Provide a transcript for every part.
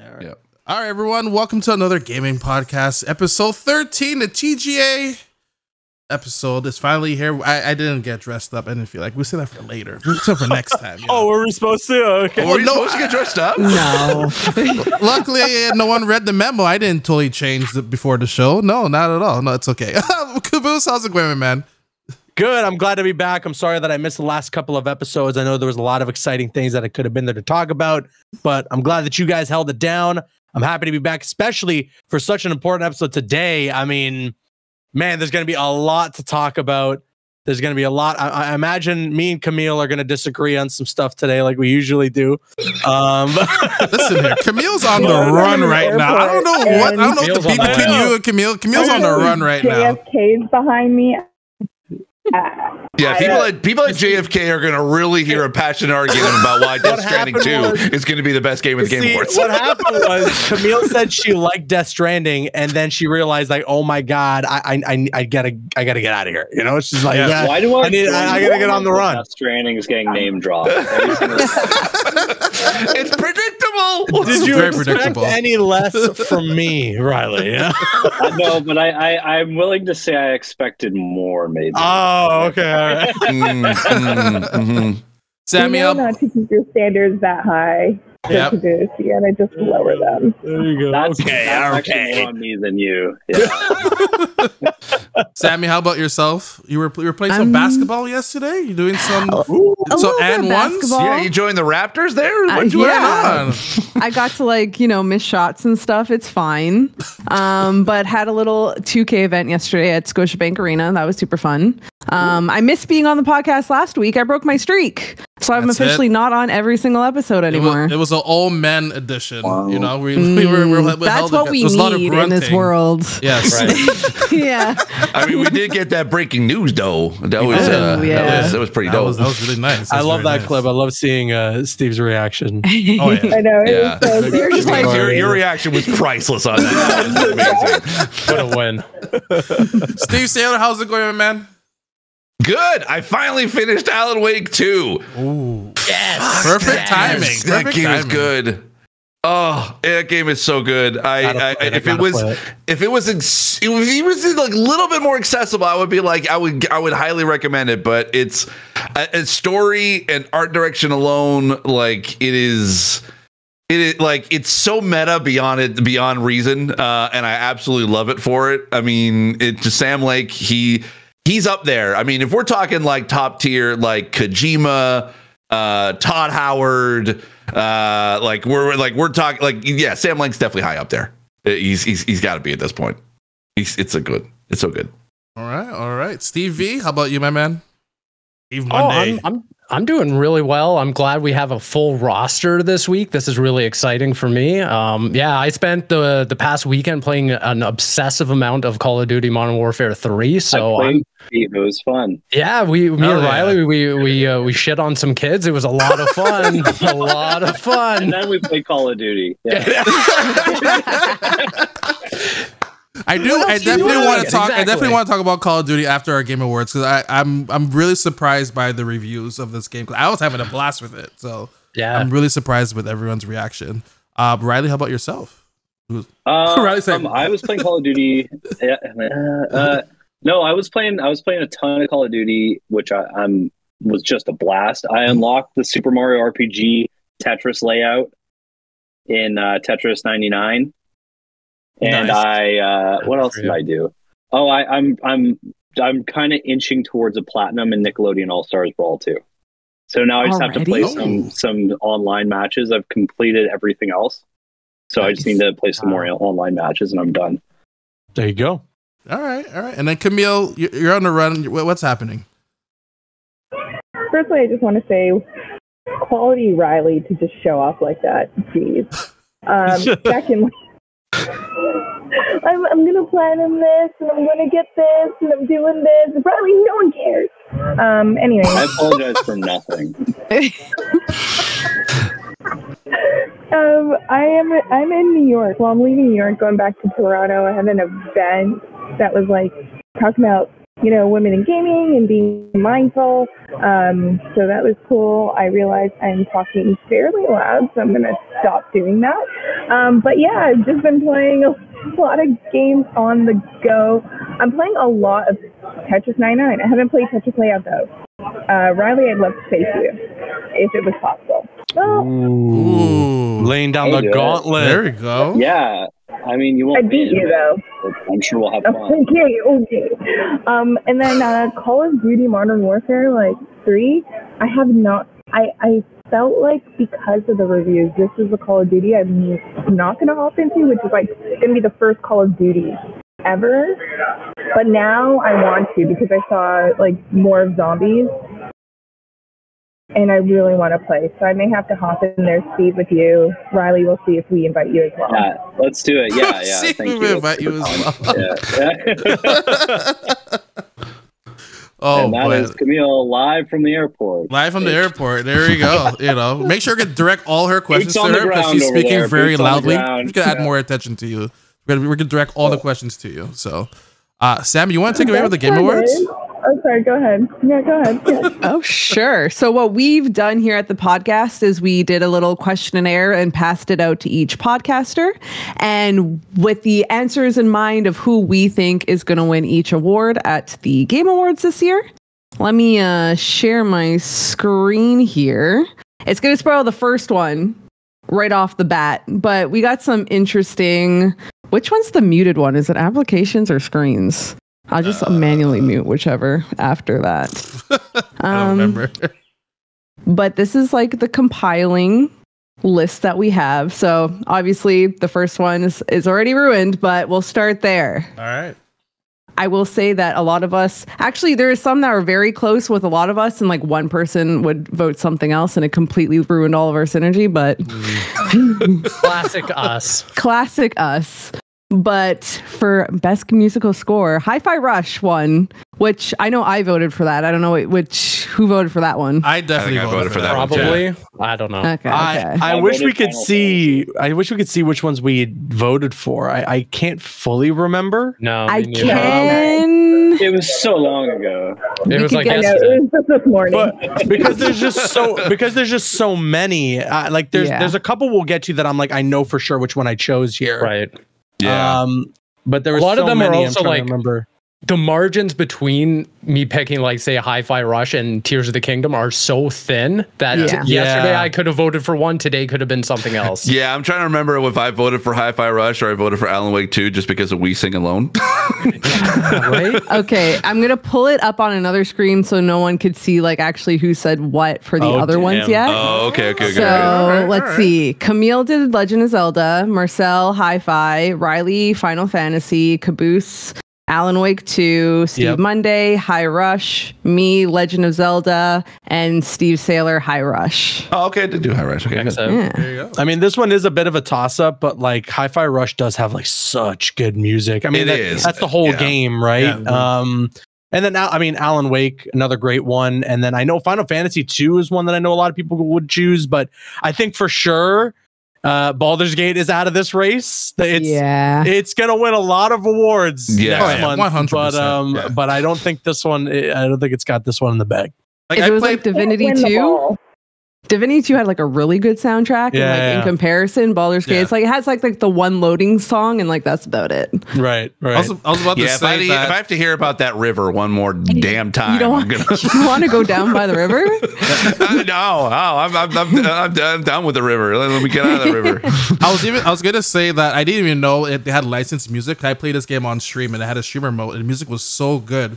All right. Yeah. All right, everyone. Welcome to another gaming podcast, episode 13. The TGA episode is finally here. I didn't get dressed up. I didn't feel like we'll save that for later. We'll save for next time. You know? Oh, were we supposed to? Okay. Well, Were you supposed to get dressed up? No. Luckily, no one read the memo. I didn't totally change before the show. No, not at all. No, it's okay. Caboose, how's it going, man? Good. I'm glad to be back. I'm sorry that I missed the last couple of episodes. I know there was a lot of exciting things that I could have been there to talk about, but I'm glad that you guys held it down. I'm happy to be back, especially for such an important episode today. I mean, man, there's going to be a lot to talk about. There's going to be a lot. I imagine me and Camille are going to disagree on some stuff today, like we usually do. Listen here, Camille's on the run right now. I don't know what the beef between you and Camille. Camille's on the run right now. JFK's behind me. Yeah, people at JFK are going to really hear a passionate argument about why Death Stranding 2 is going to be the best game of the Game Awards. What happened was Camille said she liked Death Stranding, and then she realized, like, oh my god, I gotta get out of here. You know, she's like, Yeah. Why do I gotta get on the run. Death Stranding is getting name dropped. It's predictable. Did you Very expect predictable. any less from me, Riley? Yeah? No, but I'm willing to say I expected more, maybe. Oh, okay. All right. Sammy, You know not to keep your standards that high. Yep. You gotta just lower them. There you go. That's okay. actually more on me than you. Yeah. Sammy, how about yourself? You were playing some basketball yesterday. You doing some A little bit of and ones? basketball. Yeah, you joined the Raptors there? What's going yeah. on? I got to miss shots and stuff. It's fine. But had a little 2K event yesterday at Scotiabank Arena. That was super fun. I missed being on the podcast last week. I broke my streak. So I'm That's officially not on every single episode anymore. It was an all men edition. Wow. You know, we were That's what we need in this world. Yes. Right. Yeah. I mean, we did get that breaking news, though. That was that was pretty dope. That was really nice. I love that clip. I love seeing Steve's reaction. Oh, yeah. I know. Yeah. It was so You're just like, Your reaction was priceless on that. That was amazing. What a win. Steve Saylor, how's it going, man? Good. I finally finished Alan Wake 2. Ooh. Yes. Perfect timing. That Perfect game is timing. good. Oh, that game is so good. If it was like a little bit more accessible, I would be like, I would highly recommend it. But it's a story and art direction alone, like it is like it's so meta beyond reason, and I absolutely love it for it. I mean, Sam Lake, he's up there. I mean, if we're talking like top tier, like Kojima, Todd Howard, we're talking like, yeah, Sam Lake's definitely high up there. He's got to be at this point. It's so good. All right. Steve V, how about you, my man? Steve Monday. I'm doing really well. I'm glad we have a full roster this week. This is really exciting for me. I spent the past weekend playing an obsessive amount of Call of Duty Modern Warfare 3. So it was fun. Yeah, me and Riley, we shit on some kids. It was a lot of fun. A lot of fun. And then we played Call of Duty. Yeah. I definitely want to talk about Call of Duty after our Game Awards, because I'm really surprised by the reviews of this game. I was having a blast with it, so yeah, I'm really surprised with everyone's reaction. Riley, how about yourself? I was playing Call of Duty. No, I was playing a ton of Call of Duty, which was just a blast. I unlocked the Super Mario RPG Tetris layout in Tetris 99. And nice. What else did I do? Oh, I'm kind of inching towards a platinum in Nickelodeon All Stars Brawl 2. So now I just have to play some online matches. I've completed everything else, so I just need to play some more online matches, and I'm done. There you go. All right. And then Camille, you're on the run. What's happening? Firstly, I just want to say, quality Riley to just show off like that. Jeez. Secondly, I'm gonna platinum this, and I'm gonna get this, and I'm doing this. Probably no one cares. Anyway, I apologize for nothing. I'm in New York. Well, I'm leaving New York, going back to Toronto. I had an event that was like talking about women in gaming and being mindful. So that was cool. I realized I'm talking fairly loud, so I'm going to stop doing that. But yeah, I've just been playing a lot of games on the go. I'm playing a lot of Tetris 99. I haven't played Tetris Layout though. Riley, I'd love to face you if it was possible. Ooh. Laying down the gauntlet. There we go. Yeah. I mean, you won't I beat you though. I'm sure we'll have fun. Okay. And then Call of Duty Modern Warfare 3. I have not. I felt like because of the reviews, this is the Call of Duty I'm not going to hop into, which is going to be the first Call of Duty ever. But now I want to because I saw more of zombies. And I really want to play, so I may have to hop in there, Steve, with you. Riley, we'll see if we invite you as well. Yeah, let's do it. Yeah. See if Thank we you. invite you as well. And that is Camille live from the airport. Live from the airport. There you go. Make sure to direct all her questions to her because she's speaking very loudly. We're gonna add more attention to you. We're gonna direct all the questions to you. So, Sam, you want to take away with the Game Awards? Oh, sorry. Go ahead. Yeah, go ahead. Yeah. Oh, sure. So what we've done here at the podcast is we did a little questionnaire and passed it out to each podcaster. And with the answers in mind of who we think is going to win each award at the Game Awards this year, let me share my screen here. It's going to spoil the first one right off the bat, but we got some interesting... Which one's the muted one? Is it applications or screens? I'll just manually mute whichever after that. I don't remember. But this is the compiling list that we have. So obviously the first one is already ruined, but we'll start there. All right. I will say that a lot of us, actually there are some that are very close with a lot of us, and one person would vote something else and it completely ruined all of our synergy, but Classic us. Classic us. But for best musical score, Hi-Fi Rush won, which I know I voted for that. I don't know who voted for that one. I definitely voted for that. Probably. One I don't know. Okay. I wish we could see. I wish we could see which ones we voted for. I can't fully remember. No, I can. It was so long ago. It was it was just this morning. But because there's just so many. There's a couple we'll get to that I'm I know for sure which one I chose here. Right. Yeah. But there were a lot of them many, are also remember. The margins between me picking say Hi-Fi Rush and Tears of the Kingdom are so thin that yesterday I could have voted for one, today could have been something else. Yeah, I'm trying to remember if I voted for Hi-Fi Rush or I voted for Alan Wake 2 just because of We Sing Alone. Right? Okay, I'm gonna pull it up on another screen so no one could see actually who said what for the other ones yet. Oh, okay. So let's see. Camille did Legend of Zelda, Marcel Hi-Fi, Riley Final Fantasy, Caboose Alan Wake 2, Steve Monday, High Rush, me, Legend of Zelda, and Steve Saylor, High Rush. Oh, okay, I did do High Rush. Okay, good. Yeah. There you go. I mean, this one is a bit of a toss-up, but Hi-Fi Rush does have such good music. I mean, that's the whole game, right? Yeah. And then Alan Wake, another great one. And then I know Final Fantasy 2 is one that I know a lot of people would choose, but I think for sure Baldur's Gate is out of this race. It's gonna win a lot of awards next month. 100%. But I don't think this one. I don't think it's got this one in the bag. If it was Divinity 2. Divinity 2 had a really good soundtrack, and in comparison, Baldur's Gate, it has the one loading song, and that's about it. Right. I was about to say if I have to hear about that river one more damn time, you want to go down by the river? No, I'm down with the river. Let me get out of the river. I was gonna say that I didn't even know they had licensed music. I played this game on stream, and it had a streamer mode, and the music was so good.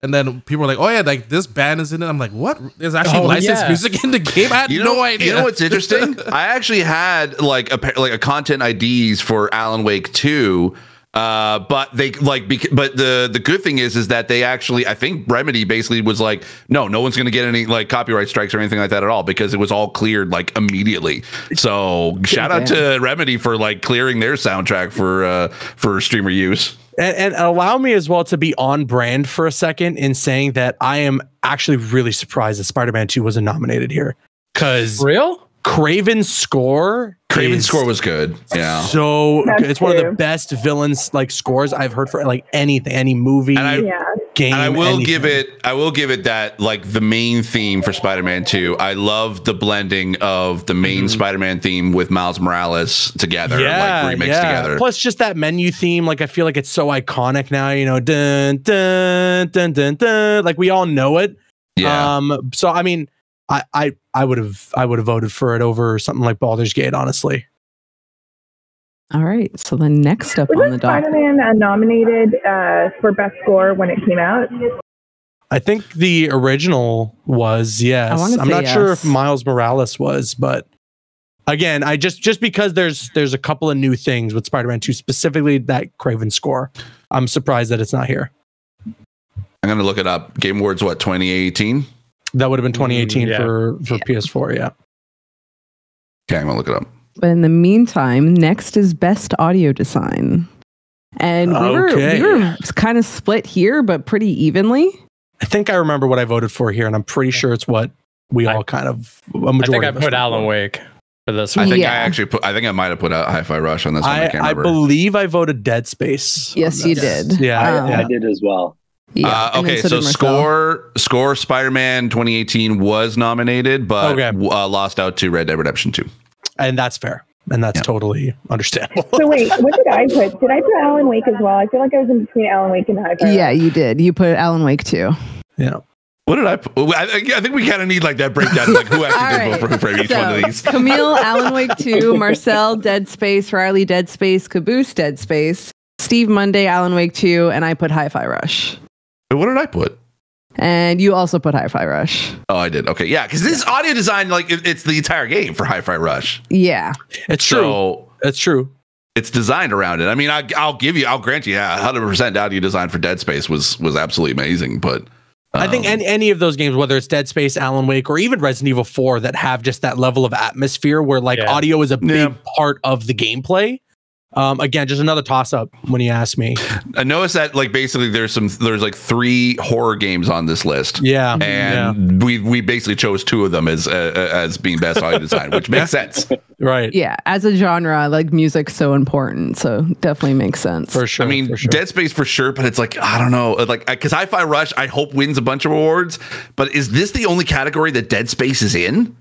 And then people were like, "Oh yeah, this band is in it." I'm like, "What? There's actually licensed music in the game?" I had no idea. You know what's interesting? I actually had a content IDs for Alan Wake 2, but they but the good thing is that they actually, I think Remedy basically was no one's gonna get any copyright strikes or anything like that at all because it was all cleared immediately. So shout out to Remedy for clearing their soundtrack for streamer use. And allow me as well to be on brand for a second in saying that I am actually really surprised that Spider-Man 2 wasn't nominated here. Real? Kraven's score. Kraven's score was good. Yeah. So That's it's one of the true. best villains like scores I've heard for like anything, any movie, game. And I will anything. give it that like the main theme for Spider-Man 2. I love the blending of the main Spider-Man theme with Miles Morales together, like remixed together. Plus just that menu theme, like I feel like it's so iconic now, you know, dun dun dun dun dun, like we all know it. Yeah. So I mean, I would have voted for it over something like Baldur's Gate, honestly. All right. So the next up on the Wasn't docket. Spider-Man nominated for best score when it came out? I think the original was, yes. I'm not sure if Miles Morales was, but again, I just because there's a couple of new things with Spider-Man 2, specifically that Kraven score. I'm surprised that it's not here. I'm gonna look it up. Game Awards, what, 2018? That would have been 2018 for PS4, yeah. Okay, I'm gonna look it up. But in the meantime, next is best audio design. And we were kind of split here, but pretty evenly. I think I remember what I voted for here, and I'm pretty sure it's what we all kind of. I think I put Alan Wake for this one. I think I might have put out Hi-Fi Rush on this one. I can't remember. I believe I voted Dead Space. Yes, you did. Yeah, I did as well. Yeah. Okay, so score Spider-Man 2018 was nominated, but lost out to Red Dead Redemption 2. And that's fair. And that's totally understandable. So wait, what did I put? Did I put Alan Wake as well? I feel like I was in between Alan Wake and Hi-Fi. Yeah, you did. You put Alan Wake too. Yeah. What did I put? I think we kind of need like that breakdown, like who actually did vote for each one of these. Camille, Alan Wake 2, Marcel, Dead Space, Riley, Dead Space, Caboose, Dead Space, Steve Monday, Alan Wake 2, and I put Hi-Fi Rush. What did I put? And you also put Hi-Fi Rush. Oh, I did. Okay, yeah, because this audio design, like it's the entire game for Hi-Fi Rush. Yeah, it's true. It's true. It's designed around it. I mean, I'll grant you, 100% audio design for Dead Space was absolutely amazing. But I think any of those games, whether it's Dead Space, Alan Wake, or even Resident Evil 4, that have just that level of atmosphere where like audio is a big part of the gameplay. Again, just another toss up when you ask me. I noticed that like basically there's like 3 horror games on this list. Yeah. And we basically chose 2 of them as being best audio design, which makes sense. Right. Yeah. As a genre, like music's so important. So definitely makes sense. For sure. I mean, Dead Space for sure, but it's like, I don't know. Like, because Hi-Fi Rush, I hope wins a bunch of awards, but is this the only category that Dead Space is in?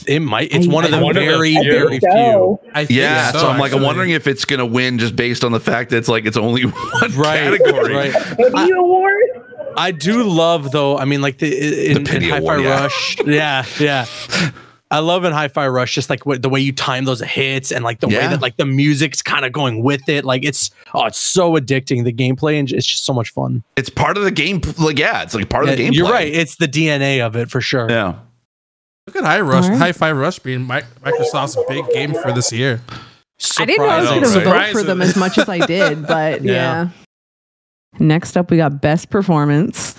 It might. It's one of the very few. So I'm like, I'm wondering if it's gonna win just based on the fact that it's only one category. Right. Award. I do love though. I mean, like in Hi-Fi Rush. Yeah. I love in Hi-Fi Rush just like the way you time those hits and like the way that like the music's kind of going with it. Like it's so addicting, the gameplay, and it's just so much fun. It's part of the game. Like it's like part of the gameplay. You're right. It's the DNA of it for sure. Yeah. Look at Hi-Fi Rush being Microsoft's big game for this year. I didn't know I was going to vote for them as much as I did, but yeah. Next up, we got Best Performance.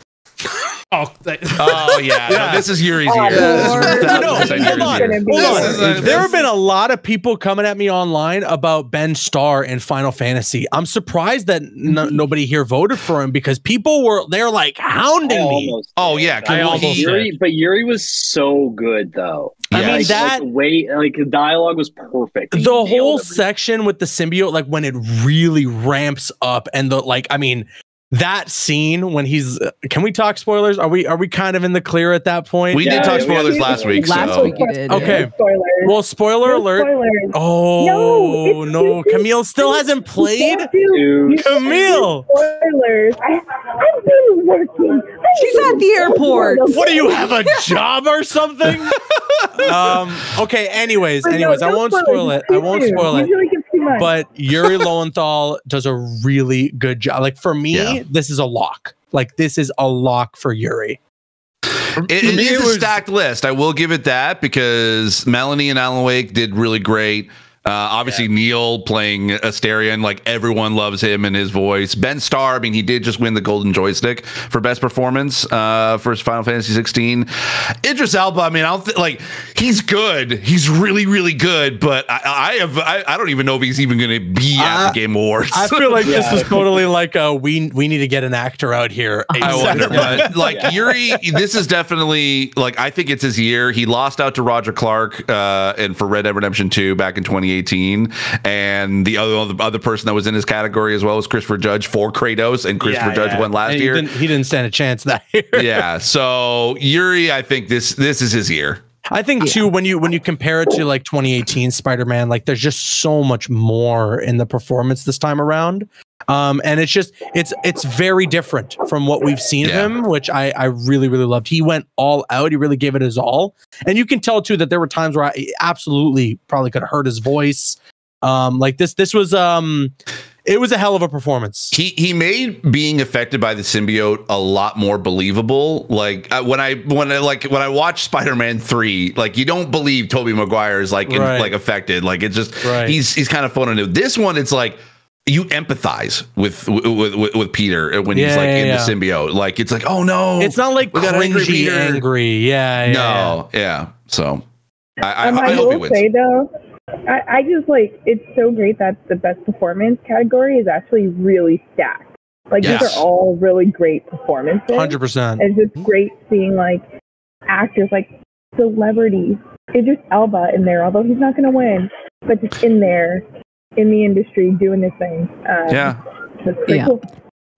No, this is Yuri's year. Hold on. There have been a lot of people coming at me online about Ben Starr in Final Fantasy. I'm surprised that nobody here voted for him because they're like hounding me. Oh yeah, but Yuri was so good though. I mean that the dialogue was perfect. The whole section with the symbiote, like when it really ramps up, and that scene when he's can we talk spoilers? Are we kind of in the clear at that point? We did talk spoilers last week. Last week you did. Okay. Spoilers. Well, spoiler alert. Spoilers. Oh no, Camille still hasn't played. Camille. Spoilers. I've been working. She's at the airport. What do you have, a job or something? Okay. Anyways, I won't spoil it. But Yuri Lowenthal does a really good job. Like for me, this is a lock. Like this is a lock for Yuri. It is a stacked list. I will give it that because Melanie and Alan Wake did really great. Obviously, Neil playing Asterion, like everyone loves him and his voice. Ben Starr, I mean, he did just win the Golden Joystick for best performance for his Final Fantasy 16. Idris Elba, I mean, he's good. He's really, really good, but I don't even know if he's even going to be at the Game Awards. I feel like this is totally like we need to get an actor out here. I wonder, but like Yuri, this is definitely like I think it's his year. He lost out to Roger Clark and for Red Dead Redemption 2 back in 2018. And the other person that was in his category as well was Christopher Judge for Kratos, and Christopher Judge won last year. He didn't stand a chance that year. Yeah, so Yuri, I think this is his year. I think too, when you compare it to like 2018 Spider-Man, like there's just so much more in the performance this time around. And it's very different from what we've seen of him, which I really, really loved. He went all out. He really gave it his all. And you can tell too that there were times where I absolutely probably could have heard his voice. Like this was it was a hell of a performance. He made being affected by the symbiote a lot more believable. Like when I watch Spider-Man 3, like you don't believe Tobey Maguire is like affected. Like it's just he's kind of fun to do. This one, it's like you empathize with Peter when he's like in the symbiote. Like it's like, oh no, it's not like cringy angry. Yeah. So I hope he wins. Say though, I just like it's so great that the best performance category is actually really stacked. Like these are all really great performances. 100%. It's just great seeing like actors like celebrities. Idris Elba in there, although he's not going to win, but just in there. In the industry doing this thing. That's pretty cool.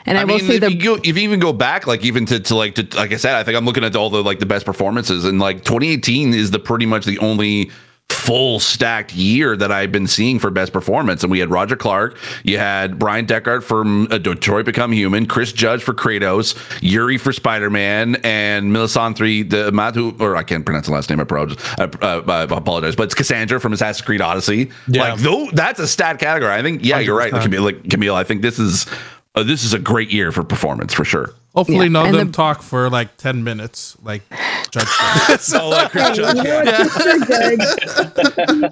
And I will say if you even go back, like even to like I said, I think I'm looking at all the like the best performances, and like 2018 is pretty much the only full stacked year that I've been seeing for best performance. And we had Roger Clark, you had Brian Deckard from Detroit Become Human, Chris Judge for Kratos, Yuri for Spider-Man, and Melisandre the Matu, or I can't pronounce the last name, I apologize, but it's Cassandra from Assassin's Creed Odyssey. Like though that's a stat category. I think you're right, Camille. I think this is a great year for performance for sure. Hopefully none of them talk for like 10 minutes, like Judge. So like Chris Judge. He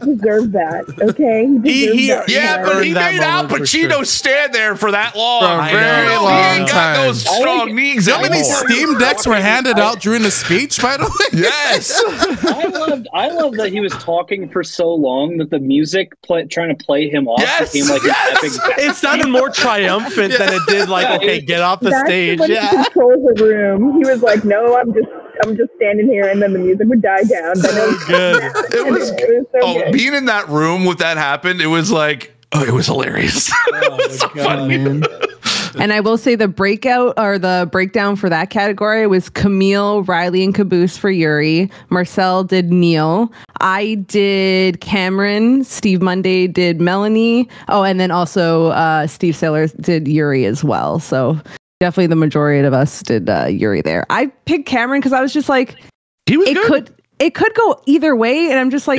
deserved that, okay? But he made Al Pacino stand there for that long. For a very long time. Those strong knees. How many Steam Decks were handed out during the speech, by the way? Yes. I love that he was talking for so long that the music trying to play him off became like an epic. It sounded more triumphant than it did like, okay, get off the stage. Control the room. He was like, "No, I'm just standing here," and then the music would die down. It was so good. Being in that room with that happened, it was like, it was hilarious. It was so funny. And I will say the breakout or the breakdown for that category was Camille, Riley, and Caboose for Yuri. Marcel did Neil. I did Cameron. Steve Monday did Melanie. Oh, and then also Steve Saylor did Yuri as well. So definitely the majority of us did Yuri there. I picked Cameron because I was just like, he was good. It could go either way, and I'm just like,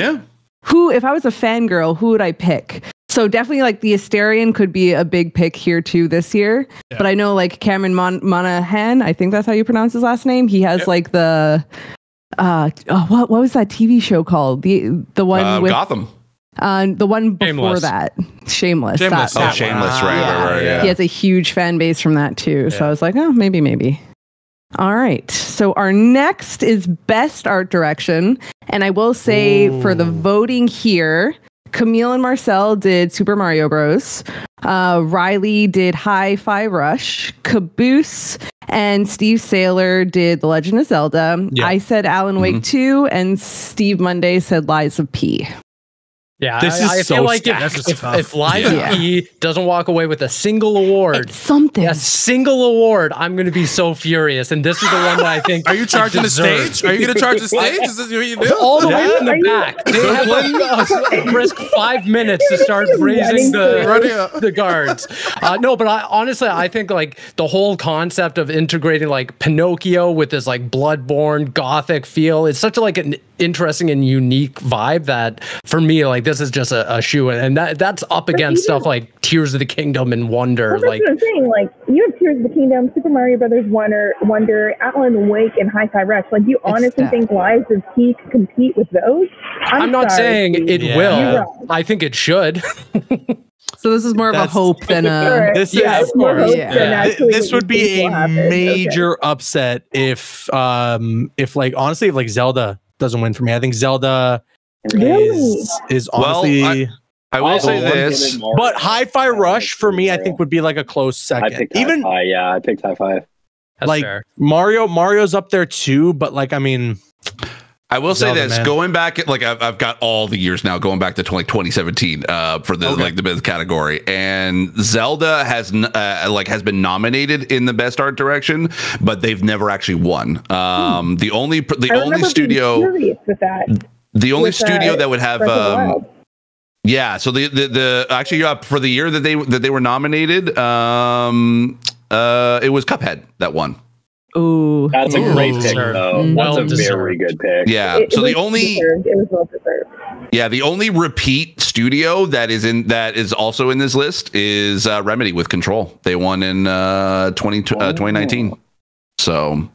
who? If I was a fangirl, who would I pick? So definitely like the Asterion could be a big pick here too this year. Yeah. But I know like Cameron Monaghan, I think that's how you pronounce his last name. He has like the what was that TV show called? The one with Gotham. The one before that, Shameless. Shameless, right. Yeah. He has a huge fan base from that too. Yeah. So I was like, oh, maybe. All right. So our next is Best Art Direction. And I will say for the voting here, Camille and Marcel did Super Mario Bros. Riley did Hi-Fi Rush. Caboose and Steve Saylor did The Legend of Zelda. Yeah. I said Alan Wake 2, and Steve Monday said Lies of P. Yeah, I feel like if Liza P doesn't walk away with a single award, a single award, I'm going to be so furious. And this is the one that I think. Are you charging the stage? Are you going to charge the stage? Is this what you do? All the way from the back. They have a brisk 5 minutes to start raising the guards. No, but honestly, I think like the whole concept of integrating like Pinocchio with this like Bloodborne Gothic feel is such a, like an interesting and unique vibe that for me, like, this is just a shoe, and that's up against stuff like Tears of the Kingdom and Wonder. Well, that's what I'm saying. Like, you have Tears of the Kingdom, Super Mario Brothers Wonder, Alan Wake, and Hi-Fi Rush. Like, you honestly think Lies of P could compete with those? I'm not sorry, saying Steve. it will. I think it should. So this is more of a hope than a. This would be a major upset if like honestly, if like Zelda doesn't win for me. I think Zelda is honestly. I will say this, but Hi-Fi Rush for me, I think would be like a close second. I picked Hi-Fi. That's like fair. Mario's up there too, but like I mean. I will say this, man. going back, like I've got all the years now, going back to 2017 for the like the best category, and Zelda has been nominated in the best art direction, but they've never actually won. The only studio that would have so the actually for the year that they were nominated, it was Cuphead that won. Ooh, that's a great pick, though. That's a very good pick. Yeah. It was well deserved. Yeah, the only repeat studio that is also in this list is Remedy with Control. They won in 2019. So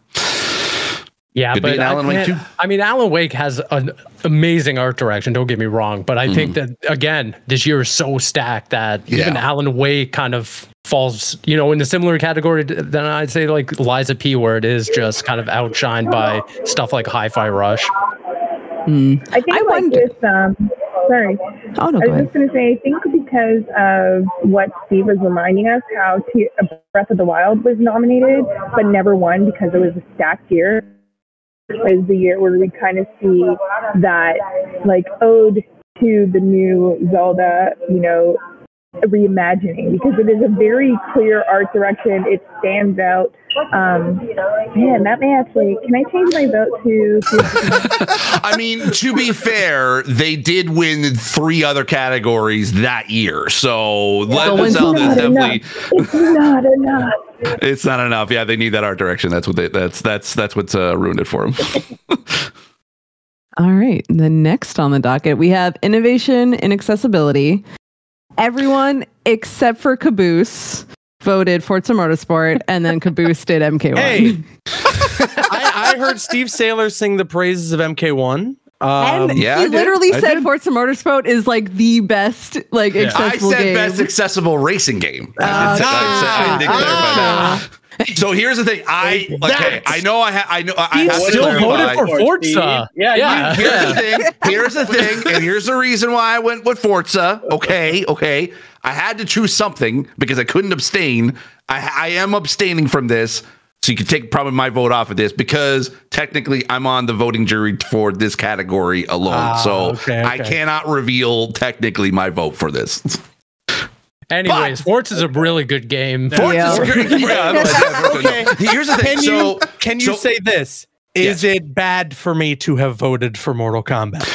yeah, but Alan Wake too. I mean, Alan Wake has an amazing art direction. Don't get me wrong, but I think that again, this year is so stacked that even Alan Wake kind of falls, in a similar category than I'd say like Liza P, where it is just kind of outshined by stuff like Hi-Fi Rush. I think sorry. Oh, no, I was just going to say, I think because of what Steve was reminding us, how Breath of the Wild was nominated but never won because it was a stacked year, is the year where we kind of see that like ode to the new Zelda, reimagining, because it is a very clear art direction. It stands out. That may actually. Can I change my vote to? I mean, to be fair, they did win 3 other categories that year, so Legend of Zelda is definitely. It's not enough. It's not enough. Yeah, they need that art direction. That's what that's what's ruined it for them. All right. The next on the docket, we have innovation in accessibility. Everyone except for Caboose voted Forza Motorsport, and then Caboose did MK1. Hey, I heard Steve Saylor sing the praises of MK1. And he literally said Forza Motorsport is like the best accessible game. I said best accessible racing game. I did clarify that. So here's the thing. I know I have to still voted for Forza. Yeah. Here's the thing, and here's the reason why I went with Forza. Okay. I had to choose something because I couldn't abstain. I am abstaining from this, so you can take probably my vote off of this because technically I'm on the voting jury for this category alone. I cannot reveal technically my vote for this. Anyways, Forza is a really good game. Forza is a great game. Okay. Here's the thing. Can you say this? Is it bad for me to have voted for Mortal Kombat?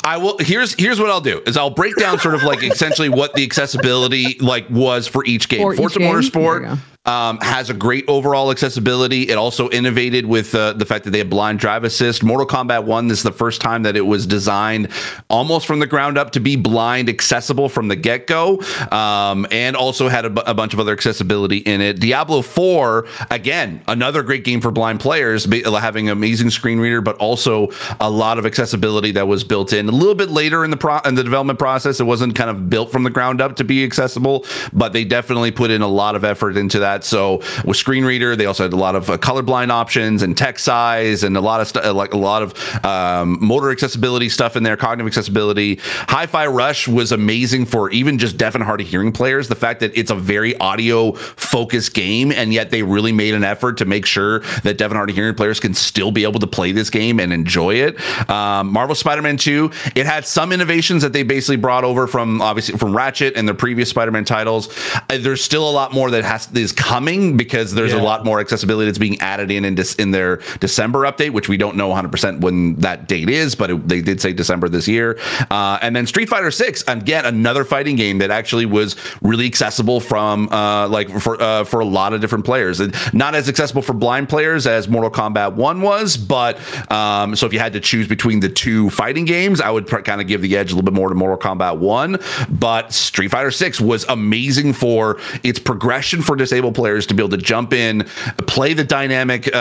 I will. Here's what I'll do is I'll break down sort of like essentially what the accessibility was for each game. Forza Motorsport has a great overall accessibility. It also innovated with the fact that they have blind drive assist. Mortal Kombat 1, this is the first time that it was designed almost from the ground up to be blind accessible from the get-go, and also had a bunch of other accessibility in it. Diablo 4, again, another great game for blind players, having an amazing screen reader, but also a lot of accessibility that was built in. A little bit later in the development process, it wasn't kind of built from the ground up to be accessible, but they definitely put in a lot of effort into that. So with screen reader, they also had a lot of colorblind options and text size and a lot of motor accessibility stuff in there, cognitive accessibility. Hi-Fi Rush was amazing for even just deaf and hard of hearing players. The fact that it's a very audio focused game, and yet they really made an effort to make sure that deaf and hard of hearing players can still be able to play this game and enjoy it. Marvel Spider-Man 2, it had some innovations that they basically brought over from Ratchet and their previous Spider-Man titles. There's still a lot more that is coming because there's a lot more accessibility that's being added in their December update, which we don't know 100% when that date is, but they did say December this year. And then Street Fighter 6, again, another fighting game that actually was really accessible from for a lot of different players. Not as accessible for blind players as Mortal Kombat 1 was, but so if you had to choose between the two fighting games, I would kind of give the edge a little bit more to Mortal Kombat 1. But Street Fighter 6 was amazing for its progression for disabled players to be able to jump in, play the dynamic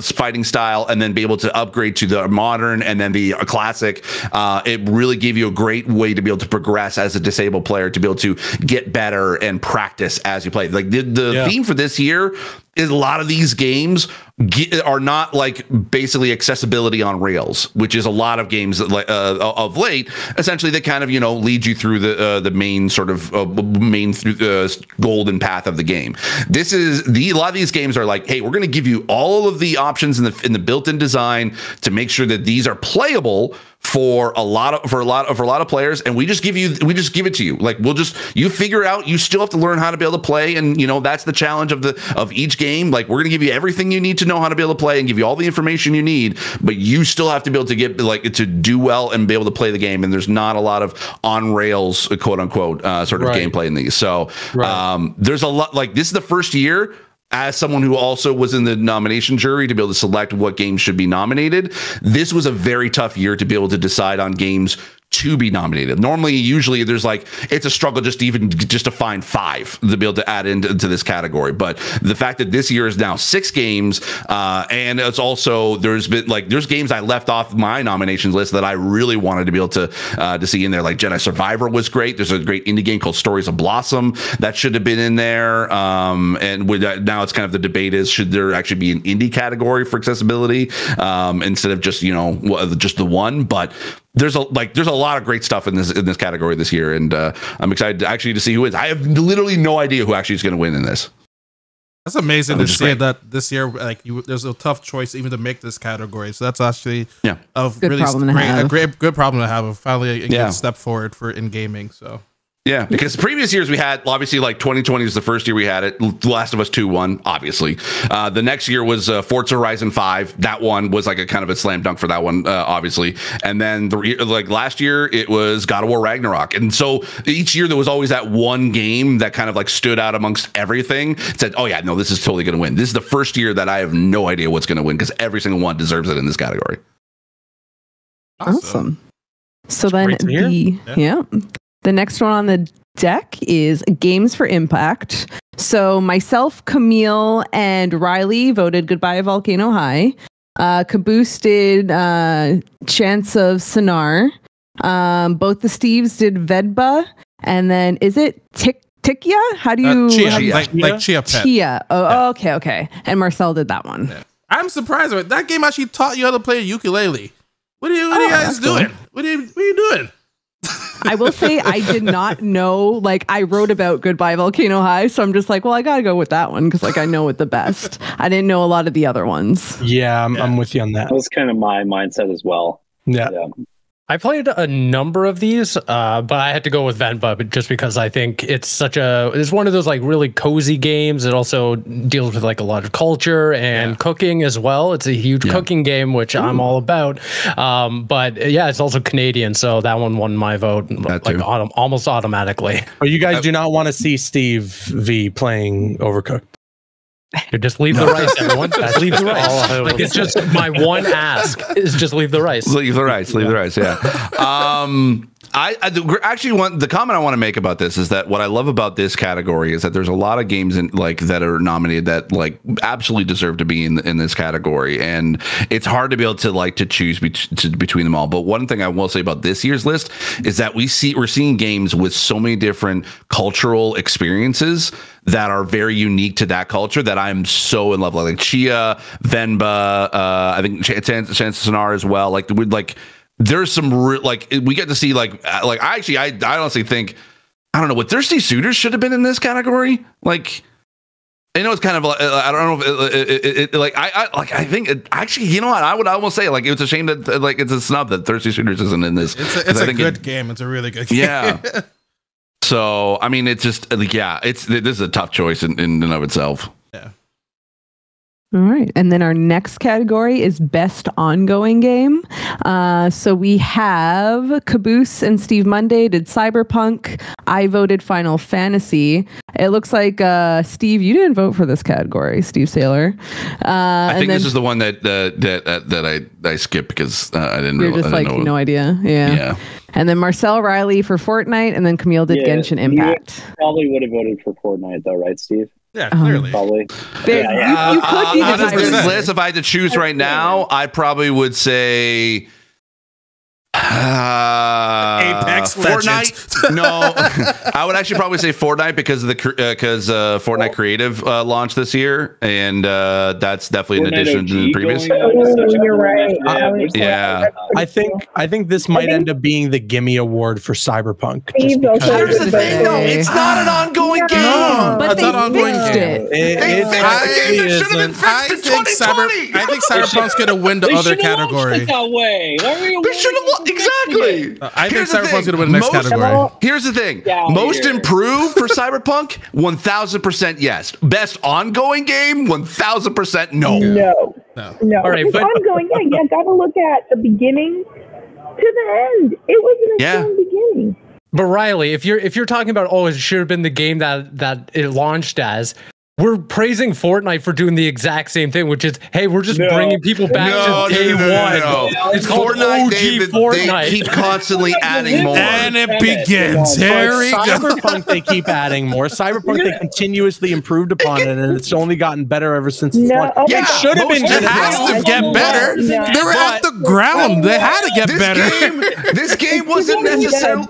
fighting style, and then be able to upgrade to the modern and then the classic. It really gave you a great way to be able to progress as a disabled player, to be able to get better and practice as you play. Like the theme for this year is a lot of these games are not like basically accessibility on rails, which is a lot of games that, of late. Essentially, they kind of lead you through the main sort of golden path of the game. A lot of these games are like, hey, we're going to give you all of the options in the built-in design to make sure that these are playable for a lot of players, and we just give it to you. Like you figure out. You still have to learn how to be able to play, and that's the challenge of each game. Like, we're gonna give you everything you need to know how to be able to play and give you all the information you need, but you still have to be able to get to do well and be able to play the game. And there's not a lot of on rails, quote unquote, sort of gameplay in these. So there's a lot. Like, this is the first year, as someone who also was in the nomination jury, to be able to select what games should be nominated. This was a very tough year to be able to decide on games to be nominated. Normally, usually there's it's a struggle just to find 5 to be able to add into this category. But the fact that this year is now 6 games, and it's also there's games I left off my nominations list that I really wanted to be able to see in there. Like Jedi Survivor was great. There's a great indie game called Stories of Blossom that should have been in there. And now it's kind of the debate is, should there actually be an indie category for accessibility instead of just just the one? But there's a lot of great stuff in this category this year, and I'm excited to see who wins. I have literally no idea who actually is going to win in this. That's amazing to see that this year, there's a tough choice even to make this category. So that's actually a good problem to have. Of finally a good step forward in gaming. So. Yeah, because previous years we had, obviously, 2020 was the first year we had it. The Last of Us 2 won, obviously. The next year was Forza Horizon 5. That one was a kind of a slam dunk for that one, obviously. And then last year it was God of War Ragnarok. And so each year there was always that one game that kind of stood out amongst everything. It said, oh yeah, no, this is totally going to win. This is the first year that I have no idea what's going to win, because every single one deserves it in this category. Awesome. So then the next one on the deck is Games for Impact. So myself, Camille, and Riley voted Goodbye Volcano High. Caboose did Chance of Sonar. Both the Steves did Vedba. And then is it Tikia? How do you... Chia, like Chia Pet. Chia. Oh, yeah. Okay. And Marcel did that one. Yeah. I'm surprised. That game actually taught you how to play a ukulele. What are you guys doing? Cool. What are you doing? I will say I did not know, I wrote about Goodbye Volcano High, so I'm just well, I gotta go with that one because I know it the best. I didn't know a lot of the other ones. Yeah, I'm with you on that. That was kind of my mindset as well. Yeah. I played a number of these, but I had to go with Venba just because I think it's one of those really cozy games. It also deals with a lot of culture and cooking as well. It's a huge cooking game, which I'm all about. But yeah, it's also Canadian, so that one won my vote almost automatically. Oh, you guys do not want to see Steve V playing Overcooked. Just leave the rice, everyone. Just leave the rice. It's just my one ask is just leave the rice. Leave the rice. Yeah. I actually the comment I want to make about this is that what I love about this category is that there's a lot of games that are nominated that absolutely deserve to be in this category, and it's hard to be able to choose between them all. But one thing I will say about this year's list is that we're seeing games with so many different cultural experiences that are very unique to that culture that I'm so in love with, like Chia, Venba, I think Chance of Sonar as well. There's some we get to see I honestly think, I don't know, what Thirsty Suitors should have been in this category. I know it's kind of I don't know if I think actually, you know what, I would almost say it's a shame that it's a snub that Thirsty Suitors isn't in this. It's a good game. It's a really good game. Yeah. So I mean, it's just this is a tough choice in and of itself. Yeah. All right. And then our next category is Best Ongoing Game. So we have Caboose and Steve Monday did Cyberpunk. I voted Final Fantasy. It looks like, Steve, you didn't vote for this category, Steve Saylor. I think this is the one that I skipped because I didn't You're realize. just like, no idea. Yeah. And then Marcel Riley for Fortnite, and then Camille did Genshin Impact. You probably would have voted for Fortnite, though, right, Steve? Yeah, clearly. Probably. You could be Out of this the list, if I had to choose right now, I probably would say Apex Fortnite. No, I would actually probably say Fortnite because of Fortnite Creative launched this year, and that's definitely an addition to the previous. You're right. Yeah, I think this might end up being the Gimme Award for Cyberpunk. Steve also here's the thing, though. It's not an ongoing game. but It's they not an ongoing fixed game. it. They fixed the game that should have been fixed in 2020. I think Cyberpunk's gonna win the other category. That way. They should have exactly. I think Cyberpunk's gonna win the next category. Here's the thing: most improved for Cyberpunk, 1000% yes. Best ongoing game, 1000% no. No. All right, It's but ongoing. Yeah, you gotta look at the beginning to the end. It wasn't a strong beginning. But Riley, if you're talking about it should have been the game that it launched as, we're praising Fortnite for doing the exact same thing, which is, hey, we're just bringing people back to day one. It's called Fortnite, OG Fortnite. They keep constantly adding more. And it begins. Here we go. Cyberpunk, they keep adding more. Cyberpunk, they continuously improved upon it, and it's only gotten better ever since it's launched. Yeah, It should have been It has to get better. They were at the ground. They had to get better. This game wasn't necessarily.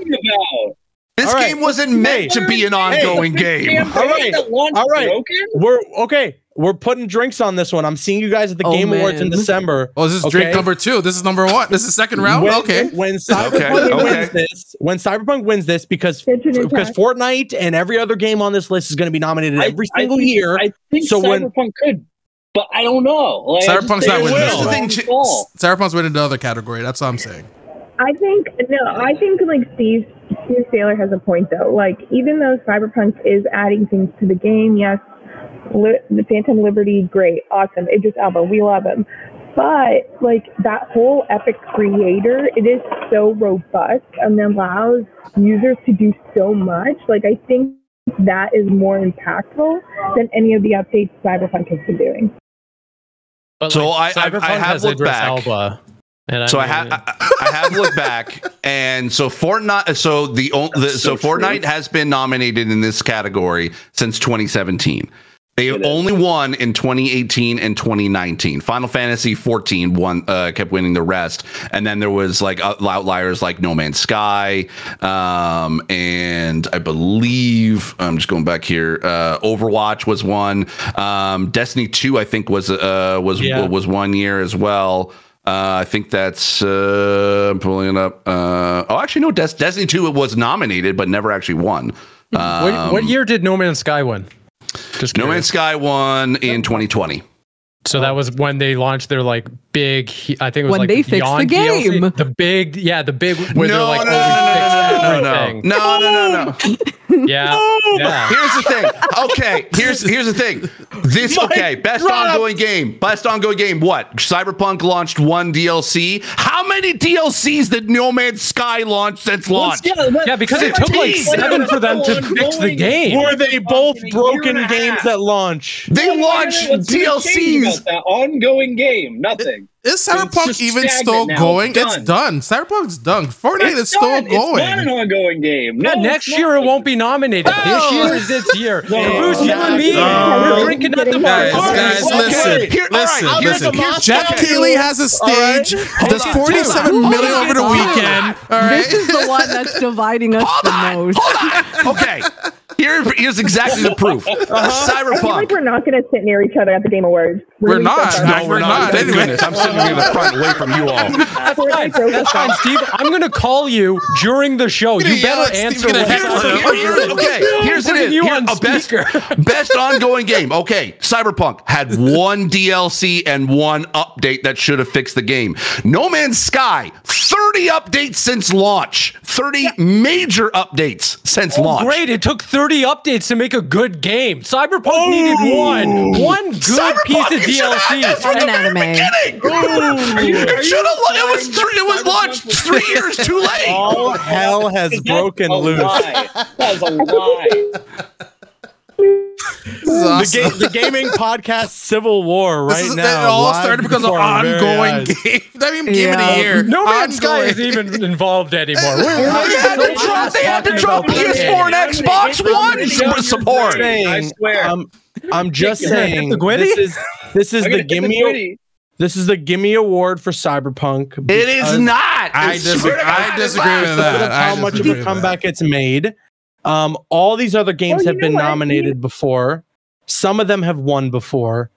This game wasn't meant to be an ongoing game. All right. We're putting drinks on this one. I'm seeing you guys at the Game Awards in December. Oh, this is drink number 2. This is number 1. This is second round. When Cyberpunk wins this, because Fortnite and every other game on this list is going to be nominated every single year. I think Cyberpunk could, but I don't know. Like, Cyberpunk's not winning. Cyberpunk's winning the other category. That's what I'm saying. I think like Steve Saylor has a point though. Like, even though Cyberpunk is adding things to the game, yes, the Phantom Liberty, great, awesome, Idris Elba, we love him. But like that whole Epic creator, it is so robust and allows users to do so much. Like, I think that is more impactful than any of the updates Cyberpunk has been doing. But so like, I have looked back. Elba. So I have looked back, and so Fortnite. So Fortnite has been nominated in this category since 2017. They only won in 2018 and 2019. Final Fantasy 14 kept winning the rest, and then there was like outliers like No Man's Sky, and I believe I'm just going back here. Overwatch was one. Destiny 2, I think, was 1 year as well. I think that's I'm pulling it up. Actually, no. Destiny 2 was nominated but never actually won. What year did No Man's Sky win? No Man's Sky won in 2020. So that was when they launched their like big. I think it was when like they fixed the game. DLC, the big. Where they're like, no. Yeah. Here's the thing. Okay, here's the thing. Best ongoing game. Best ongoing game. What? Cyberpunk launched 1 DLC. How many DLCs did No Man's Sky launch since launch? Yeah, because it took like 7 for them to fix the game. Were they both broken games at launch? They launched DLCs. That ongoing game, nothing. Is Cyberpunk even still going? It's done. Cyberpunk's done. Fortnite is still going. It's not an ongoing game. No, next year it won't be nominated. This year is this year. Bruce, you and me, we're drinking at the bar. Guys, listen. Jeff Keighley has a stage. Does 47 million over the weekend. All right. This is the one that's dividing us the most. Okay. Here's exactly the proof. Cyberpunk. I feel like we're not going to sit near each other at the Game Awards. We're not. No, we're not. Thank goodness. I'm sitting in the front away from you all. That's fine, Steve. I'm going to call you during the show. You better answer. Okay, here's it this. Best ongoing game. Okay, Cyberpunk had one DLC and one update that should have fixed the game. No Man's Sky, 30 updates since launch. 30 major updates since launch. Great, it took 30 updates to make a good game. Cyberpunk needed one good piece of DLC. And an anime. It was launched 3 years too late. All hell has broken loose. That's a lie. Awesome. The gaming podcast Civil War right now. It all started because of ongoing game. Not even game of the year. No Man's Sky isn't even involved anymore. They had to drop PS4 and Xbox One support. I swear. I'm just saying. This is the gimme. This is the gimme award for Cyberpunk. It is not. I disagree with that. How much of a comeback it's made. All these other games have been nominated before. Some of them have won before.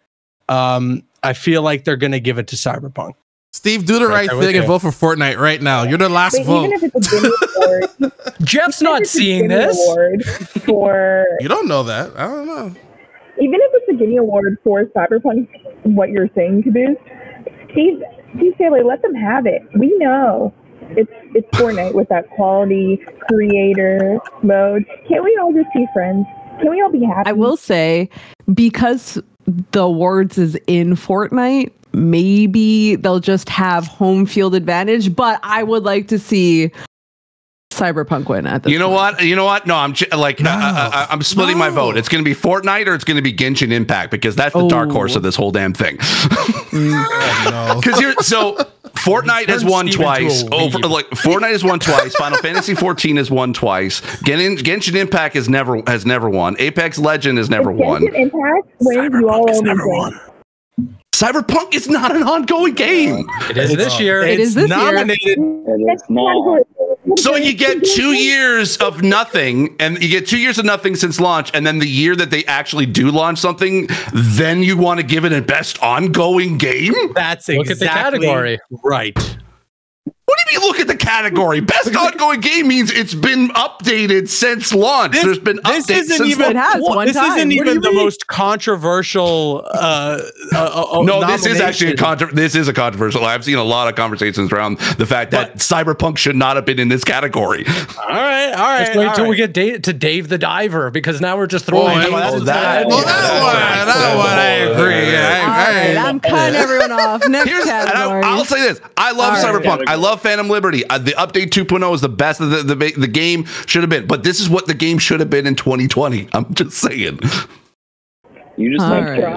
I feel like they're going to give it to Cyberpunk. Steve, do the right thing and vote for Fortnite right now. You're the last vote. Even if it's a gimme award, Jeff's not seeing this. For you don't know that. I don't know. Even if it's a gimme award for Cyberpunk, what you're saying, Caboose, Steve Saylor, let them have it. We know it's Fortnite with that quality creator mode. Can't we all just be friends? Can we all be happy? I will say, because the awards is in Fortnite, maybe they'll just have home field advantage, but I would like to see Cyberpunk win at this point. You know what? No, I'm splitting my vote. It's going to be Fortnite or it's going to be Genshin Impact because that's the dark horse of this whole damn thing. Fortnite has won twice. Fortnite has won twice. Final Fantasy 14 has won twice. Genshin Impact has never won. Apex Legend has never won. Genshin Impact wins, you all owe me won. Cyberpunk is not an ongoing game. It is this year. It is this nominated. year. It's not. So you get 2 years of nothing, and you get 2 years of nothing since launch, and then the year that they actually do launch something, then you want to give it a best ongoing game? That's Look at the category. Right. What do you mean look at the category? Best ongoing game means it's been updated since launch. There's been updates since it has one This time. isn't even the most controversial no, this is actually this is a controversial. I've seen a lot of conversations around the fact that Cyberpunk should not have been in this category. All right. Just wait till we get to Dave the Diver, because now we're just throwing that one I agree. I'm cutting everyone off. Next category. I'll say this. I love Cyberpunk. I love Phantom Liberty. The update 2.0 is the best that the game should have been. But this is what the game should have been in 2020. I'm just saying. You just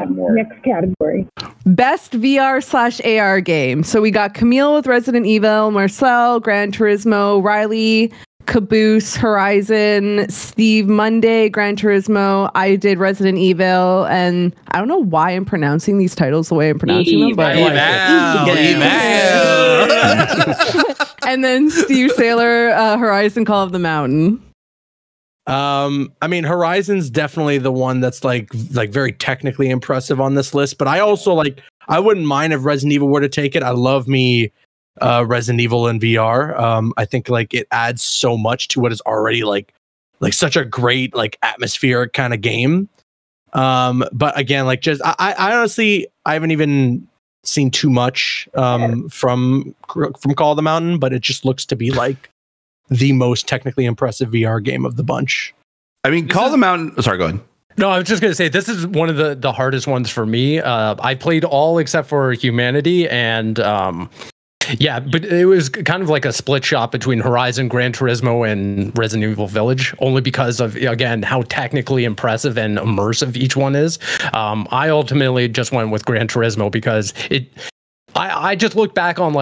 more. Next category. Best VR/AR game. So we got Camille with Resident Evil, Marcel, Gran Turismo, Riley, Caboose, Horizon, Steve Monday, Gran Turismo. I did Resident Evil, and I don't know why I'm pronouncing these titles the way I'm pronouncing them, but and then Steve Saylor, Horizon Call of the Mountain. I mean, Horizon's definitely the one that's like very technically impressive on this list, but I also I wouldn't mind if Resident Evil were to take it. I love me Resident Evil in VR. I think it adds so much to what is already like such a great atmospheric kind of game. But again, I honestly I haven't even seen too much from Call of the Mountain, but it just looks to be the most technically impressive VR game of the bunch. I mean, Call of the Mountain. Sorry, go ahead. No, I was just going to say, this is one of the hardest ones for me. I played all except for Humanity, and yeah, but it was kind of like a split shot between Horizon, Gran Turismo, and Resident Evil Village, only because of, again, how technically impressive and immersive each one is. I ultimately just went with Gran Turismo because I just look back on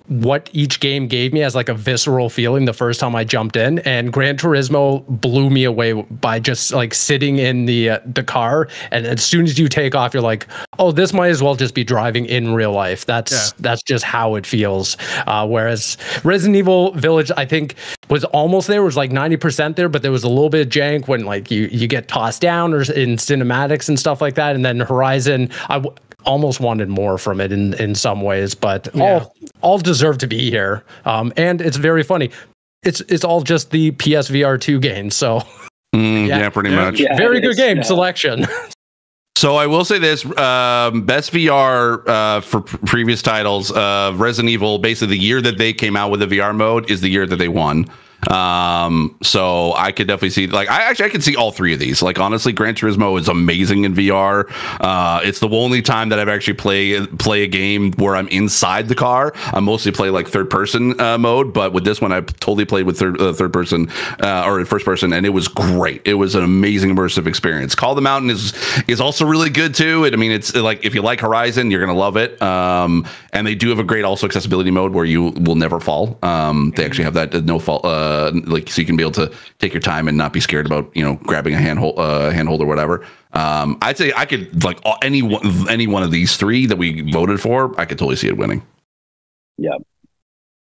what each game gave me as a visceral feeling the first time I jumped in, and Gran Turismo blew me away by just sitting in the car, and as soon as you take off, you're like, oh, this might as well just be driving in real life. That's just how it feels. Whereas Resident Evil Village, I think, was almost there. It was 90% there, but there was a little bit of jank when you get tossed down or in cinematics and stuff like that. And then Horizon, almost wanted more from it in some ways, but all deserve to be here. And it's very funny. It's all just the PSVR 2 game. So Yeah, pretty much. Yeah, very good game selection. So I will say this, best VR for previous titles, Resident Evil, basically the year that they came out with the VR mode is the year that they won. So I could definitely see, like, I could see all three of these. Like, honestly, Gran Turismo is amazing in VR. It's the only time that I've actually play a game where I'm inside the car. I mostly play like third person mode, but with this one, I totally played with third person or first person, and it was great. It was an amazing immersive experience. Call the Mountain is also really good too. I mean, it's like, if you like Horizon, you're gonna love it. And they do have a great also accessibility mode where you will never fall. They actually have that no fall. Like, so you can be able to take your time and not be scared about, you know, grabbing a handhold or whatever. I'd say I could, like, any one of these three that we voted for, I could totally see it winning. Yeah.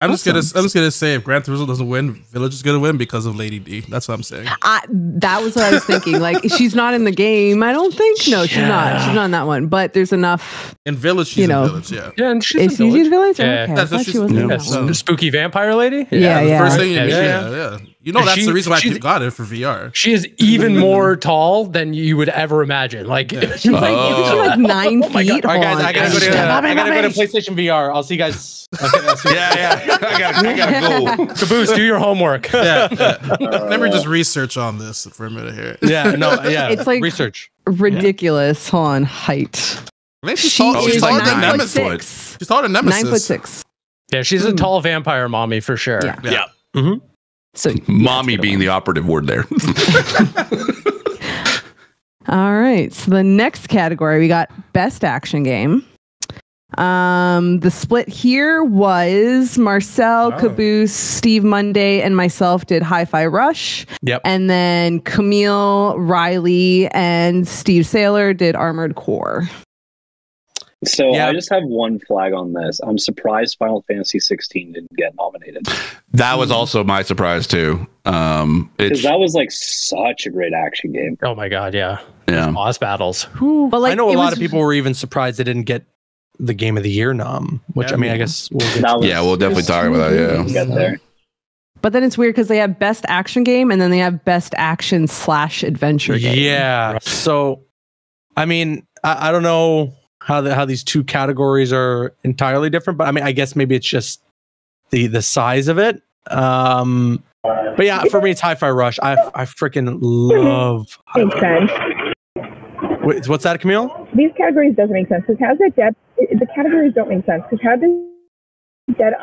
I'm just gonna say, if Gran Turismo doesn't win, Village is gonna win because of Lady D. That's what I'm saying. That was what I was thinking. Like, she's not in the game, I don't think. No, she's not. She's not in that one. But there's enough. In Village, she's in Village. Yeah. Yeah, and she's in Village. Yeah. Okay. That's what she wasn't in that the one. spooky vampire lady. Yeah. The first thing, yeah. You know, that's the reason why I got it for VR. She is even more tall than you would ever imagine. Like, she's isn't she like 9 feet? All right, guys, I gotta go to PlayStation VR. I'll see you guys. Okay, yeah. I gotta go. Caboose, do your homework. Let me just research on this for a minute here. It's like research. Ridiculous. Hold on, height. I think she's taller than Nemesis. She's taller than Nemesis. 9'6". Yeah, she's a tall vampire mommy for sure. Yeah. Mm-hmm. So mommy being the operative word there. All right. So the next category, we got best action game. The split here was Marcel, Caboose, Steve Monday, and myself did Hi-Fi Rush. Yep. And then Camille, Riley, and Steve Saylor did Armored Core. So I just have one flag on this. I'm surprised Final Fantasy 16 didn't get nominated. That was also my surprise too. Because that was like such a great action game. Oh my god, yeah. Boss battles. But like, I know a lot of people were even surprised they didn't get the Game of the Year nom, which I mean, I guess we'll get to. We'll definitely talk about that. Yeah. We'll get there. But then it's weird because they have best action game and then they have best action / adventure game. Yeah. Right. So, I mean, I don't know how these two categories are entirely different, but I mean, I guess maybe it's just the size of it. But yeah, for me, it's Hi-Fi Rush. I freaking love Hi-Fi Rush. Wait, what's that, Camille? These categories doesn't make sense because how does the categories don't make sense because how does Dead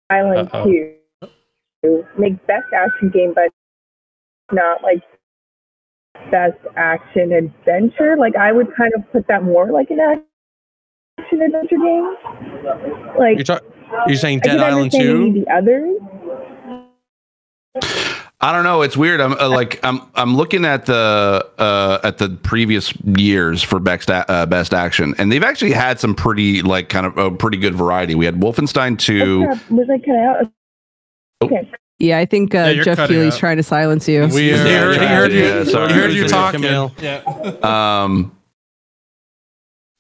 Island 2 make best action game but not like best action adventure? Like, I would kind of put that more like an action adventure game. Like, you're saying Dead Island 2? The others. I don't know. It's weird. I'm looking at the previous years for best action, and they've actually had some pretty kind of a pretty good variety. We had Wolfenstein 2. Was I cut out? Okay. Yeah, I think Jeff Keighley's trying to silence you. We heard you talking. Yeah.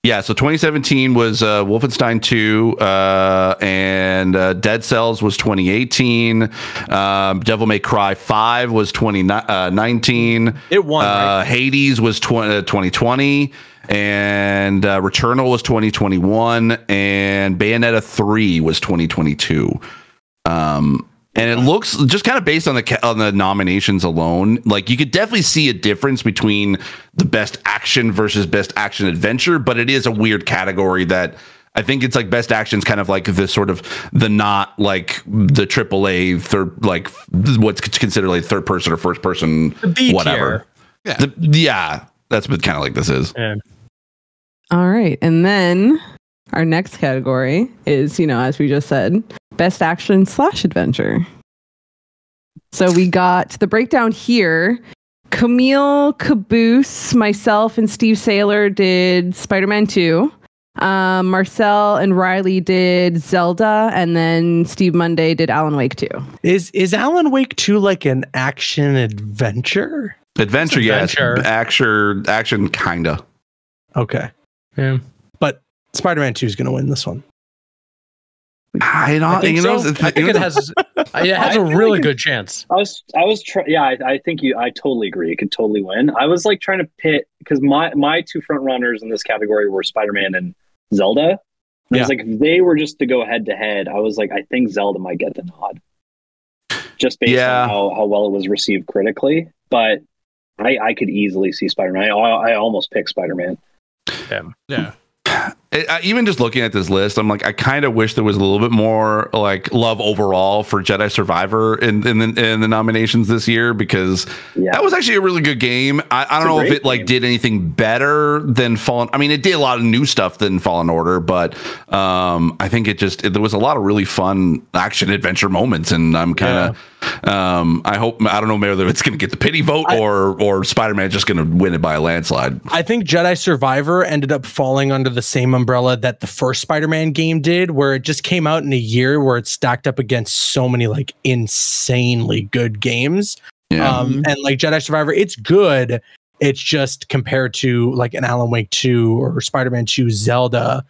Yeah, so 2017 was Wolfenstein 2, and Dead Cells was 2018. Devil May Cry 5 was 2019. It won. Right? Hades was 2020, and Returnal was 2021, and Bayonetta 3 was 2022. And it looks, just kind of based on the nominations alone, like you could definitely see a difference between the best action versus best action adventure, but it is a weird category that I think it's like best action's kind of like the sort of the not like the AAA third, like what's considered like third person or first person, whatever. Yeah, that's what kind of like this is. Yeah. All right, and then our next category is, as we just said, best action / adventure. So we got the breakdown here. Camille, Caboose, myself, and Steve Saylor did Spider-Man 2. Marcel and Riley did Zelda, and then Steve Monday did Alan Wake 2. Is Alan Wake 2 like an action adventure? Adventure, yes. Action, kinda. Okay. Yeah. But Spider-Man 2 is going to win this one. I think it has a really good chance. I totally agree. It could totally win. I was like trying to pit because my two front runners in this category were Spider-Man and Zelda. And I was like, if they were just to go head to head, I was like, I think Zelda might get the nod, just based on how well it was received critically. But I could easily see Spider-Man. I almost picked Spider-Man. Yeah. Even just looking at this list, I'm like, I kind of wish there was a little bit more like love overall for Jedi Survivor in the nominations this year, because that was actually a really good game. I don't know if it like did anything better than Fallen. I mean, it did a lot of new stuff than Fallen Order, but I think there was a lot of really fun action adventure moments, and I'm kind of I don't know whether it's going to get the pity vote or Spider-Man just going to win it by a landslide. I think Jedi Survivor ended up falling under the same umbrella that the first Spider-Man game did, where it just came out in a year where it stacked up against so many like insanely good games. And like Jedi Survivor, it's good. It's just compared to like an Alan Wake 2 or Spider-Man 2 Zelda,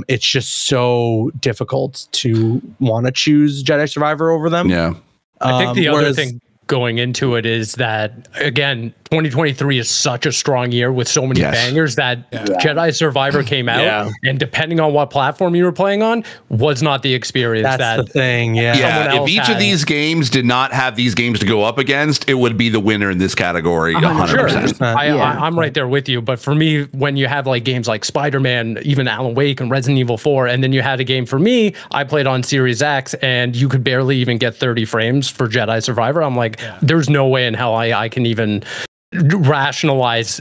it's just so difficult to want to choose Jedi Survivor over them. Yeah. I think the other thing going into it is that, again, 2023 is such a strong year with so many bangers that Jedi Survivor came out, and depending on what platform you were playing on, was not the experience. That's the thing. If each of these games did not have these games to go up against, it would be the winner in this category. 100%. I'm right there with you. But for me, when you have like games like Spider-Man, even Alan Wake and Resident Evil 4, and then you had a game for me, I played on Series X, and you could barely even get 30 frames for Jedi Survivor. I'm like, there's no way in hell I can even rationalize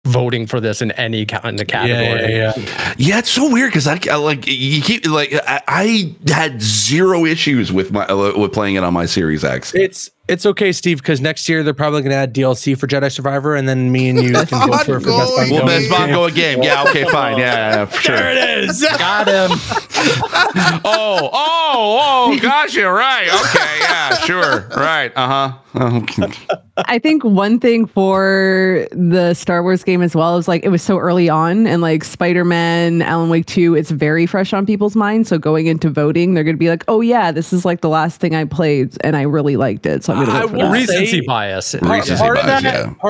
voting for this in any kind of category. Yeah, it's so weird because I like you keep like I had zero issues with playing it on my Series X. It's okay, Steve, because next year they're probably going to add DLC for Jedi Survivor, and then me and you can vote for Best Bongo game. Yeah, okay, fine. Yeah, for sure. There it is. Got him. Gosh, you're right. Okay, yeah, sure, right. I think one thing for the Star Wars game as well is like it was so early on, and like Spider-Man, Alan Wake 2, it's very fresh on people's minds. So going into voting, they're going to be like, "Oh yeah, this is like the last thing I played, and I really liked it." So I'm going to vote for that. Recency bias. Part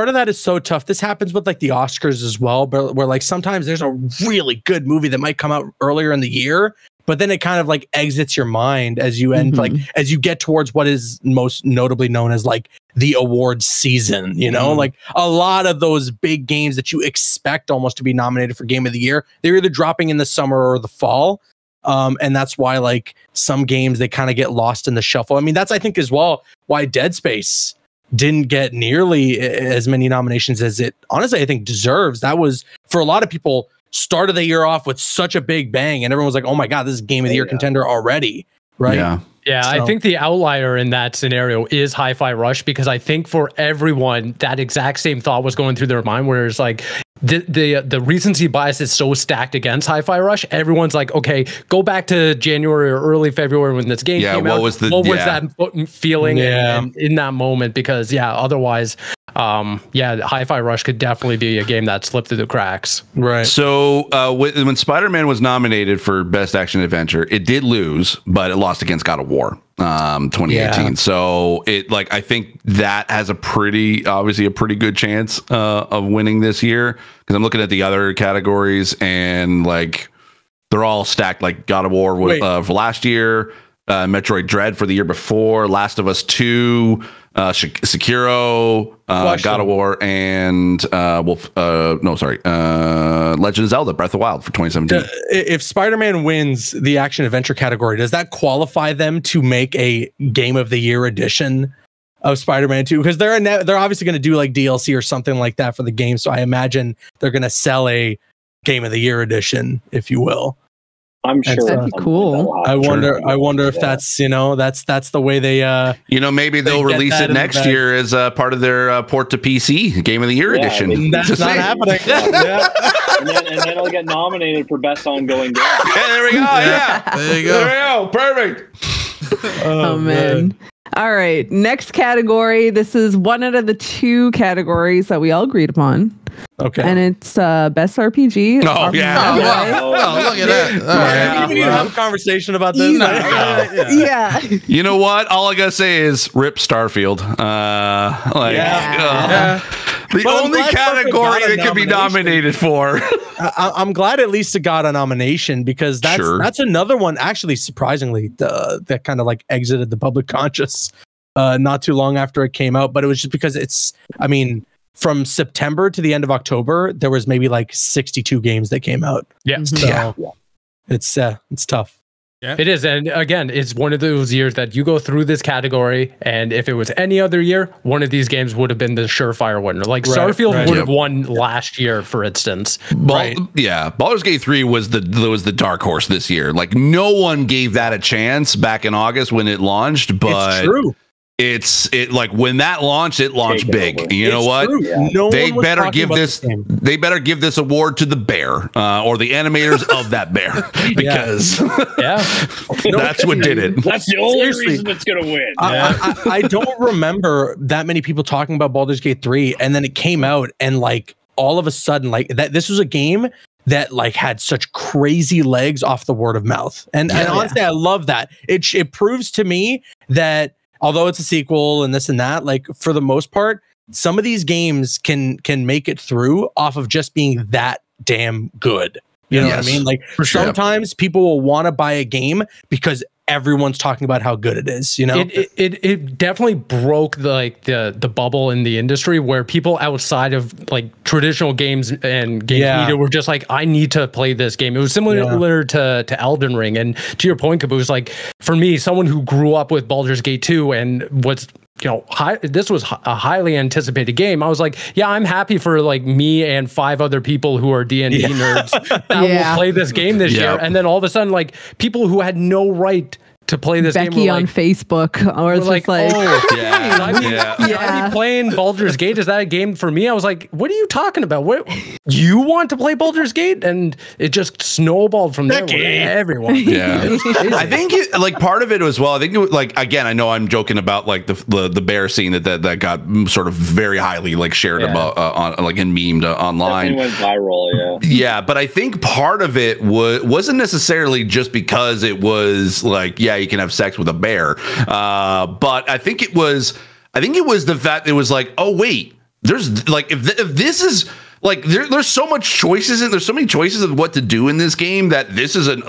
of that is so tough. This happens with like the Oscars as well, but where like sometimes there's a really good movie that might come out earlier in the year, but then it kind of like exits your mind as you end, like as you get towards what is most notably known as like the awards season, you know, like a lot of those big games that you expect almost to be nominated for Game of the Year, they're either dropping in the summer or the fall. And that's why like some games, they kind of get lost in the shuffle. I mean, that's, I think as well, why Dead Space didn't get nearly as many nominations as it honestly, I think deserves. That was for a lot of people, started the year off with such a big bang, and everyone was like, "Oh my god, this is Game of the Year contender already!" Right? Yeah, so I think the outlier in that scenario is Hi-Fi Rush, because I think for everyone that exact same thought was going through their mind, where it's like the recency bias is so stacked against Hi-Fi Rush. Everyone's like, okay, go back to January or early February when this game came out. What was that feeling in that moment? Because otherwise, Hi-Fi Rush could definitely be a game that slipped through the cracks. Right. So when Spider-Man was nominated for Best Action Adventure, it did lose, but it lost against God of War 2018. So it I think that has obviously a pretty good chance of winning this year, because I'm looking at the other categories and like they're all stacked. Like God of War for last year, Metroid Dread for the year before, Last of Us 2, Sekiro, God of War, and Legend of Zelda Breath of the Wild for 2017. If Spider-Man wins the action adventure category, does that qualify them to make a Game of the Year edition of Spider-Man 2? Because they're obviously going to do like DLC or something like that for the game, so I imagine they're going to sell a Game of the Year edition, if you will. I'm sure that'd be cool. I wonder if that's that's the way they maybe they'll release it next year as part of their port to PC Game of the Year edition. I mean, that's not happening. and then it'll get nominated for best ongoing game. There we go. There you go. There you go. There we go. Perfect. Oh man. All right, next category. This is one out of the 2 categories that we all agreed upon. Okay. And it's best RPG. Oh, yeah. Oh, look at that. We need to have a conversation about this. Yeah. You know what? All I gotta say is rip Starfield. The only category that could be nominated for. I'm glad at least it got a nomination, because that's another one, actually, surprisingly, that kind of like exited the public conscious not too long after it came out. But it was just because from September to the end of October, there was maybe like 62 games that came out. Yeah. So it's tough. Yeah. It is. And again, it's one of those years that you go through this category, and if it was any other year, one of these games would have been the surefire winner. Like Starfield would have won last year, for instance. Yeah. Baldur's Gate 3 was the dark horse this year. Like, no one gave that a chance back in August when it launched, but it's true. Like when that launched, it launched big. You know what? Yeah. No they better give this. They better give this award to the bear or the animators of that bear, because that's what did it. That's the only reason it's gonna win. I don't remember that many people talking about Baldur's Gate 3, and then it came out, and like all of a sudden, like that, this was a game that like had such crazy legs off the word of mouth, and honestly, I love that. It proves to me that, although it's a sequel and this and that, like for the most part, some of these games can make it through off of just being that damn good. You know what I mean? Like sometimes people will want to buy a game because everyone's talking about how good it is. You know, it definitely broke the bubble in the industry, where people outside of like traditional games and game media were just like, I need to play this game. It was similar to Elden Ring, and to your point, Caboose, was like, for me, someone who grew up with Baldur's Gate 2 and was, you know, this was a highly anticipated game. I was like, yeah, I'm happy for like me and 5 other people who are D&D nerds that will play this game this year. And then all of a sudden, like, people who had no right to play this Becky game on Facebook, or it's like, like, I be playing Baldur's Gate. Is that a game for me? I was like, what are you talking about? What, you want to play Baldur's Gate? And it just snowballed from there. Everyone. I think like part of it as well. I think it was, like, again, I know I'm joking about like the bear scene that got sort of very highly like shared about on like and memed online. Definitely went viral. Yeah, but I think part of it wasn't necessarily just because it was like, you can have sex with a bear, but I think it was the fact that it was like, oh wait, there's like, if this is like, there's so much choices, and there's so many choices of what to do in this game, that this is an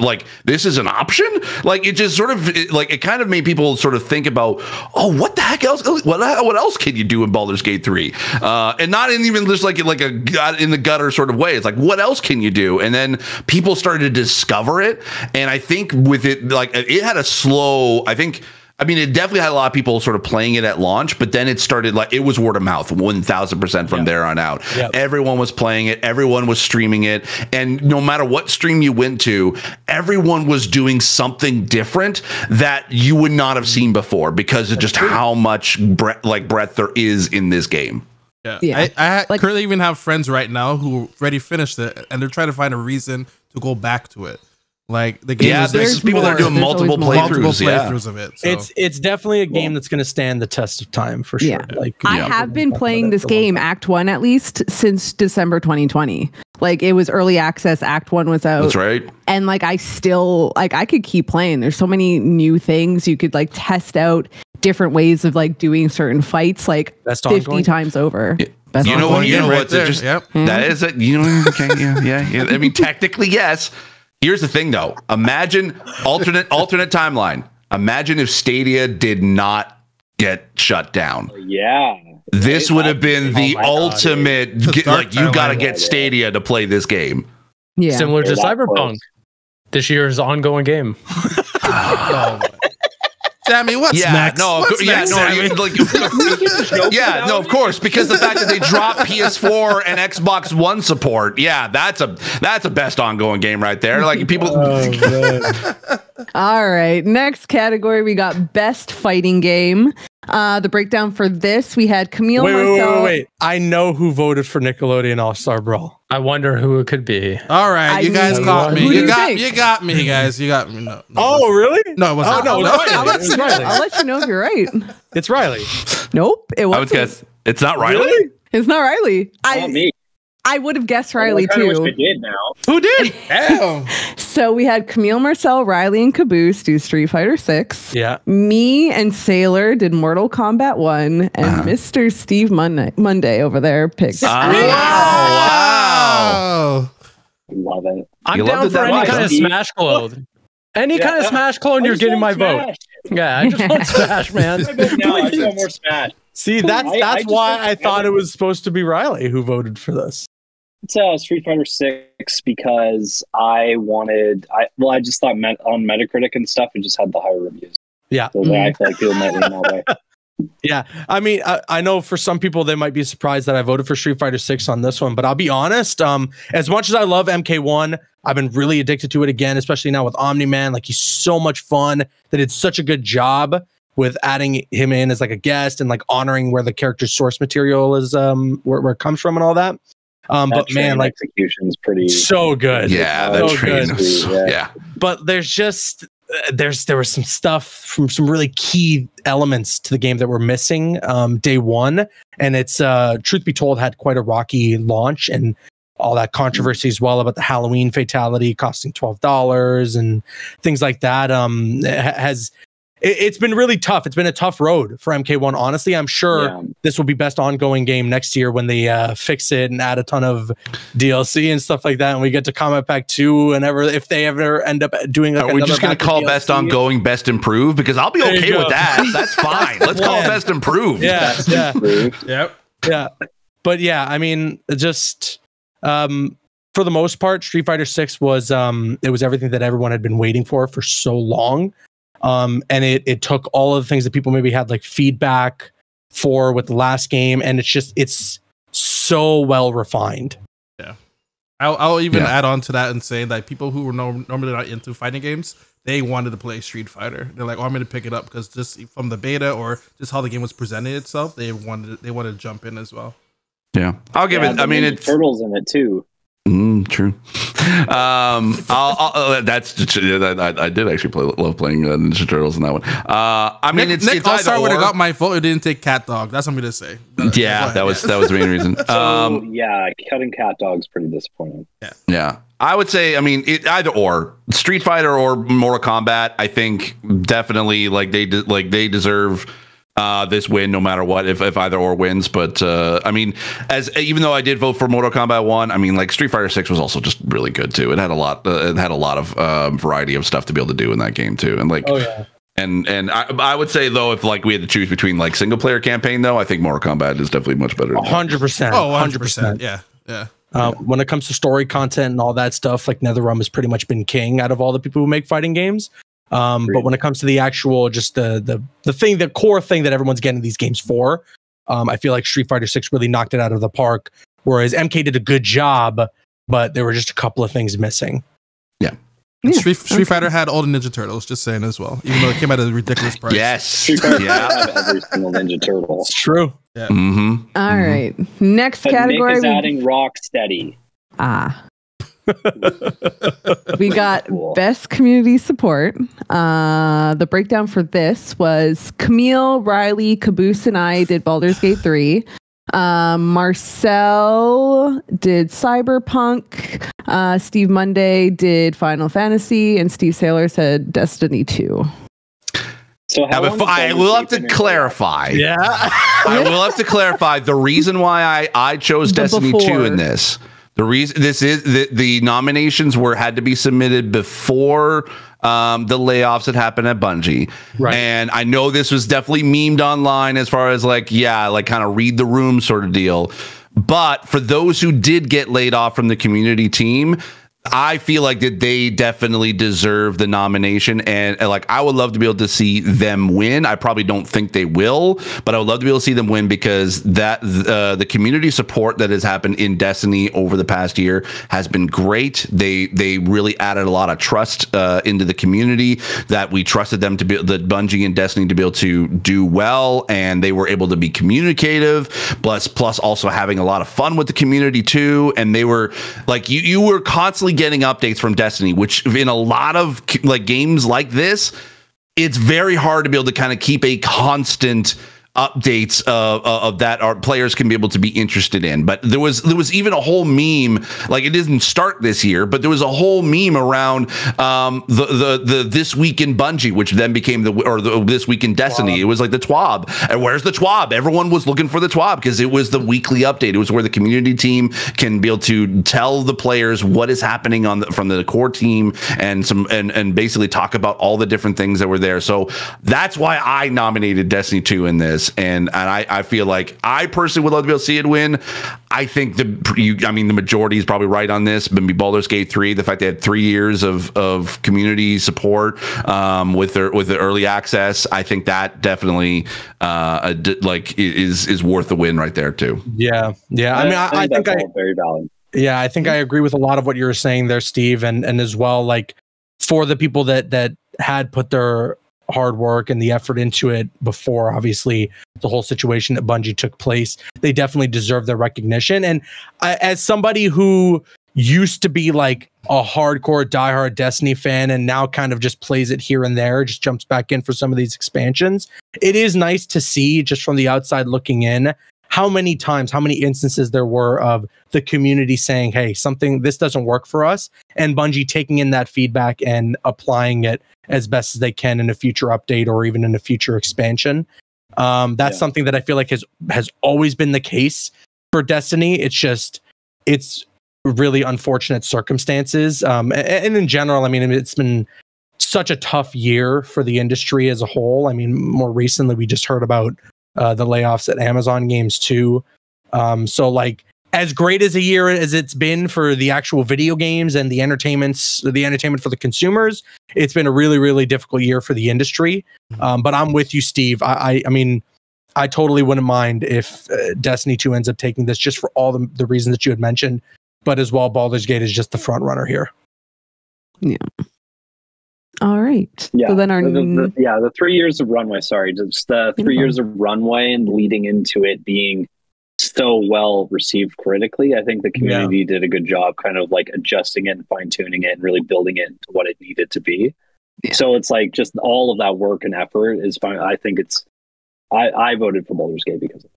option. Like, it just sort of it kind of made people sort of think about, oh, what the heck else? What else can you do in Baldur's Gate 3? And not even just like a in the gutter sort of way. It's like, what else can you do? And then people started to discover it, and I think with it, like, it had a slow. I mean, it definitely had a lot of people sort of playing it at launch, but then it started like, it was word of mouth 1000% from there on out. Everyone was playing it. Everyone was streaming it. And no matter what stream you went to, everyone was doing something different that you would not have seen before, because of just how much breadth there is in this game. I currently even have friends right now who already finished it, and they're trying to find a reason to go back to it. Like the game, there's people that are doing multiple playthroughs of it. So. It's definitely a game that's going to stand the test of time for sure. Like, I have been playing this game, Act 1 at least, since December 2020. Like, it was early access. Act 1 was out. That's right. And like, I still I could keep playing. There's so many new things you could like test out, different ways of like doing certain fights, like 50 times over. That is it. I mean, technically, yes. Here's the thing, though. Imagine alternate timeline. Imagine if Stadia did not get shut down. This would have been the ultimate. Like, you got to get Stadia to play this game. Similar to Cyberpunk, this year's ongoing game. Sammy, what's next? Of course, because the fact that they dropped PS4 and Xbox One support, that's a best ongoing game right there. Like, people, All right. Next category, we got best fighting game. The breakdown for this, we had Camille. Wait. I know who voted for Nickelodeon All-Star Brawl. I wonder who it could be. All right, you guys got me. You got me, guys. You got me. No, oh, really? No, it wasn't. Oh, no, it's Riley. I'll let you know if you're right. It's Riley. Nope, it wasn't. I would guess it's not Riley. Really? It's not Riley. Not me. I would have guessed Riley I wish too. we did now. Who did? Damn. So we had Camille, Marcel, Riley, and Caboose do Street Fighter 6. Yeah. Me and Sailor did Mortal Kombat 1, and Mr. Steve Monday over there picked. Wow. Love it. I'm down for any kind of Smash clone. Any kind of Smash clone, you're getting my vote. Yeah, I just want Smash, man. No, I just want more Smash. See, that's why I thought it was supposed to be Riley who voted for this. It's Street Fighter 6 because I just thought on Metacritic and stuff, it just had the higher reviews. Yeah. So I feel like people might lean that way. Yeah. I mean, I know for some people, they might be surprised that I voted for Street Fighter 6 on this one, but I'll be honest. As much as I love MK1, I've been really addicted to it again, especially now with Omni-Man. Like, he's so much fun. They did such a good job with adding him in as like a guest and like honoring where the character's source material is, where it comes from and all that. But man, like, execution's pretty so good. Yeah, that so train. good. Yeah. But there's just there was some stuff from some really key elements to the game that were missing day one, and it's truth be told had quite a rocky launch and all that controversy as well about the Halloween fatality costing $12 and things like that. It's been really tough. It's been a tough road for MK1. Honestly, I'm sure this will be best ongoing game next year when they fix it and add a ton of DLC and stuff like that. And we get to Combat Pack 2 and if they ever end up doing like, are we just going to call best ongoing best improved? Because I'll be okay with that. That's fine. Let's call it best improved. Yeah. Yep. Yeah. But yeah, I mean, just for the most part, Street Fighter 6 was it was everything that everyone had been waiting for so long. And it took all of the things that people maybe had like feedback for with the last game, and it's so well refined. Yeah, I'll even add on to that and say that people who were normally not into fighting games, they wanted to play Street Fighter. They're like, "Oh, I'm going to pick it up," because just from the beta or just how the game was presented itself, they wanted to jump in as well. Yeah, I'll give it. I mean, it's Turtles in it too. True. I did actually love playing Ninja Turtles in that one. I mean, Nick All-Star would have got my vote. It didn't take Cat Dog. That's what I'm gonna say. Yeah, that was the main reason. So, yeah, cutting Cat Dog's pretty disappointing. Yeah. I would say, I mean, either or Street Fighter or Mortal Kombat. I think definitely they deserve this win no matter what, if either or wins. But I mean, even though I did vote for Mortal Kombat 1, I mean, like, Street Fighter 6 was also just really good too. It had a lot of variety of stuff to be able to do in that game too, and like and I would say, though, if like we had to choose between like single player campaign, though, I think Mortal Kombat is definitely much better. 100%. Oh, 100%. Yeah. When it comes to story content and all that stuff, like, NetherRealm has pretty much been king out of all the people who make fighting games. But when it comes to the actual, just the core thing that everyone's getting these games for, I feel like Street Fighter 6 really knocked it out of the park, whereas MK did a good job, but there were just a couple of things missing. Yeah. Street Fighter had all the Ninja Turtles, just saying as well, even though it came at a ridiculous price. Yes. Street Fighter had every single Ninja Turtle. It's true. Yeah. Mm-hmm. All right. Next category. Nick is adding Rocksteady. We got best community support. The breakdown for this was Camille, Riley, Caboose, and I did Baldur's Gate 3. Marcel did Cyberpunk. Steve Monday did Final Fantasy, and Steve Sailor said Destiny 2. So I will have to clarify. Yeah. I will have to clarify the reason why I chose Destiny 2 in this. The reason this is the nominations had to be submitted before the layoffs that happened at Bungie. Right. And I know this was definitely memed online as far as like kind of read the room sort of deal. But for those who did get laid off from the community team, I feel like that they definitely deserve the nomination, and like I would love to be able to see them win. I probably don't think they will, but I would love to be able to see them win because that the community support that has happened in Destiny over the past year has been great. They really added a lot of trust into the community, that we trusted them to be the Bungie and Destiny to be able to do well, and they were able to be communicative, plus also having a lot of fun with the community too. And they were like you were constantly getting updates from Destiny, which in a lot of like games like this, it's very hard to be able to kind of keep a constant updates of that our players can be able to be interested in. But there was even a whole meme, like it didn't start this year, but there was a whole meme around the This Week in Bungie, which then became the This Week in Destiny. TWAB. It was like the TWAB. And where's the TWAB? Everyone was looking for the TWAB because it was the weekly update. It was where the community team can be able to tell the players what is happening from the core team and basically talk about all the different things that were there. So that's why I nominated Destiny 2 in this. And I feel like I personally would love to be able to see it win. I think the majority is probably right on this. Maybe Baldur's Gate 3, the fact they had 3 years of community support with the early access, I think that definitely is worth the win right there too. Yeah. I mean, I think very valid. Yeah, I think I agree with a lot of what you were saying there, Steve, and as well, like for the people that had put their hard work and the effort into it before obviously the whole situation at Bungie took place, they definitely deserve their recognition. And as somebody who used to be like a hardcore diehard Destiny fan and now kind of just plays it here and there, just jumps back in for some of these expansions, it is nice to see just from the outside looking in how many instances there were of the community saying, hey, this doesn't work for us, and Bungie taking in that feedback and applying it as best as they can in a future update or even in a future expansion. That's something that I feel like has always been the case for Destiny. It's really unfortunate circumstances. And in general, I mean, it's been such a tough year for the industry as a whole. I mean, more recently, we just heard about the layoffs at Amazon Games too. So like, as great as a year as it's been for the actual video games and the entertainment for the consumers, it's been a really, really difficult year for the industry. But I'm with you, Steve. I mean, I totally wouldn't mind if Destiny 2 ends up taking this just for all the reasons that you had mentioned. But as well, Baldur's Gate is just the front runner here. Yeah. All right. Yeah. So then the 3 years of runway. Sorry, just the 3 years of runway and leading into it being so well received critically. I think the community did a good job kind of like adjusting it and fine tuning it and really building it into what it needed to be. Yeah. So it's like just all of that work and effort is fine. I think I voted for Baldur's Gate because of it.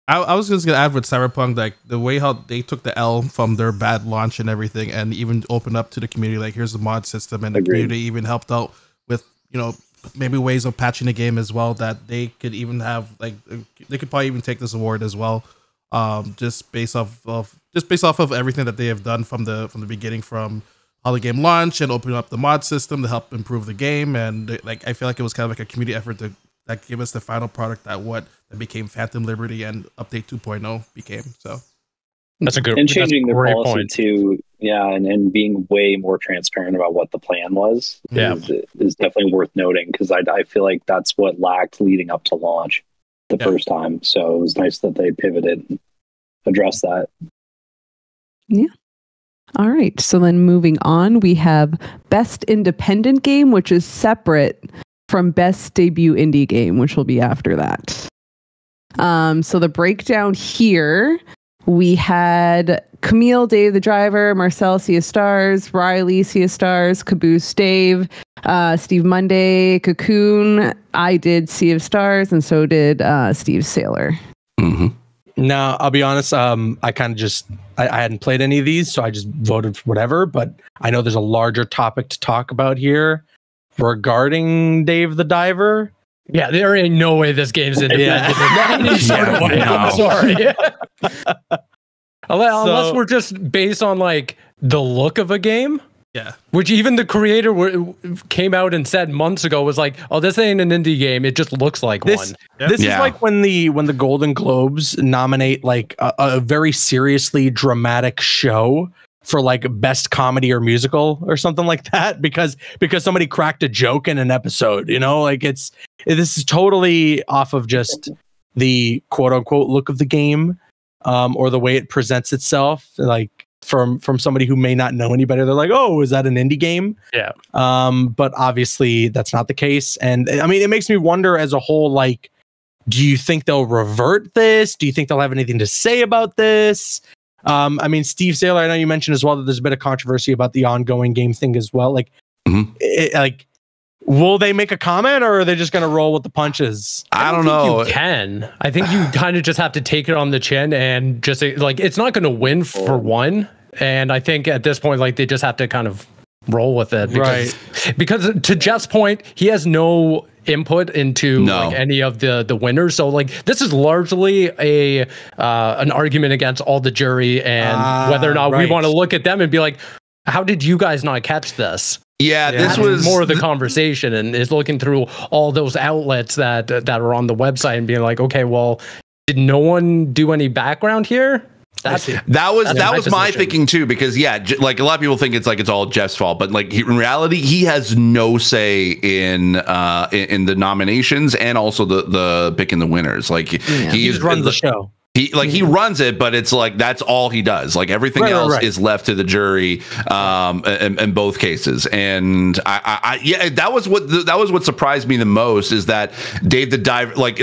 I was just gonna add with Cyberpunk, like the way how they took the L from their bad launch and everything, and even opened up to the community. Like, here's the mod system, and the community even helped out with maybe ways of patching the game as well. That they could even have they could probably even take this award as well, just based off of everything that they have done from the beginning, from how the game launched and opening up the mod system to help improve the game. And like, I feel like it was kind of like a community effort that gave us the final product that became Phantom Liberty and Update 2.0 became. So that's a good and changing the policy point to and being way more transparent about what the plan was is definitely worth noting, because I feel like that's what lacked leading up to launch the first time. So it was nice that they pivoted and addressed that. Yeah. All right. So then moving on, we have Best Independent Game, which is separate from Best Debut Indie Game, which will be after that. So the breakdown here, we had Camille, Dave the Driver, Marcel, Sea of Stars, Riley, Sea of Stars, Caboose, Dave, Steve Monday, Cocoon. I did Sea of Stars, and so did Steve Sailor. Mm-hmm. Now, I'll be honest, I kind of I hadn't played any of these, so I just voted for whatever, but I know there's a larger topic to talk about here regarding Dave the Diver. Yeah, there ain't no way this game's independent in any sort of way. I'm sorry. Unless we're just based on like the look of a game. Yeah. Which even the creator came out and said months ago was like, oh, this ain't an indie game. It just looks like one. This is like when the Golden Globes nominate like a very seriously dramatic show for like best comedy or musical or something like that because somebody cracked a joke in an episode, you know, like this is totally off of just the quote unquote look of the game, or the way it presents itself, like from somebody who may not know anybody. They're like, oh, is that an indie game? Yeah. But obviously that's not the case. And I mean, it makes me wonder as a whole, like, do you think they'll revert this? Do you think they'll have anything to say about this? I mean, Steve Saylor, I know you mentioned as well that there's a bit of controversy about the ongoing game thing as well. Like, like, will they make a comment, or are they just going to roll with the punches? I don't know. You can. I think you kind of just have to take it on the chin and just like, it's not going to win for one. And I think at this point, like, they just have to kind of roll with it. Because to Jeff's point, he has no input into like any of the winners, so like this is largely an argument against all the jury and whether or not we want to look at them and be like, how did you guys not catch this? This was more of the conversation, and is looking through all those outlets that are on the website and being like, okay, well, did no one do any background here? That was my thinking too, because like a lot of people think it's all Jeff's fault, but like in reality, he has no say in the nominations and also the picking the winners. Like he runs the show. He runs it, but it's like that's all he does. Like everything else is left to the jury in both cases. And that was what surprised me the most, is that Dave the Diver, like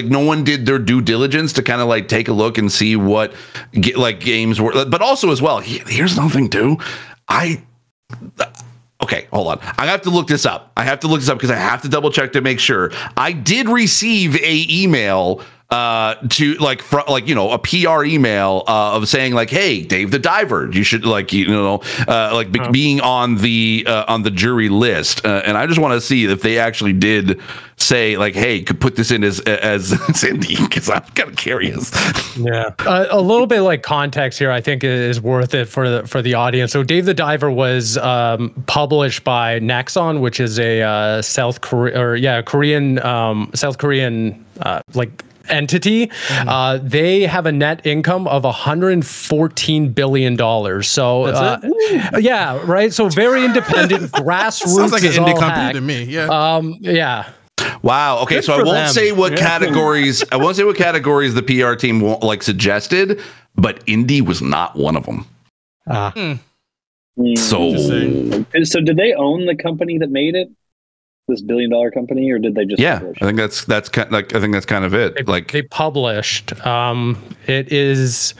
no one did their due diligence to kind of like take a look and see what games were. But also as well, here's another thing too. Okay, hold on. I have to look this up. Because I have to double check to make sure. I did receive a email to a PR email of saying like, hey, Dave the Diver, you should being on the jury list, and I just want to see if they actually did say like, hey, could put this in as indie, because I'm kind of curious. A little bit like context here I think is worth it for the audience. So Dave the Diver was published by Nexon, which is a South Korean entity. They have a net income of $114 billion. So so very independent, grassroots. Sounds like an indie company to me. Wow. Okay. So I won't say what categories. I won't say what categories the PR team suggested, but indie was not one of them. So did they own the company that made it? This $1 billion company, or did they just publish? I think that's kind of it. They published. It is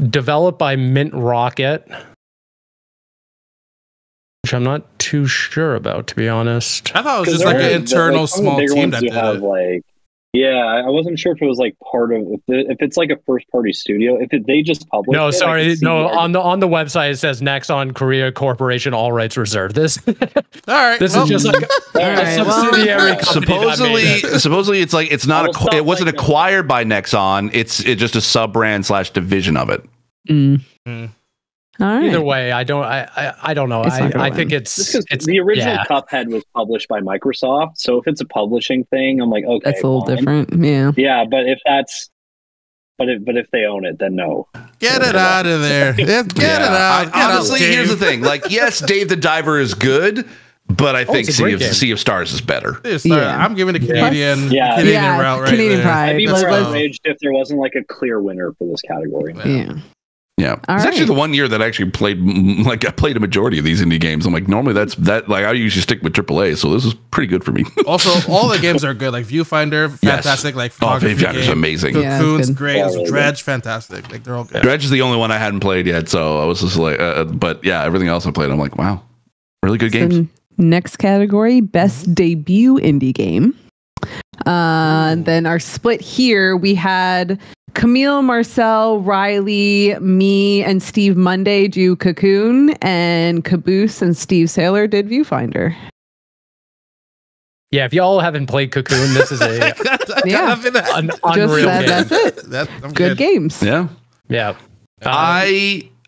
developed by Mint Rocket, which I'm not too sure about, to be honest. I thought it was just like an internal small team that did it. I wasn't sure if it was like part of if it's like a first party studio. They just published. No, sorry, no. On the website it says Nexon Korea Corporation, all rights reserved. This. All right. This is just like a subsidiary. Supposedly it's like it's not. It wasn't acquired by Nexon. It's just a sub brand / division of it. Either way, I don't know. I think it's the original Cuphead was published by Microsoft. So if it's a publishing thing, I'm like, okay, that's a little different. Yeah, but if they own it, then no. Get it out of there. Get it out. Honestly, here's the thing. Like, yes, Dave the Diver is good, but I think Sea of Stars is better. I'm giving the Canadian route right Canadian there. pride. I'd be more outraged if there wasn't like a clear winner for this category. Yeah, it's actually the one year that I actually played a majority of these indie games. I'm like, normally I usually stick with AAA, so this is pretty good for me. Also, all the games are good. Like Viewfinder, fantastic. Like Viewfinder is amazing. Cocoon's great. Dredge, fantastic. Like they're all good. Dredge is the only one I hadn't played yet, so I was just like, but yeah, everything else I played, I'm like, wow, really good games. Next category, best debut indie game. Then our split here, we had Camille, Marcel, Riley, me, and Steve Monday do Cocoon, and Caboose and Steve Saylor did Viewfinder. Yeah, if y'all haven't played Cocoon, this is an unreal game. That's it. Good games. Yeah.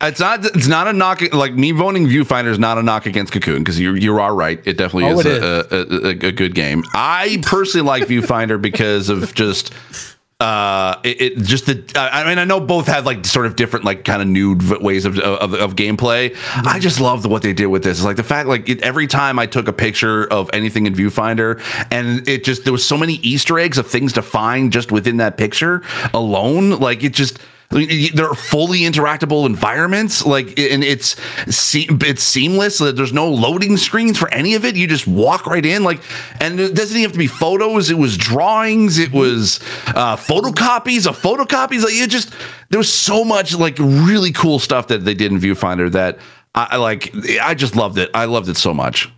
It's not a knock. Like me voting Viewfinder is not a knock against Cocoon, because you are right. It definitely is a good game. I personally like Viewfinder because of just it just I mean, I know both have like sort of different like kind of new ways of gameplay. I just love what they did with this. It's like the fact like every time I took a picture of anything in Viewfinder, and it just there was so many Easter eggs of things to find just within that picture alone. Like it just. They're fully interactable environments, like, and it's seamless. So that there's no loading screens for any of it. You just walk right in, like, and it doesn't even have to be photos. It was drawings. It was photocopies of photocopies. Like it just there was so much like really cool stuff that they did in Viewfinder that I like. I just loved it. I loved it so much.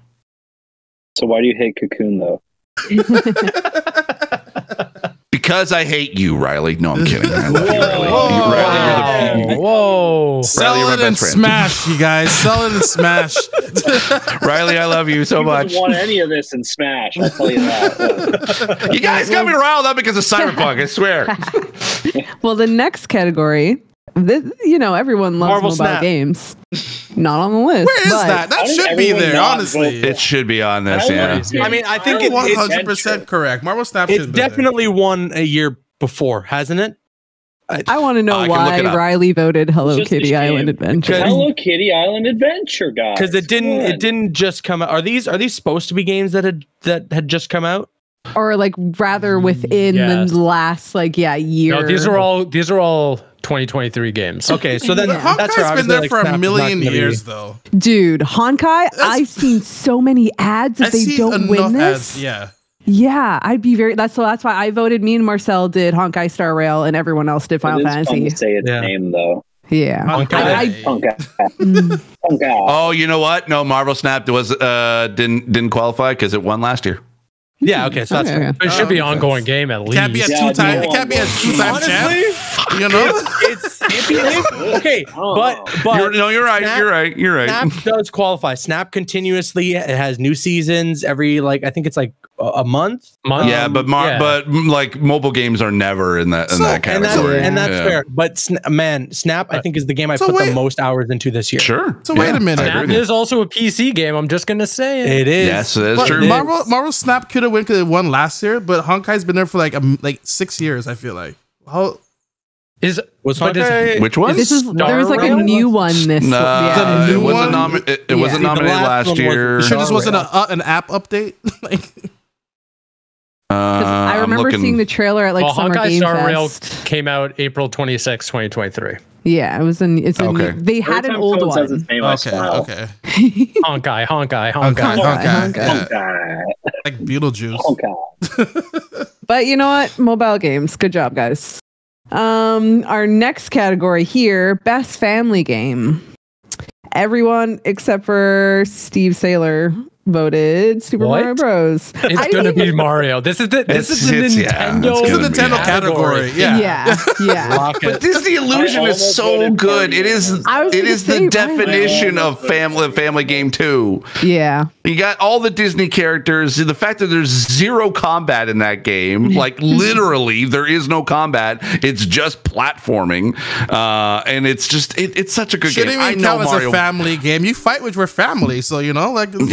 So why do you hate Cocoon though? Because I hate you, Riley. No, I'm kidding. I love you, Riley. Whoa. Sell it and smash, you guys. Sell it and smash. Riley, I love you so much. I don't want any of this in Smash, I'll tell you that. You guys got me riled up because of Cyberpunk, I swear. Well, the next category, everyone loves Marvel mobile Snap. games. Not on the list. Where is that? That should be there, honestly. It should be on this, yeah. I mean, I think it's 100% correct. Marvel Snap it's definitely won a year before, hasn't it? I want to know why Riley voted Hello Kitty Island Adventure. Hello Kitty Island Adventure, guys. Because it didn't just come out. Are these supposed to be games that had just come out? Or like rather within the last year? No, these are all 2023 games. Okay, so then Honkai's been there for a million years, though. Dude, Honkai, I've seen so many ads if they don't win this. Yeah, I'd be that's why I voted. Me and Marcel did Honkai Star Rail, and everyone else did Final Fantasy. Fun to say its name though. Yeah, Honkai. Oh, you know what? No, Marvel Snap didn't qualify because it won last year. Yeah, okay, so that's fair. It should be an ongoing game at least. It can't be a two-time. It can't be a two-time champ. You know, okay, but you're right. Snap, You're right. Snap does qualify. Snap continuously. It has new seasons every I think it's like a month. Yeah, but like mobile games are never in that category, and that's fair. But Snap I think is the game I put the most hours into this year. Sure. So wait a minute. Snap is also a PC game. I'm just gonna say it. It is. Yes, it is true. Marvel Snap could have won because it won last year, but Honkai's been there for like 6 years. I feel like. Which one? There was like a new one this it wasn't nominated last year. Sure, this wasn't an app update. I remember seeing the trailer at Summer Game Star Fest. Rail came out April 26, 2023. Yeah, it was they had an old one. Okay. Honkai. Like Beetlejuice. But you know what? Mobile games. Good job, guys. Our next category here, best family game. Everyone except for Steve Saylor voted Super Mario Bros. It's gonna be Mario. This is the Nintendo. It's the Nintendo category. Yeah. But Disney Illusion is so good. It is the definition of family game too. Yeah. You got all the Disney characters. The fact that there's zero combat in that game, like literally there is no combat. It's just platforming, and it's just it's such a good game. I know Mario. As a family game. You fight with your family, so it's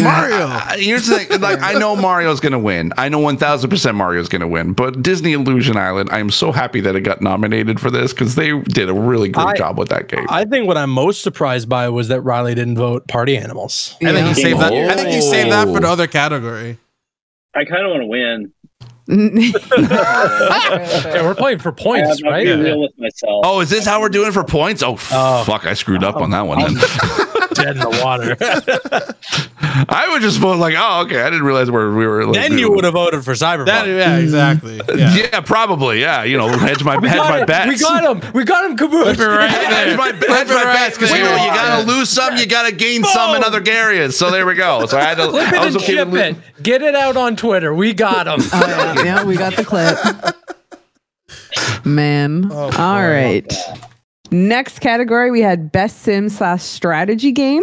Mario. Here's the thing, I know Mario's gonna win. I know 1000% Mario's gonna win. But Disney Illusion Island, I am so happy that it got nominated for this because they did a really great job with that game. I think what I'm most surprised by was that Riley didn't vote Party Animals. I think he saved that. I think he saved that for the other category. I kind of want to win. Yeah, we're playing for points, right? Real with myself. Oh, is this how we're doing it for points? Oh, fuck! I screwed up on that one. Then. Dead in the water. I would just vote like, oh, okay. I didn't realize we were. Like, then you would have voted for Cyberpunk. Yeah, exactly. Yeah, probably. Yeah, hedge my bets. We got him. Caboose. Hedge my bets because you gotta lose some, you gotta gain some in other areas. So there we go. So I had to. Flip it and chip it. Get it out on Twitter. We got him. Yeah, we got the clip. Man. All right. Next category, we had best sim / strategy game.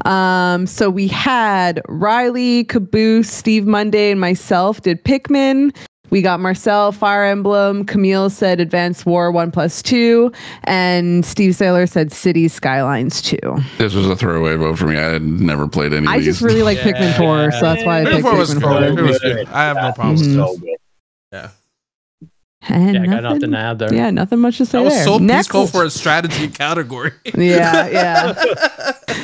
So we had Riley, Caboose, Steve Monday, and myself did Pikmin. We got Marcel, Fire Emblem. Camille said Advanced War 1+2. And Steve Saylor said Cities Skylines 2. This was a throwaway vote for me. I had never played any of these. I just really like Pikmin 4, so that's why I picked Pikmin 4. It was good. I have no problems. So good. Yeah. And I got nothing to add there. Yeah, nothing much to say That was there. so Next. peaceful for a strategy category. Yeah.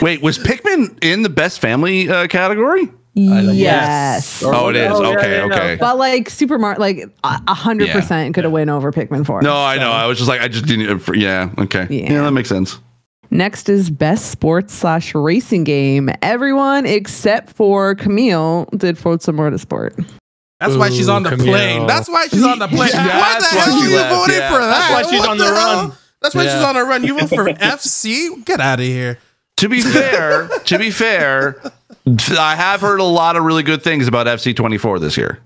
Wait, was Pikmin in the best family category? Yes. Oh, it is. Okay. But like Super Mario, like 100% could have win over Pikmin 4. No, I know. I was just like, I just didn't. Yeah. Okay. Yeah, that makes sense. Next is best sports/racing game. Everyone except for Camille did Forza Motorsport. That's why she's on the plane. That's why she's on the plane. What the hell you voted for that? That's why she's on the run. That's why she's on a run. You vote for FC? Get out of here. To be fair, I have heard a lot of really good things about FC24 this year.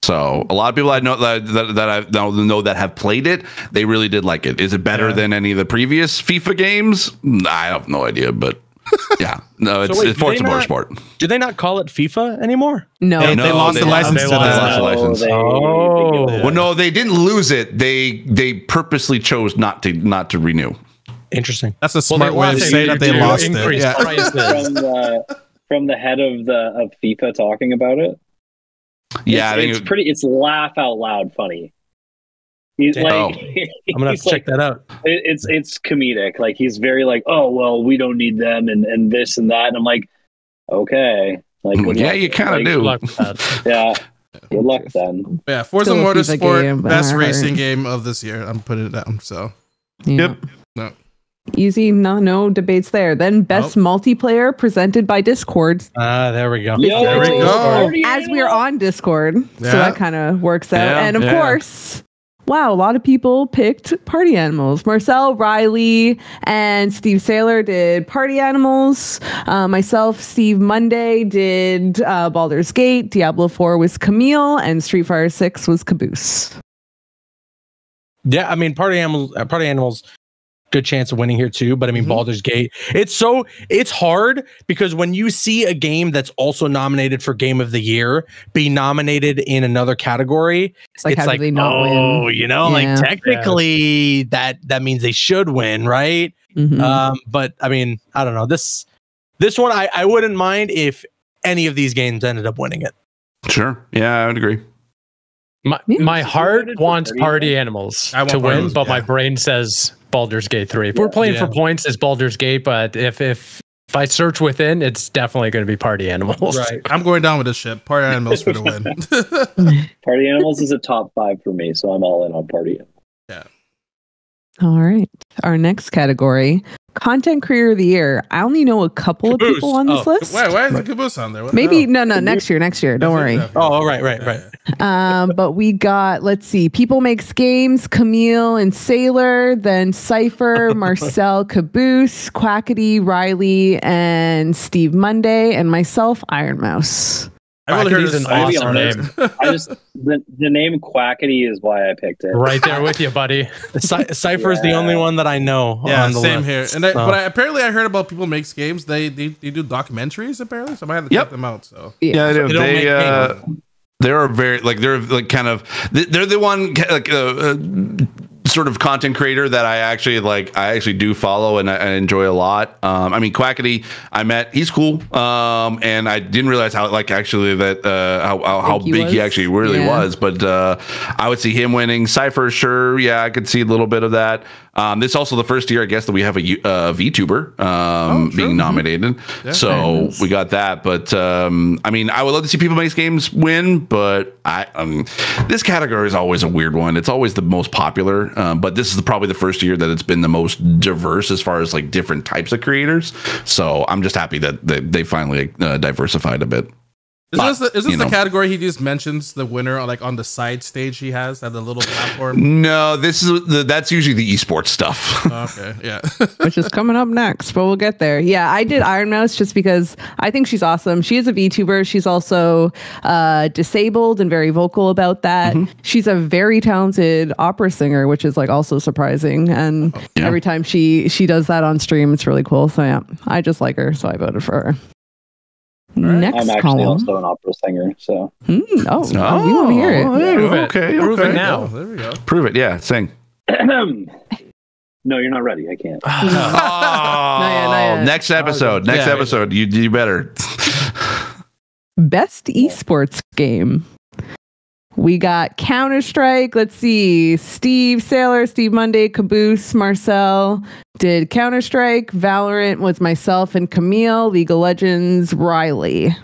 So a lot of people I know that I know that have played it, they really did like it. Is it better than any of the previous FIFA games? I have no idea, but yeah, no, it's Forza Motorsport. Do they not call it FIFA anymore? No, they lost the license to that. Well, no, they didn't lose it. They purposely chose not to renew. Interesting. That's a smart way to say that they lost it. Yeah. From the head of FIFA talking about it. Yeah, it's laugh out loud funny. He's like, I'm gonna have to check that out. It's comedic. Like he's very like, oh well, we don't need them and this and that. And I'm like, okay, like yeah, you kind of do. Good luck with that. Yeah, good luck then. Yeah, Forza Motorsport, best racing game of this year. I'm putting it down. So, yep. No. Easy, no debates there. Then best multiplayer presented by Discord. There we go. There we go. As we're on Discord, so that kind of works out. And of course, wow, a lot of people picked Party Animals. Marcel, Riley, and Steve Saylor did Party Animals. Myself, Steve Monday did Baldur's Gate. Diablo 4 was Camille, and Street Fighter 6 was Caboose. Yeah, I mean, Party Animals. Good chance of winning here too, but I mean Baldur's Gate. It's hard because when you see a game that's also nominated for Game of the Year be nominated in another category, it's like they not win? You know, like technically that means they should win, right? But I mean, I don't know. This one I wouldn't mind if any of these games ended up winning it. Sure. Yeah, I would agree. My heart wants Party Animals to win, but my brain says Baldur's Gate 3. If we're playing for points, it's Baldur's Gate, but if I search within, it's definitely going to be Party Animals. Right. I'm going down with this shit. Party Animals for the win. Party Animals is a top 5 for me, so I'm all in on Party Animals. Yeah. All right. Our next category, Content Creator of the Year. I only know a couple of people on this list. Why is the Caboose on there? Maybe no, next year. Don't worry. Oh, right. But we got, let's see, People Makes Games, Camille and Sailor, then Cypher, Marcel, Caboose, Quackity, Riley, and Steve Monday, and myself, Iron Mouse. I really heard an awesome name. I just the name Quackity is why I picked it. Right there with you, buddy. Cypher is the only one that I know. Yeah, on the same list. here. And but apparently, I heard about People Makes Games. They do documentaries apparently, so I might have to check them out. So yeah, they do. They're very they're the one sort of content creator that I actually do follow and I enjoy a lot. I mean, Quackity, I met, he's cool. And I didn't realize how how big he actually really was, but I would see him winning. Cypher, sure. Yeah, I could see a little bit of that. This is also the first year, I guess, that we have a VTuber being nominated. Yeah. So we got that. But I mean, I would love to see People Makes Games win, but this category is always a weird one. It's always the most popular. But this is probably the first year that it's been the most diverse as far as like different types of creators. So I'm just happy that they finally diversified a bit. Is this the category he just mentions the winner on the side stage he has at the little platform? No, that's usually the esports stuff. Okay, yeah. Which is coming up next, but we'll get there. Yeah, I did Iron Mouse just because I think she's awesome. She is a VTuber. She's also disabled and very vocal about that. She's a very talented opera singer, which is also surprising. And every time she does that on stream, it's really cool. So yeah, I just like her, so I voted for her. Next I'm actually also an opera singer, so. We want to hear it. Okay, prove it now. There we go. Prove it, yeah. Sing. No, you're not ready. I can't. Not yet. Next episode. Episode. You do better. Best esports game. We got Counter-Strike. Let's see. Steve Sailor, Steve Monday, Caboose, Marcel did Counter-Strike. Valorant was myself and Camille. League of Legends, Riley.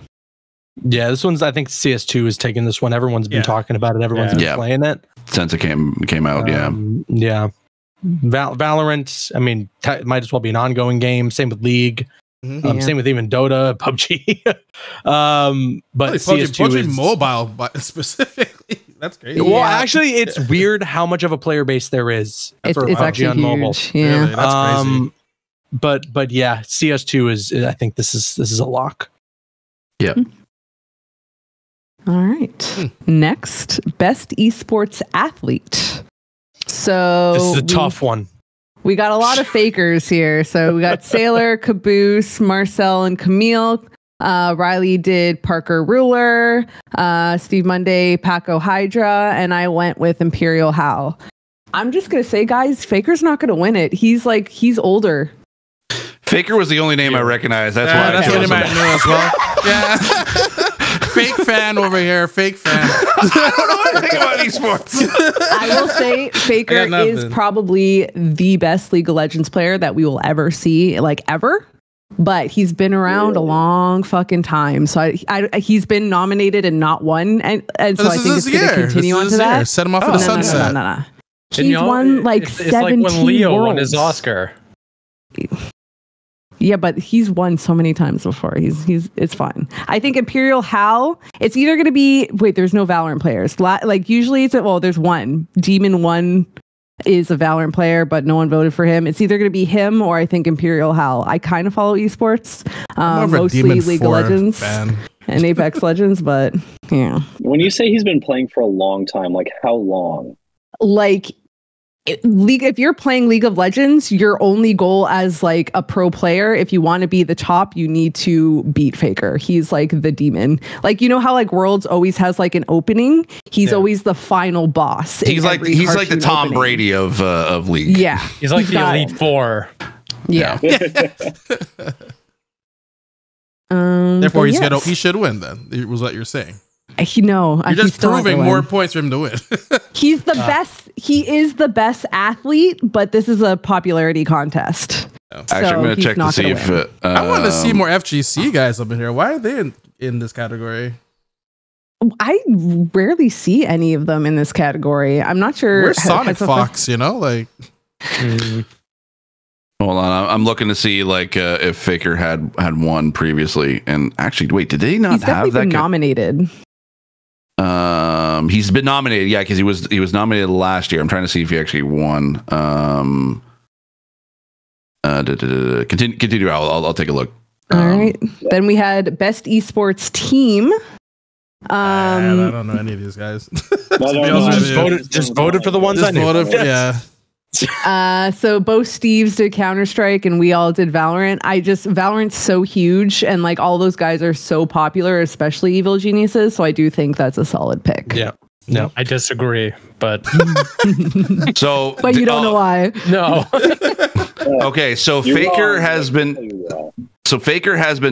Yeah, this one's, I think CS2 is taking this one. Everyone's been talking about it. Everyone's been playing it. Since it came out, Yeah. Valorant, I mean, might as well be an ongoing game. Same with League. Same with even Dota, PUBG. But CS2 PUBG is mobile, but specifically, that's crazy. Well, actually, it's weird how much of a player base there is for it's PUBG actually on mobile. huge. Yeah. Really? That's crazy. But yeah, CS2 is. I think this is a lock. Yeah. All right. Next, best esports athlete. So This is a tough one. We got a lot of fakers here. So we got Sailor, Caboose, Marcel, and Camille. Riley did Parker Ruler, Steve Monday, Paco Hydra, and I went with Imperial Hal. I'm just going to say, guys, Faker's not going to win it. He's older. Faker was the only name I recognized. That's why. That's the only name I knew as well. Yeah. Fake fan over here. Fake fan. I don't know anything about esports. I will say Faker is probably the best League of Legends player that we will ever see, like ever. But he's been around a long fucking time. So he's been nominated and not won. And so I think it's going to continue on to that. Set him off for the sunset. No. He's won like 17 like when Leo worlds. won his Oscar. Yeah, but he's won so many times before. It's fine. I think Imperial Hal, it's either going to be, there's no Valorant players. Like usually there's one. Demon 1 is a Valorant player, but no one voted for him. It's either going to be him or I think Imperial Hal. I kind of follow esports, mostly League of Legends and Apex Legends, but yeah. When you say he's been playing for a long time, like how long? Like if you're playing League of Legends, your only goal as like a pro player, if you want to be the top, you need to beat Faker. He's like the demon. Like, you know how like Worlds always has like an opening? He's always the final boss. He's like the Tom Brady of League. Yeah. He's like the Elite Four. Yeah. Therefore, he should win then. It was what you're saying. You're just proving more points for him to win. He's the best. He is the best athlete, but this is a popularity contest. Actually, I'm going to check to see if I want to see more FGC guys up in here. Why are they in this category? I rarely see any of them in this category. I'm not sure. Where's Sonic Fox? Like. Hold on, I'm looking to see like if Faker had won previously. And actually, wait, did they not have that? Nominated. He's been nominated, yeah, because he was nominated last year. I'm trying to see if he actually won. Continue. I'll take a look. All right. Then we had best esports team. I don't know any of these guys. Just voted for the ones I knew. Yeah. So both Steves did Counter-Strike and we all did Valorant. Valorant's so huge and like all those guys are so popular, especially Evil Geniuses. So I do think that's a solid pick. Yeah. No, I disagree, but but you don't know why. No. Okay, so Faker has been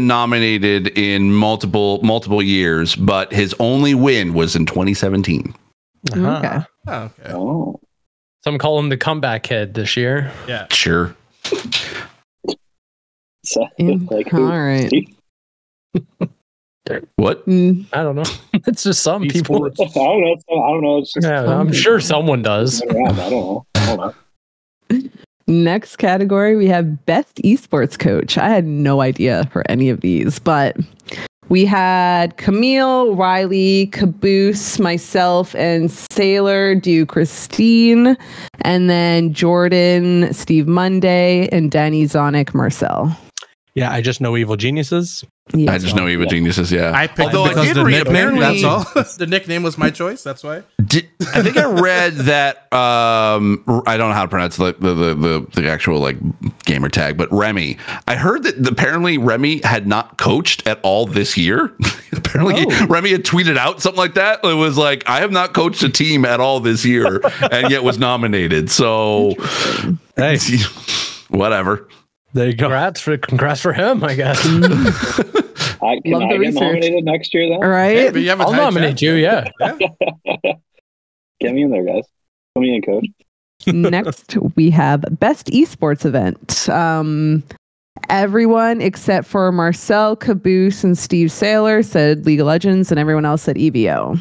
nominated in multiple years, but his only win was in 2017. Okay. Oh. Some call him the comeback kid this year. Yeah. Sure. So, like, all right. What? I don't know. It's just some people. I don't know. It's just I'm sure someone does. I don't know. Next category, we have best esports coach. I had no idea for any of these, but we had Camille, Riley, Caboose, myself, and Sailor do Christine, and then Jordan, Steve Monday, and Danny Zonic, Marcel. Yeah, I just know Evil Geniuses. Yes. I just know Evil Geniuses, yeah. I picked it because the nickname, that's all. The nickname was my choice, that's why. I think I read that, I don't know how to pronounce the actual like gamer tag, but Remy. I heard that apparently Remy had not coached at all this year. Apparently Remy had tweeted out something like that. It was like, I have not coached a team at all this year and yet was nominated. So, hey, whatever. There you go. Congrats for him, I guess. I get nominated next year then? All right. Yeah, I'll nominate you, yeah. Get me in there, guys. Put me in, coach. Next, we have Best Esports Event. Everyone except for Marcel, Caboose, and Steve Saylor said League of Legends, and everyone else said EVO.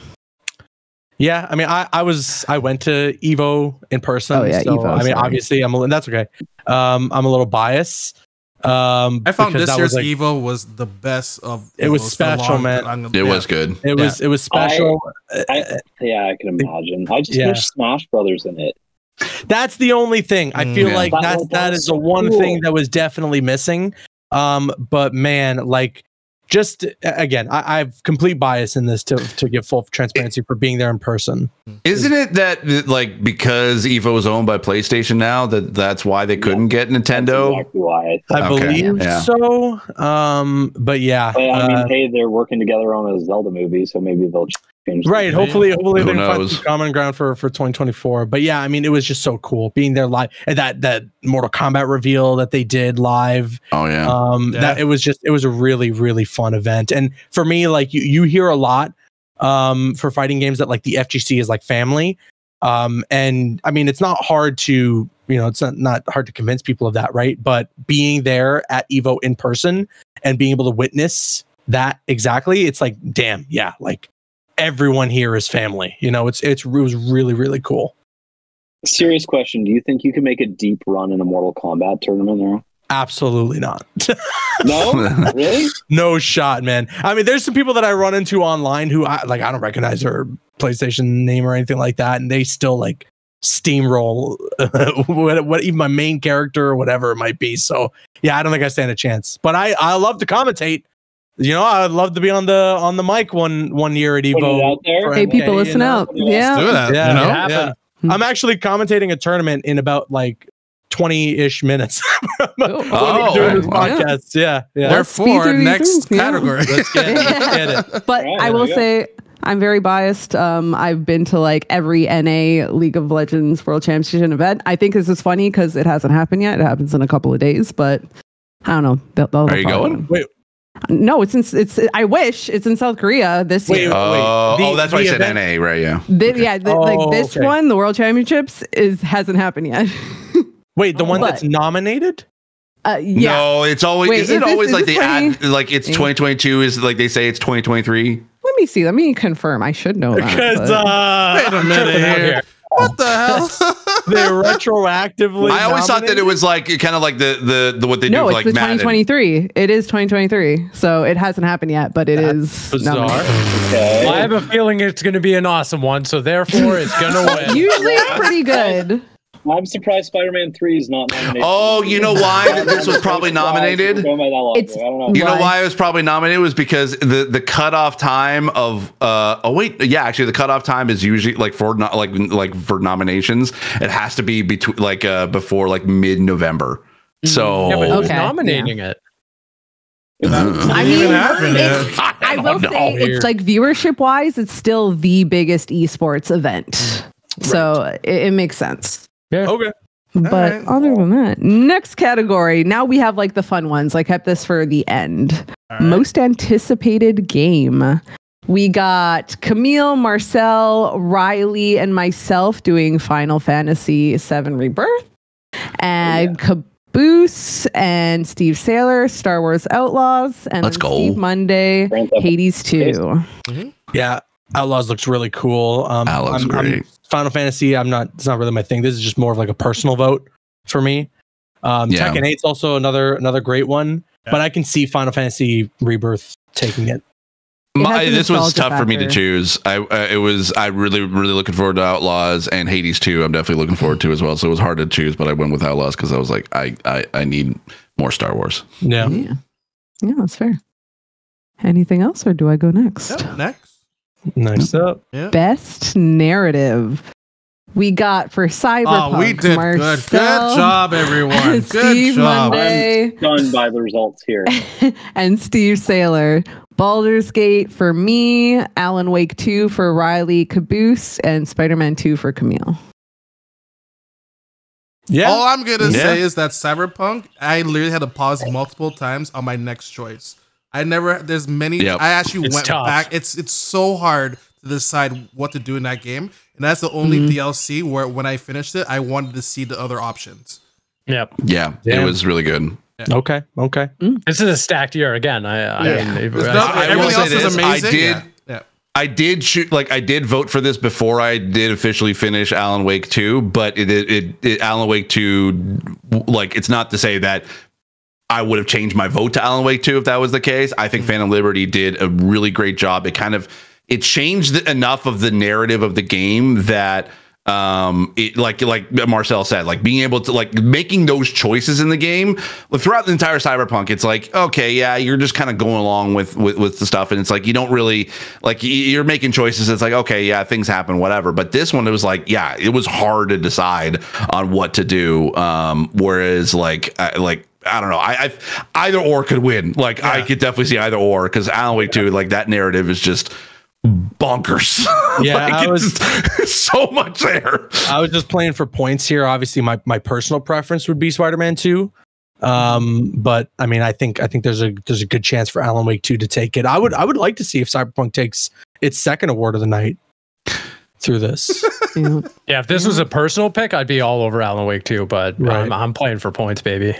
Yeah, I mean, I went to Evo in person. Oh yeah, so, Evo. I mean, obviously, that's okay. I'm a little biased. I found this year's Evo was the best of. It was special, man. It was good. It was special. I can imagine. I just wish Smash Brothers in it. That's the only thing. I feel like that is the one thing that was definitely missing. But man, like, just again, I have complete bias in this to give full transparency for being there in person. Isn't it that like because Evo is owned by PlayStation now that's why they couldn't get Nintendo? That's exactly why I believe so. But yeah, I mean, hey, they're working together on a Zelda movie, so maybe they'll change. Right. Hopefully they can find some common ground for 2024. But yeah, I mean, it was just so cool being there live, and that Mortal Kombat reveal that they did live. Oh yeah. That it was a really, really fun event. And for me, like you hear a lot for fighting games that like the FGC is like family. And I mean, it's not hard to, it's not hard to convince people of that, right? But being there at Evo in person and being able to witness that exactly, it's like, damn, yeah, like everyone here is family. It was really, really cool. Serious question: do you think you can make a deep run in a Mortal Kombat tournament there? Absolutely not. No, really? No shot, man. I mean, there's some people that I run into online who I don't recognize their PlayStation name or anything like that, and they still like steamroll what even my main character or whatever it might be. So yeah, I don't think I stand a chance. But I love to commentate. I'd love to be on the mic one year at Evo. Hey, people, listen out. Yeah. Let's do that. Yeah. I'm actually commentating a tournament in about like 20-ish minutes. Doing this podcast. Yeah. Therefore, next category. Let's get it. But I will say, I'm very biased. I've been to like every NA League of Legends World Championship event. I think this is funny because it hasn't happened yet. It happens in a couple of days, but I don't know. Are you going? Wait. No, I wish it's in South Korea this year. That's why I said NA, right? Yeah. This one, the World Championships, hasn't happened yet. Wait, the one that's nominated? Yeah. No, it's always. Is it always like they add like it's 2022? Is like they say it's 2023? Let me see. Let me confirm. I should know that. Wait a minute here. What the hell? They retroactively. I always thought that it was like kind of like the what they do for like Madden. 2023. It is 2023. So it hasn't happened yet, but it is bizarre. Okay. Well, I have a feeling it's going to be an awesome one, so therefore it's going to win. Usually it's pretty good. I'm surprised Spider-Man 3 is not nominated. Oh, you know why this was probably nominated? I don't know. You know why it was probably nominated was because the cutoff time of actually the cutoff time is usually like for for nominations. It has to be between before like mid-November. So yeah, but who's nominating it? I will say it's like viewership wise, it's still the biggest esports event. Right. So it makes sense. Yeah. Okay. But other than that, next category. Now we have like the fun ones. I kept this for the end. Right. Most anticipated game. We got Camille, Marcel, Riley, and myself doing Final Fantasy VII Rebirth. And Caboose and Steve Saylor, Star Wars Outlaws. And Let's go. Steve Monday, Hades 2. Mm-hmm. Yeah. Outlaws looks really cool. Outlaws great. Final Fantasy, it's not really my thing. This is just more of like a personal vote for me. Tekken 8's also another great one, but I can see Final Fantasy Rebirth taking it. This was tough for me to choose. I really looking forward to Outlaws and Hades 2. I'm definitely looking forward to as well. So it was hard to choose, but I went with Outlaws because I was like, I need more Star Wars. Yeah, that's fair. Anything else, or do I go next? Yep, next. Nice up. Yeah. Best narrative. We got for Cyberpunk. Oh, we did Marcel, good. Good job, everyone. Steve Good job. Monday, I'm stunned by the results here. and Steve Saylor. Baldur's Gate for me. Alan Wake 2 for Riley Caboose, and Spider-Man 2 for Camille. Yeah. All I'm gonna say is that Cyberpunk, I literally had to pause multiple times on my next choice. There's many. I actually went back. It's so hard to decide what to do in that game, and that's the only DLC where when I finished it, I wanted to see the other options. Yep. Yeah, it was really good. Yeah. Okay. This is a stacked year again. Everything else is amazing. I did vote for this before I did officially finish Alan Wake 2, but Alan Wake 2, like, it's not to say that I would have changed my vote to Alan Wake 2 if that was the case. I think Phantom Liberty did a really great job. It changed enough of the narrative of the game that like Marcel said, like being able to like making those choices in the game throughout the entire Cyberpunk, it's like, okay, yeah, you're just kind of going along with the stuff, and it's like you don't really like you're making choices. It's like, okay, yeah, things happen, whatever. But this one, it was like, yeah, it was hard to decide on what to do. Whereas like I don't know. I either or could win. Like I could definitely see either or, because Alan Wake 2, like that narrative is just bonkers. Yeah, like, it's so much there. I was just playing for points here. Obviously, my personal preference would be Spider-Man 2. But I mean, I think there's a good chance for Alan Wake 2 to take it. I would like to see if Cyberpunk takes its second award of the night through this. Yeah, if this was a personal pick, I'd be all over Alan Wake 2, but I'm playing for points, baby.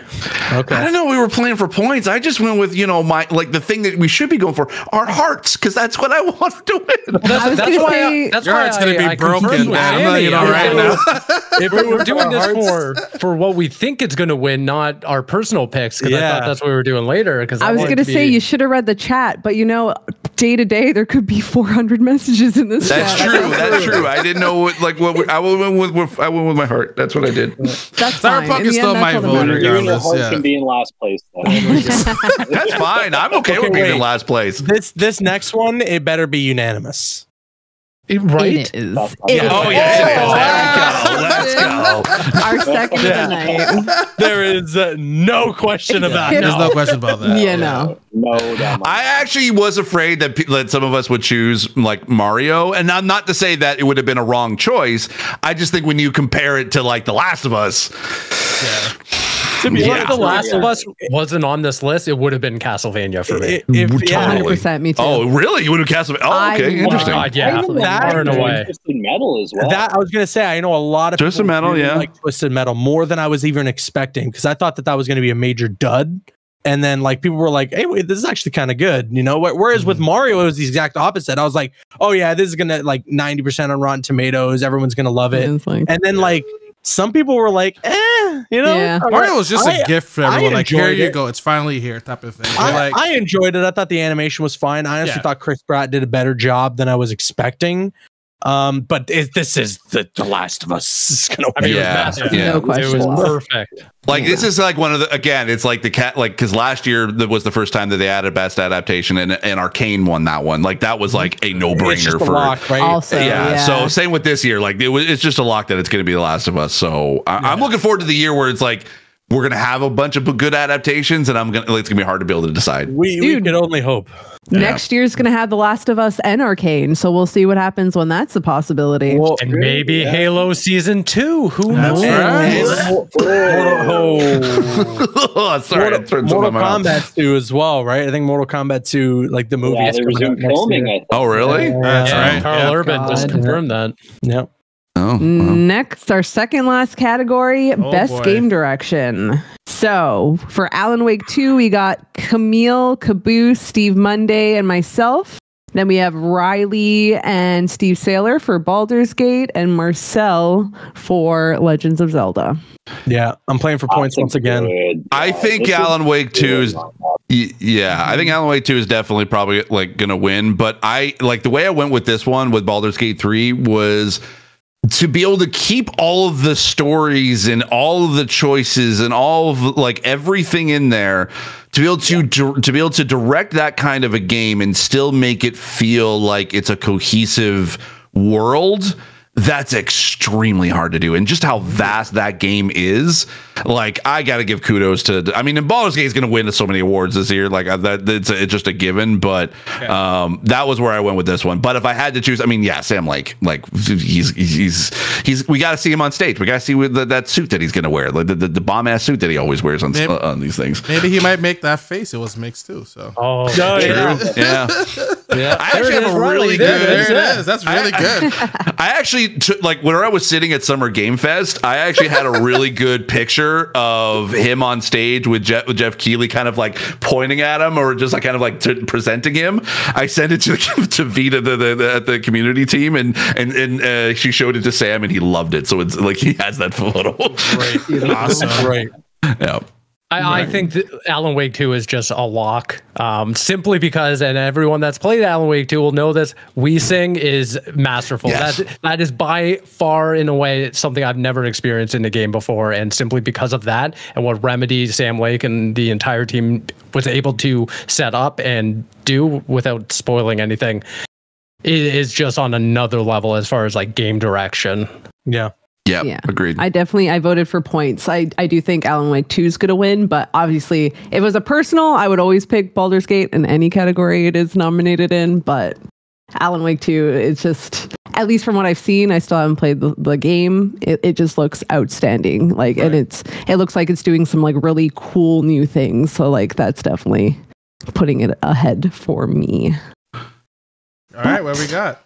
Okay. I don't know. We were playing for points. I just went with, the thing that we should be going for, our hearts, because that's what I want to win. That's why your heart's going to be broken, man. I'm letting you know right now. If we're doing this for what we think it's going to win, not our personal picks, because I thought that's what we were doing later. Because I was going to say you should have read the chat, but day to day there could be 400 messages in this chat. That's true. I didn't know I went with my heart. That's what I did. Cyberpunk is still my vote regardless. Your heart can be in last place. That's fine. I'm okay with being in last place. This next one, it better be unanimous. Right? It is. Oh, yeah, it is. Let's go. Our second of the night. There is no question about it. There's no question about that. Yeah, no. I actually was afraid that some of us would choose like Mario, and not to say that it would have been a wrong choice. I just think when you compare it to like The Last of Us, to be honest, The Last of Us wasn't on this list, it would have been Castlevania for me. 100%, me too. Oh, really? You would have Castlevania? Oh, okay, interesting. Yeah, far and away. Twisted Metal as well. That I was gonna say, I know a lot of Twisted Metal, like Twisted Metal more than I was even expecting, because I thought that was going to be a major dud. And then like people were like, hey, wait, this is actually kind of good, whereas with Mario it was the exact opposite. I was like, oh yeah, this is gonna like 90% on Rotten Tomatoes, everyone's gonna love it. And then like some people were like, Mario was just a gift for everyone. Like, here you go, it's finally here, type of thing. I enjoyed it. I thought the animation was fine. I honestly thought Chris Pratt did a better job than I was expecting. But this is the Last of Us. It's gonna win. It was massive. No question. It was perfect. Like this is like one of the, again, it's like the cat, like, because last year that was the first time that they added best adaptation, and Arcane won that one. Like that was like a no-brainer for lock, right? Also, So same with this year. Like it's just a lock that it's going to be The Last of Us. So I'm looking forward to the year where it's like we're gonna have a bunch of good adaptations, and it's gonna be hard to be able to decide. We can only hope. Next year's gonna have The Last of Us and Arcane, so we'll see what happens when that's a possibility. Well, and maybe Halo Season 2. Who knows? Sorry, Mortal Kombat 2 as well, right? I think Mortal Kombat 2, like the movie, is they resumed filming. Oh, really? That's right. Carl Urban just confirmed that. Yep. Oh, Next, our second last category, best game direction. So for Alan Wake 2, we got Camille, Caboose, Steve Monday, and myself. Then we have Riley and Steve Saylor for Baldur's Gate, and Marcel for Legends of Zelda. Yeah, I'm playing for points once again. I think Alan Wake 2 is I think Alan Wake 2 is definitely probably like gonna win, but I like the way I went with this one with Baldur's Gate 3 was to be able to keep all of the stories and all of the choices and all of like everything in there, to be able to direct that kind of a game and still make it feel like it's a cohesive world. That's extremely hard to do, and just how vast that game is. like I got to give kudos to. I mean, and Baldur's Gate is going to win so many awards this year. Like that, it's just a given. But that was where I went with this one. But if I had to choose, I mean, yeah, Sam Lake, like he's we got to see him on stage. We got to see with that suit that he's going to wear, like the bomb ass suit that he always wears on these things. Maybe he might make that face. It was mixed too. So yeah. I actually have a really good. There it is. That's really good. I actually like when I was sitting at Summer Game Fest, I actually had a really good picture of him on stage with Jeff Keighley kind of like pointing at him or just like kind of like presenting him. I sent it to Vita, the community team, and she showed it to Sam, and he loved it. So it's like he has that photo. Great, awesome, great. Yeah. I think that Alan Wake 2 is just a lock, simply because, and everyone that's played Alan Wake 2 will know this, Sing is masterful. Yes. That is by far, in a way, something I've never experienced in a game before, and simply because of that, and what Remedy, Sam Lake, and the entire team was able to set up and do without spoiling anything, it is just on another level as far as like game direction. Yeah. Yeah, agreed. I voted for points. I do think Alan Wake 2 is going to win, but obviously, if it was a personal, I would always pick Baldur's Gate in any category it is nominated in. But Alan Wake 2, it's just, at least from what I've seen, I still haven't played the game. It just looks outstanding. Like, and it looks like it's doing some like really cool new things. So like, that's definitely putting it ahead for me. All right, what we got?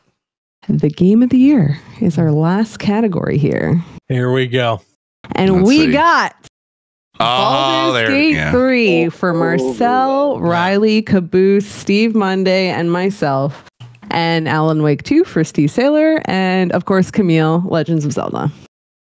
The game of the year is our last category here. Here we go. And Let's see. Got Baldur's Gate 3 for Marcel, Riley, Caboose, Steve Monday, and myself. And Alan Wake 2 for Steve Saylor. And, of course, Camille, Legends of Zelda.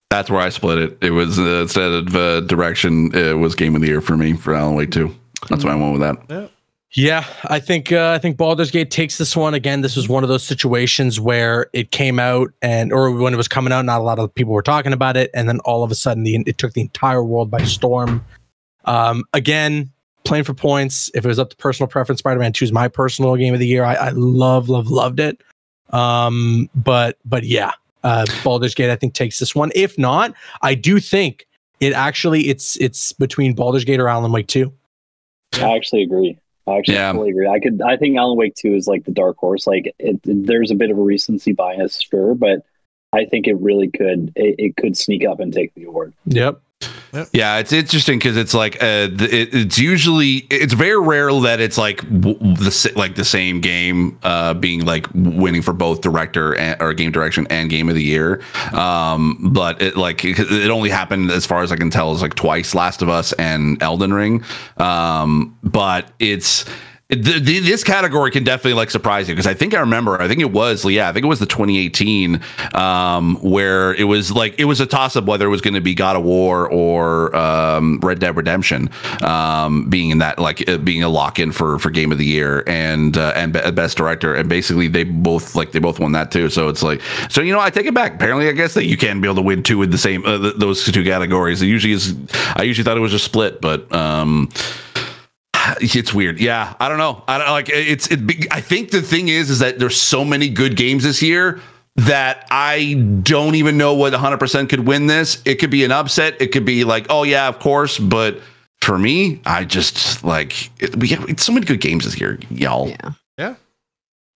That's where I split it. It was instead of direction, it was game of the year for me for Alan Wake 2. That's why I went with that. Yeah. Yeah, I think Baldur's Gate takes this one. Again, this was one of those situations where it came out or when it was coming out, not a lot of people were talking about it, and then all of a sudden it took the entire world by storm. Again, playing for points. If it was up to personal preference, Spider-Man 2 is my personal game of the year. I loved it. But yeah, Baldur's Gate I think takes this one. If not, I do think it's between Baldur's Gate or Alan Wake 2. I actually agree. I fully agree. I think Alan Wake 2 is like the dark horse. Like there's a bit of a recency bias, sure, but I think it really could. It could sneak up and take the award. Yep. Yeah, it's interesting because it's like it's very rare that it's like the same game being like winning for both director or game direction and game of the year. But it only happened, as far as I can tell, is like twice: Last of Us and Elden Ring. But it's. This category can definitely like surprise you because I think it was the 2018 where it was a toss up whether it was going to be God of War or Red Dead Redemption being in that being a lock in for game of the year and best director, and basically they both won that too. So it's like, so I take it back. Apparently I guess that you can be able to win two with the same those two categories. I usually thought it was just split, but it's weird. Yeah, I don't know. I think the thing is that there's so many good games this year that I don't even know what 100% could win this. It could be an upset. It could be like, oh yeah, of course. But for me, I just it's so many good games this year, y'all. Yeah.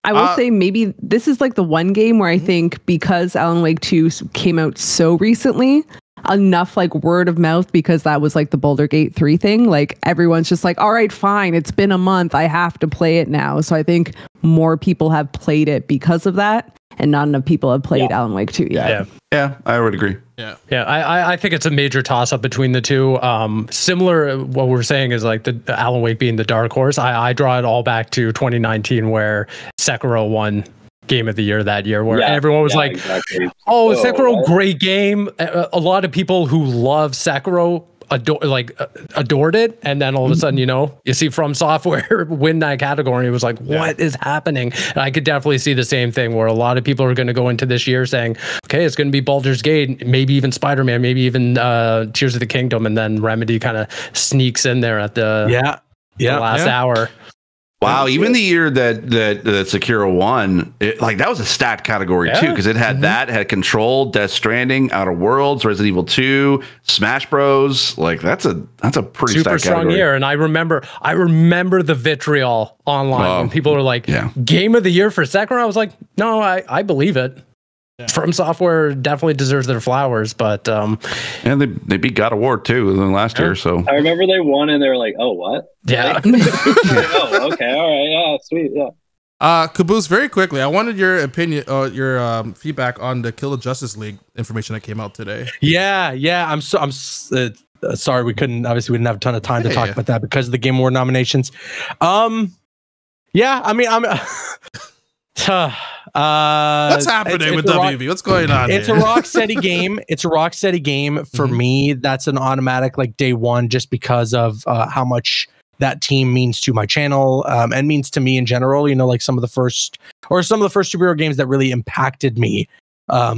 I will say maybe this is like the one game where I think because Alan Wake 2 came out so recently, enough like word of mouth, because that was like the Baldur's Gate 3 thing, like everyone's just like, all right, fine, it's been a month, I have to play it now. So I think more people have played it because of that, and not enough people have played Alan Wake 2 yet. Yeah, I would agree. Yeah, I think it's a major toss up between the two. Similar, what we're saying is like the Alan Wake being the dark horse. I draw it all back to 2019 where Sekiro won game of the year that year, where everyone was like, exactly. Sekiro, great game. A lot of people who love Sekiro adored it, and then all of a sudden, you see From Software win that category. It was like, what is happening? And I could definitely see the same thing where a lot of people are going to go into this year saying, okay, it's going to be Baldur's Gate, maybe even Spider-Man, maybe even Tears of the Kingdom, and then Remedy kind of sneaks in there at the last hour. Wow, even the year that Sekiro won, that was a stat category too, because it had that, had Control, Death Stranding, Outer Worlds, Resident Evil 2, Smash Bros. Like that's a pretty super strong category. year. And I remember the vitriol online when people were like, "Game of the year for Sekiro." I was like, "No, I believe it." Yeah. From Software definitely deserves their flowers, but and they beat God of War too last year. So I remember they won, and they were like, "Oh, what?" Yeah. Oh, okay, all right, yeah, sweet, yeah. Caboose, very quickly, I wanted your opinion, your feedback on the Kill the Justice League information that came out today. Yeah. I'm sorry we didn't have a ton of time to talk about that because of the Game Award nominations. Yeah, I mean, what's happening with WB? What's going on? It's a Rocksteady game. It's a Rocksteady game for me. That's an automatic day one, just because of how much that team means to my channel and means to me in general. Some of the first superhero games that really impacted me. There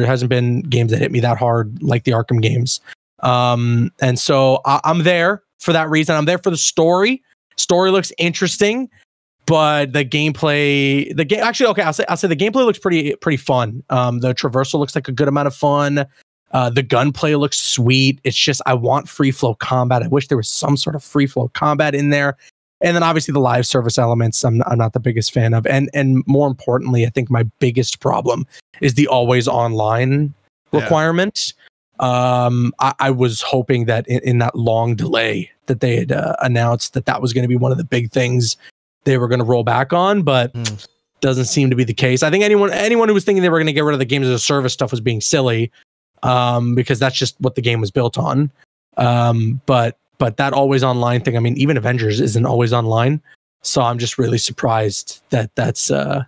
hasn't been games that hit me that hard like the Arkham games. And so I'm there for that reason. I'm there for the story. Story looks interesting. But the gameplay, I'll say the gameplay looks pretty fun. The traversal looks like a good amount of fun. The gunplay looks sweet. It's just I want free flow combat. I wish there was some sort of free flow combat in there. And then obviously the live service elements, I'm not the biggest fan of. And more importantly, I think my biggest problem is the always online requirement. I was hoping that in that long delay that they had announced that was going to be one of the big things they were going to roll back on, but doesn't seem to be the case. I think anyone who was thinking they were going to get rid of the games as a service stuff was being silly, because that's just what the game was built on. But that always online thing, I mean, even Avengers isn't always online, so I'm just really surprised that's the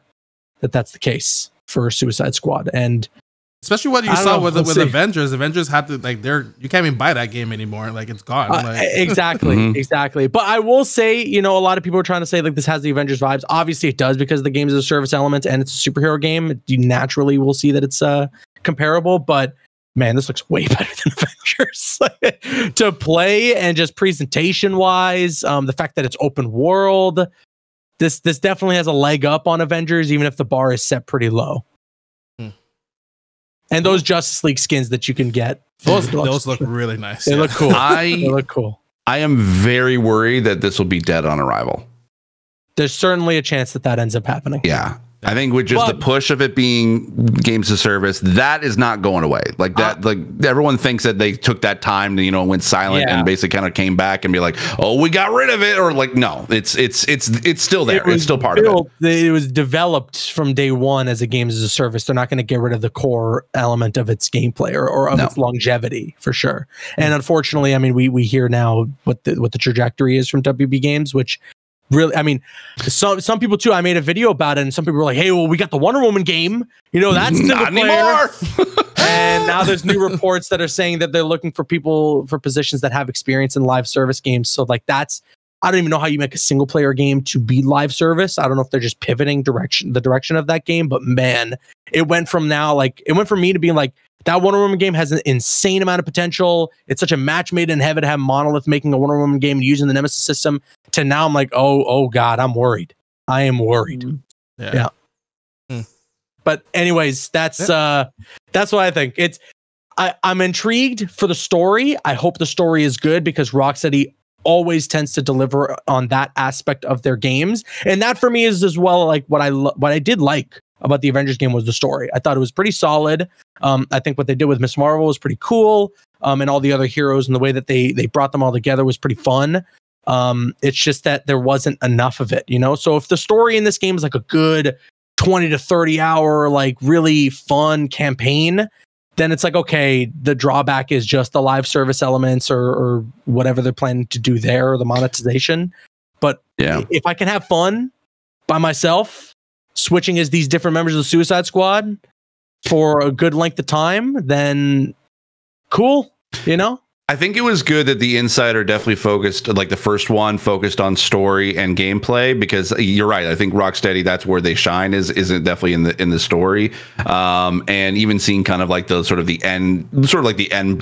case for Suicide Squad. And especially what you saw with Avengers. Avengers had to you can't even buy that game anymore. It's gone. Exactly. But I will say, a lot of people are trying to say this has the Avengers vibes. Obviously, it does because the game is a service element and it's a superhero game. You naturally will see that it's comparable. But man, this looks way better than Avengers to play, and just presentation wise, the fact that it's open world. This definitely has a leg up on Avengers, even if the bar is set pretty low. And those Justice League skins that you can get, those look really nice. They look cool. They look cool. I am very worried that this will be dead on arrival. There's certainly a chance that ends up happening. Yeah. I think with just the push of it being games of service, that is not going away. Everyone thinks that they took that time to, went silent and basically kind of came back and be like, oh, we got rid of it. Or no, it's still there. It's still part of it. It was developed from day one as a games as a service. They're not going to get rid of the core element of its gameplay or of its longevity for sure. And unfortunately, I mean, we hear now what the trajectory is from WB Games, which really, I mean, some people too. I made a video about it, and some people were like, "Hey, well, we got the Wonder Woman game. That's not anymore." And now there's new reports that are saying that they're looking for people for positions that have experience in live service games. So I don't even know how you make a single player game to be live service. I don't know if they're just pivoting the direction of that game. But man, it went from me to being like, that Wonder Woman game has an insane amount of potential. It's such a match made in heaven to have Monolith making a Wonder Woman game and using the Nemesis system, to now I'm like, oh God, I'm worried. I am worried. Yeah. But anyways, that's what I think. I'm intrigued for the story. I hope the story is good, because Rocksteady always tends to deliver on that aspect of their games. And that for me is as well what I did like about the Avengers game was the story. I thought it was pretty solid. I think what they did with Ms. Marvel was pretty cool. And all the other heroes and the way that they brought them all together was pretty fun. It's just that there wasn't enough of it, So if the story in this game is a good 20 to 30 hour, really fun campaign, then it's okay, the drawback is just the live service elements or whatever they're planning to do there, or the monetization. But if I can have fun by myself, switching as these different members of the Suicide Squad for a good length of time, then cool, I think it was good that the Insider definitely focused, like the first one focused on story and gameplay, because you're right. I think Rocksteady, that's where they shine, is definitely in the story. And even seeing kind of like the sort of the end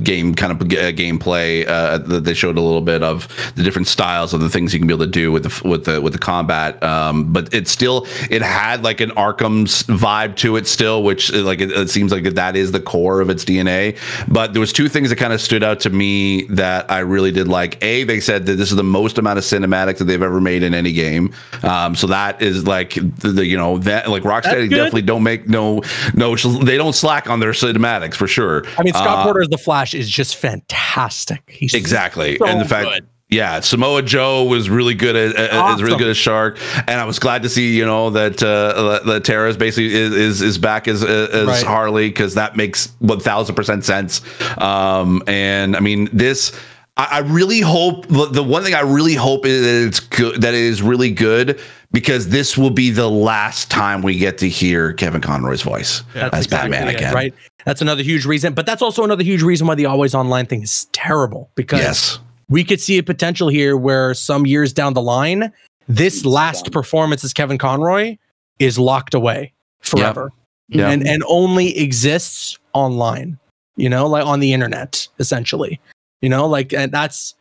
game kind of gameplay that they showed a little bit of the different styles of the things you can be able to do with the combat. But it had like an Arkham's vibe to it still, which like it seems like that is the core of its DNA. But there was two things that kind of stood out to me that I really did like. They said that this is the most amount of cinematics that they've ever made in any game. So that is like that like Rocksteady definitely don't make they don't slack on their cinematics for sure. I mean, Scott Porter as the Flash is just fantastic. He's exactly, so and the fact. Good. Yeah, Samoa Joe was really good is really good as Shark, and I was glad to see that Tara basically is back as right. Harley, because that makes 1000% sense. And I mean this. I really hope the one thing I really hope is that it's good, that it is really good, because this will be the last time we get to hear Kevin Conroy's voice as Batman again. Right. That's another huge reason, but that's also another huge reason why the always online thing is terrible, because we could see a potential here where some years down the line, this last performance as Kevin Conroy is locked away forever and only exists online, like on the internet, essentially, and that's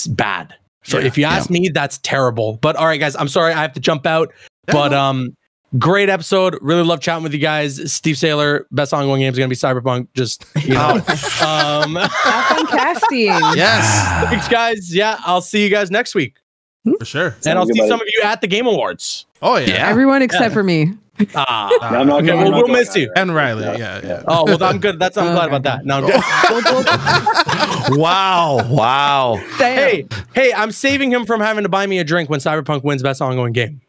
bad. So if you ask me, that's terrible. But all right, guys, I'm sorry, I have to jump out, but great episode. Really love chatting with you guys. Steve Saylor, best ongoing game is going to be Cyberpunk. Just, casting. Yes. Thanks, guys. Yeah, I'll see you guys next week. For sure. And I'll see some of you at the Game Awards. Oh, yeah. Everyone except for me. We'll miss you. And Riley. Yeah. Oh, well, I'm good. I'm glad about that. No, I'm good. Wow. Hey, I'm saving him from having to buy me a drink when Cyberpunk wins best ongoing game.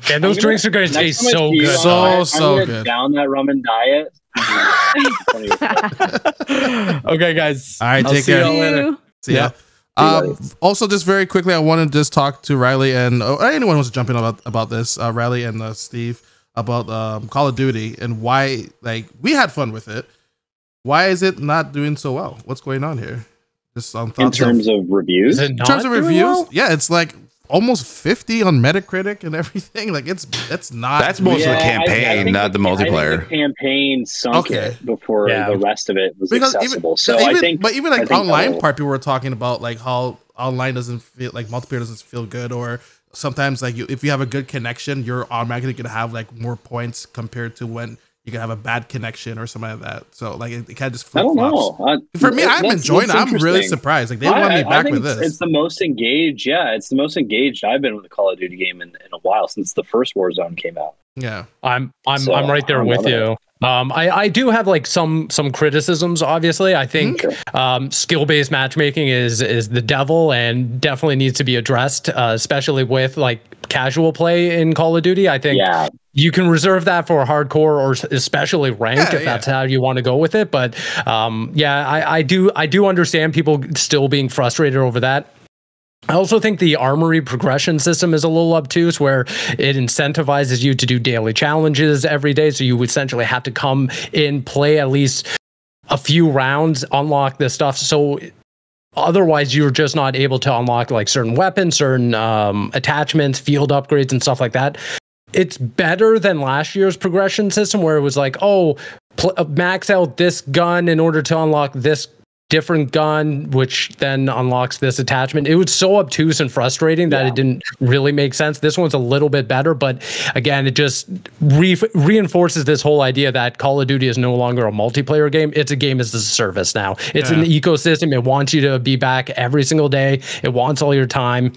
Yeah, those drinks are going to taste so good. So good. Down that rum and diet. Okay, guys. All right, take care. See you later. See ya. Also, just very quickly, I want to just talk to Riley and anyone who wants to jump in about this. Riley and Steve, about Call of Duty and why, like, we had fun with it. Why is it not doing so well? What's going on here? Just on thoughts in terms of reviews. In terms of reviews, yeah, it's like almost 50 on Metacritic and everything. Like it's not. That's most of the campaign, not the multiplayer. I think the campaign sunk it before the rest of it was accessible. Even like online part, people were talking about like how online doesn't feel like multiplayer doesn't feel good, or sometimes like if you have a good connection, you're automatically gonna have like more points compared to when you can have a bad connection or something like that. So like it kind of just flip flops. I don't know. For me, I'm enjoying it. I'm really surprised. Like they want me back with this. It's the most engaged. Yeah, it's the most engaged I've been with a Call of Duty game in a while, since the first Warzone came out. Yeah, I'm right there with you. I do have like some criticisms. Obviously, I think skill-based matchmaking is the devil and definitely needs to be addressed, especially with like casual play in Call of Duty. I think you can reserve that for hardcore or especially ranked if that's how you want to go with it. But I do understand people still being frustrated over that. I also think the armory progression system is a little obtuse, where it incentivizes you to do daily challenges every day. So you essentially have to come in, play at least a few rounds, unlock this stuff. So otherwise, you're just not able to unlock like certain weapons, certain attachments, field upgrades, and stuff like that. It's better than last year's progression system, where it was like, max out this gun in order to unlock this different gun, which then unlocks this attachment. It was so obtuse and frustrating that it didn't really make sense. This one's a little bit better, but again, it just reinforces this whole idea that Call of Duty is no longer a multiplayer game. It's a game as a service now. It's an ecosystem. It wants you to be back every single day. It wants all your time.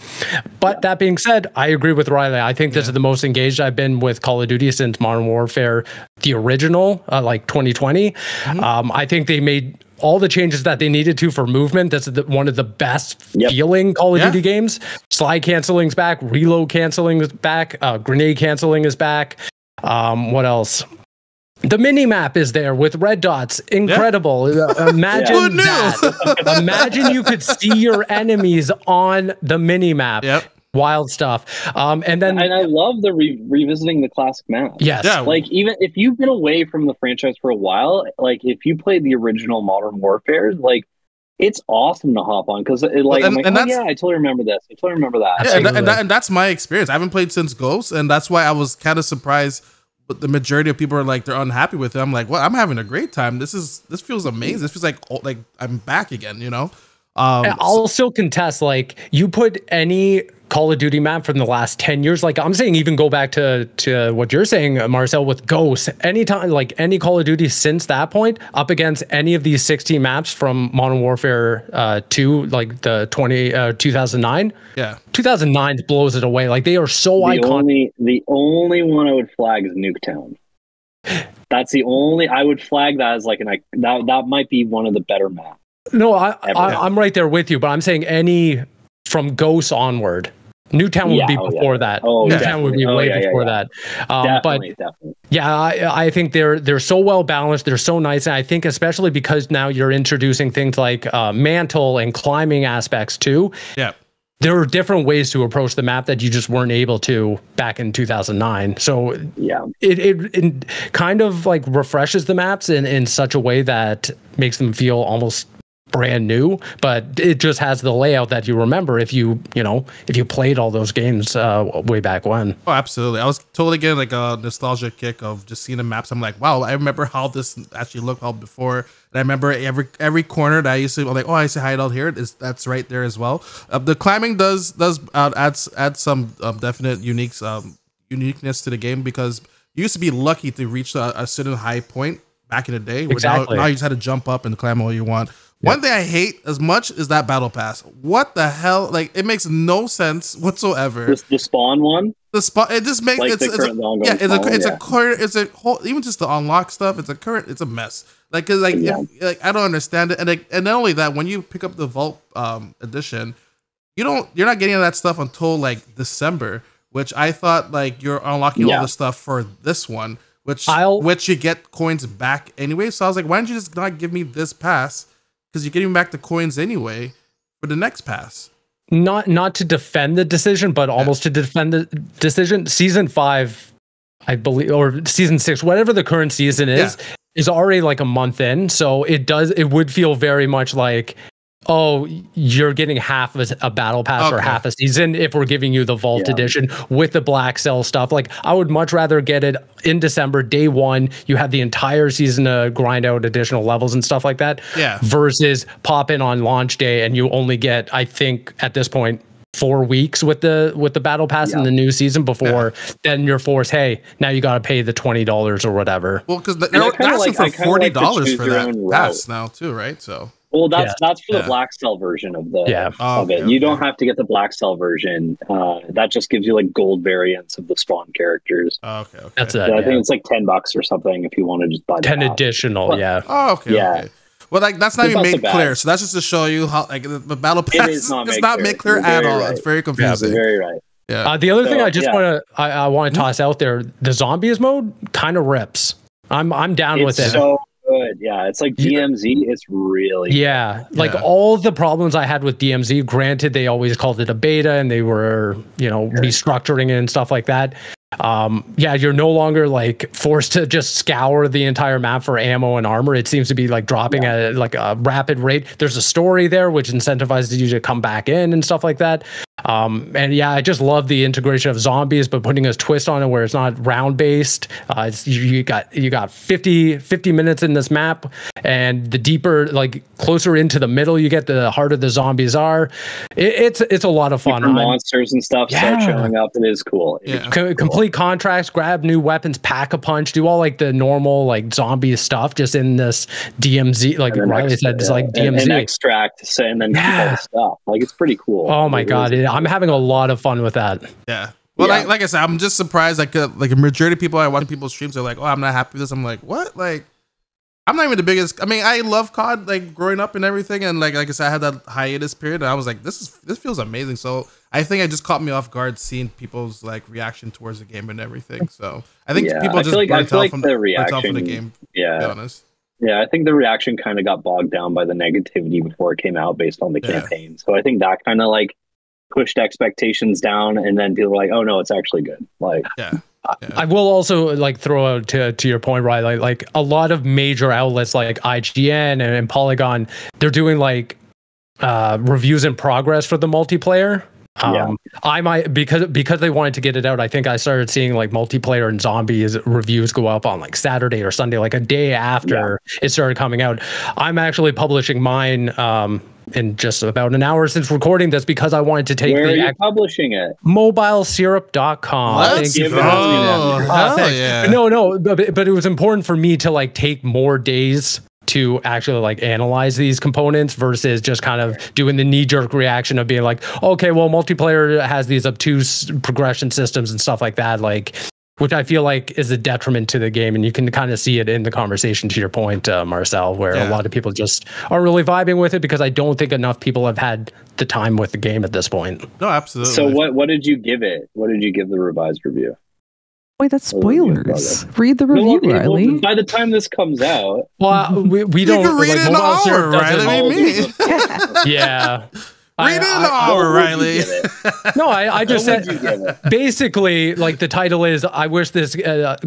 But that being said, I agree with Riley. I think this is the most engaged I've been with Call of Duty since Modern Warfare, the original, like 2020. I think they made all the changes that they needed to for movement. That's one of the best feeling Call of Duty games. Slide canceling is back. Reload canceling is back. Grenade canceling is back. What else? The mini map is there with red dots. Incredible. Imagine that. Imagine you could see your enemies on the mini map. Wild stuff. And I love the revisiting the classic maps. Yes. Yeah. Like, even if you've been away from the franchise for a while, like if you played the original Modern Warfare, like it's awesome to hop on because like, I'm like, oh yeah, I totally remember this. I totally remember that. Yeah, and that's my experience. I haven't played since Ghost, and that's why I was kind of surprised. But the majority of people are like, they're unhappy with it. I'm like, well, I'm having a great time. This feels amazing. This feels like I'm back again, you know? I'll still contest, like, you put any Call of Duty map from the last 10 years, like I'm saying, even go back to what you're saying, Marcel, with Ghost, anytime, like any Call of Duty since that point, up against any of these 16 maps from Modern Warfare 2, like the 2009. Yeah. 2009 blows it away. Like, they are so iconic. The only one I would flag is Nuketown. That's the only, I would flag that as like that might be one of the better maps. No, I'm right there with you, but I'm saying any from Ghost onward. Newtown would be before that. Newtown would be way before that. Definitely. Yeah, I think they're so well balanced. They're so nice, and I think especially because now you're introducing things like mantle and climbing aspects too. Yeah. There are different ways to approach the map that you just weren't able to back in 2009. So yeah, it kind of like refreshes the maps in such a way that makes them feel almost brand new, but it just has the layout that you remember if you played all those games way back when. Oh, absolutely. I was totally getting like a nostalgia kick of just seeing the maps. I'm like, wow, I remember how this actually looked all before. And I remember every corner that I used to, I'm like, oh, I used to hide out here. That's right there as well. The climbing does add some definite uniqueness to the game, because you used to be lucky to reach a certain high point back in the day. Exactly. Now you just had to jump up and climb all you want. One thing I hate as much is that battle pass. What the hell? Like, it makes no sense whatsoever. The spawn one. The spawn. It just makes like it's a whole, even just the unlock stuff. It's a mess. Like, cause like I don't understand it. And not only that, when you pick up the Vault edition, you're not getting that stuff until like December, which I thought like you're unlocking all the stuff for this one, which you get coins back anyway. So I was like, why don't you just not give me this pass? Because you're getting back the coins anyway for the next pass. Not to defend the decision, but almost to defend the decision. Season 5, I believe, or season 6, whatever the current season is already like a month in. So it would feel very much like, oh, you're getting half of a battle pass or half a season if we're giving you the Vault edition with the Black Cell stuff. Like, I would much rather get it in December, day one. You have the entire season to grind out additional levels and stuff like that. Yeah. Versus pop in on launch day and you only get, I think at this point, 4 weeks with the battle pass in the new season before then you're forced, hey, now you got to pay the $20 or whatever. Well, because they're asking for $40 for that pass now too, right? So. Well, that's for the Black Cell version of it. You don't have to get the Black Cell version. That just gives you like gold variants of the spawn characters. Okay. That's it. So I think it's like $10 or something if you want to just buy 10 additional. Okay. Well, like that's not even made clear. So that's just to show you how like the battle pass is not made clear at all. It's very confusing. Very right. Yeah. The other thing I want to toss out there, the zombies mode kind of rips. I'm down with it. So good. Yeah, it's like DMZ. It's really like all the problems I had with DMZ. Granted, they always called it a beta and they were restructuring it and stuff like that. You're no longer like forced to just scour the entire map for ammo and armor. It seems to be like dropping at like a rapid rate. There's a story there which incentivizes you to come back in and stuff like that. I just love the integration of zombies, but putting a twist on it where it's not round based. You got 50 minutes in this map, and the deeper, like closer into the middle you get, the harder the zombies are. It's a lot of fun. Monsters and stuff start showing up. It is cool. Complete contracts, grab new weapons, pack a punch, do all like the normal like zombie stuff just in this DMZ. Like Riley said, it's like DMZ and extract, and then keep all the stuff. Like, it's pretty cool. Oh my god, I'm having a lot of fun with that. Yeah. Well, like I said, I'm just surprised. Like a majority of people I watch people's streams are like, "Oh, I'm not happy with this." I'm like, "What?" Like, I'm not even the biggest. I mean, I love COD like growing up and everything, and like I said, I had that hiatus period, and I was like, "This feels amazing." So I think it just caught me off guard seeing people's like reaction towards the game and everything. So I think people just burnt out from the game. Yeah. To be honest. Yeah, I think the reaction kind of got bogged down by the negativity before it came out based on the campaign. So I think that kind of like pushed expectations down, and then people were like, "Oh no, it's actually good." Like, yeah. I will also like throw out to your point, right? Like a lot of major outlets like IGN and Polygon, they're doing like reviews in progress for the multiplayer. I might because they wanted to get it out. I think I started seeing like multiplayer and zombies reviews go up on like Saturday or Sunday, like a day after it started coming out. I'm actually publishing mine in just about an hour since recording this because I wanted to take Where are you publishing it? Mobilesyrup.com. Let's go. Hell yeah. No, but it was important for me to like take more days to actually like analyze these components versus just kind of doing the knee-jerk reaction of being like, okay, well, multiplayer has these obtuse progression systems and stuff like that, like, which I feel like is a detriment to the game. And you can kind of see it in the conversation, to your point, Marcel, where a lot of people just are really vibing with it because I don't think enough people have had the time with the game at this point. No, absolutely. So what did you give it? What did you give the revised review? Wait, that's spoilers. Read the review, Riley. Well, by the time this comes out, well, we don't. You can read it in an hour, Riley. What do you mean? Yeah. Read it in an hour, Riley. No, I just said basically like the title is I wish this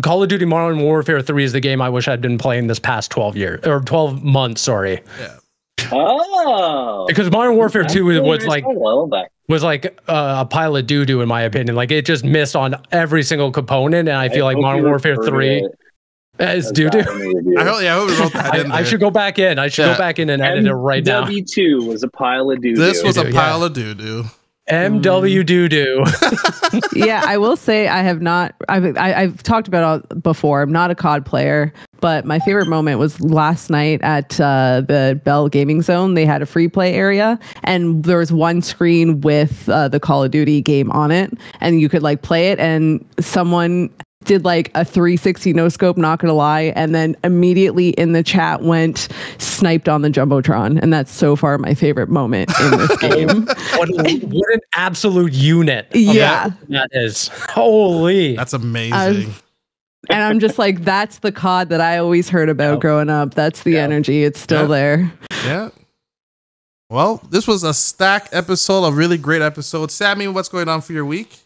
Call of Duty Modern Warfare 3 is the game I wish I'd been playing this past 12 years or 12 months. Sorry. Yeah. Oh. Because Modern Warfare 2 was like a pile of doo-doo in my opinion. Like it just missed on every single component, and I feel like Modern Warfare 3 is doo-doo. I hope we wrote that in there. I should go back in. I should go back in and edit it right now. MW2 was a pile of doo-doo. This was a pile of doo-doo. MW doo-doo. Yeah, I will say I have not. I've talked about it before. I'm not a COD player, but my favorite moment was last night at the Bell Gaming Zone. They had a free play area, and there was one screen with the Call of Duty game on it, and you could like play it. And someone did like a 360 no scope, not gonna lie, and then immediately in the chat went sniped on the Jumbotron, and that's so far my favorite moment in this game. What an absolute unit. Yeah, that is. Holy, that's amazing. And I'm just like, that's the COD that I always heard about growing up. That's the energy. It's still there. Yeah. Well, this was a stacked episode, a really great episode. Sammy, what's going on for your week?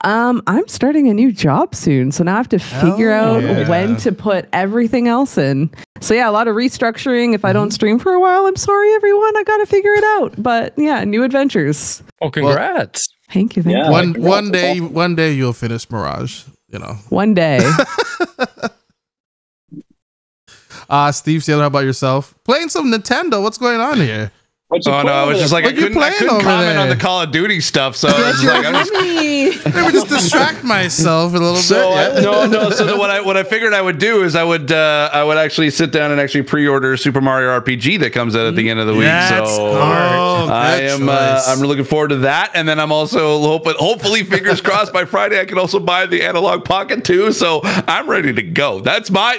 I'm starting a new job soon, so now I have to figure out when to put everything else in. So yeah, a lot of restructuring. If I don't stream for a while, I'm sorry, everyone. I got to figure it out. But yeah, new adventures. Oh, congrats! Thank you. One day you'll finish Mirage. You know, one day. Steve Saylor, how about yourself? Playing some Nintendo. What's going on here? Oh no, I was just like, I couldn't comment on the Call of Duty stuff, so I was like, let me just distract myself a little bit. So what I figured I would do is I would actually sit down and actually pre-order Super Mario RPG that comes out at the end of the week. I'm looking forward to that, and then I'm also hopefully fingers crossed by Friday I can also buy the Analog Pocket 2. So I'm ready to go. That's my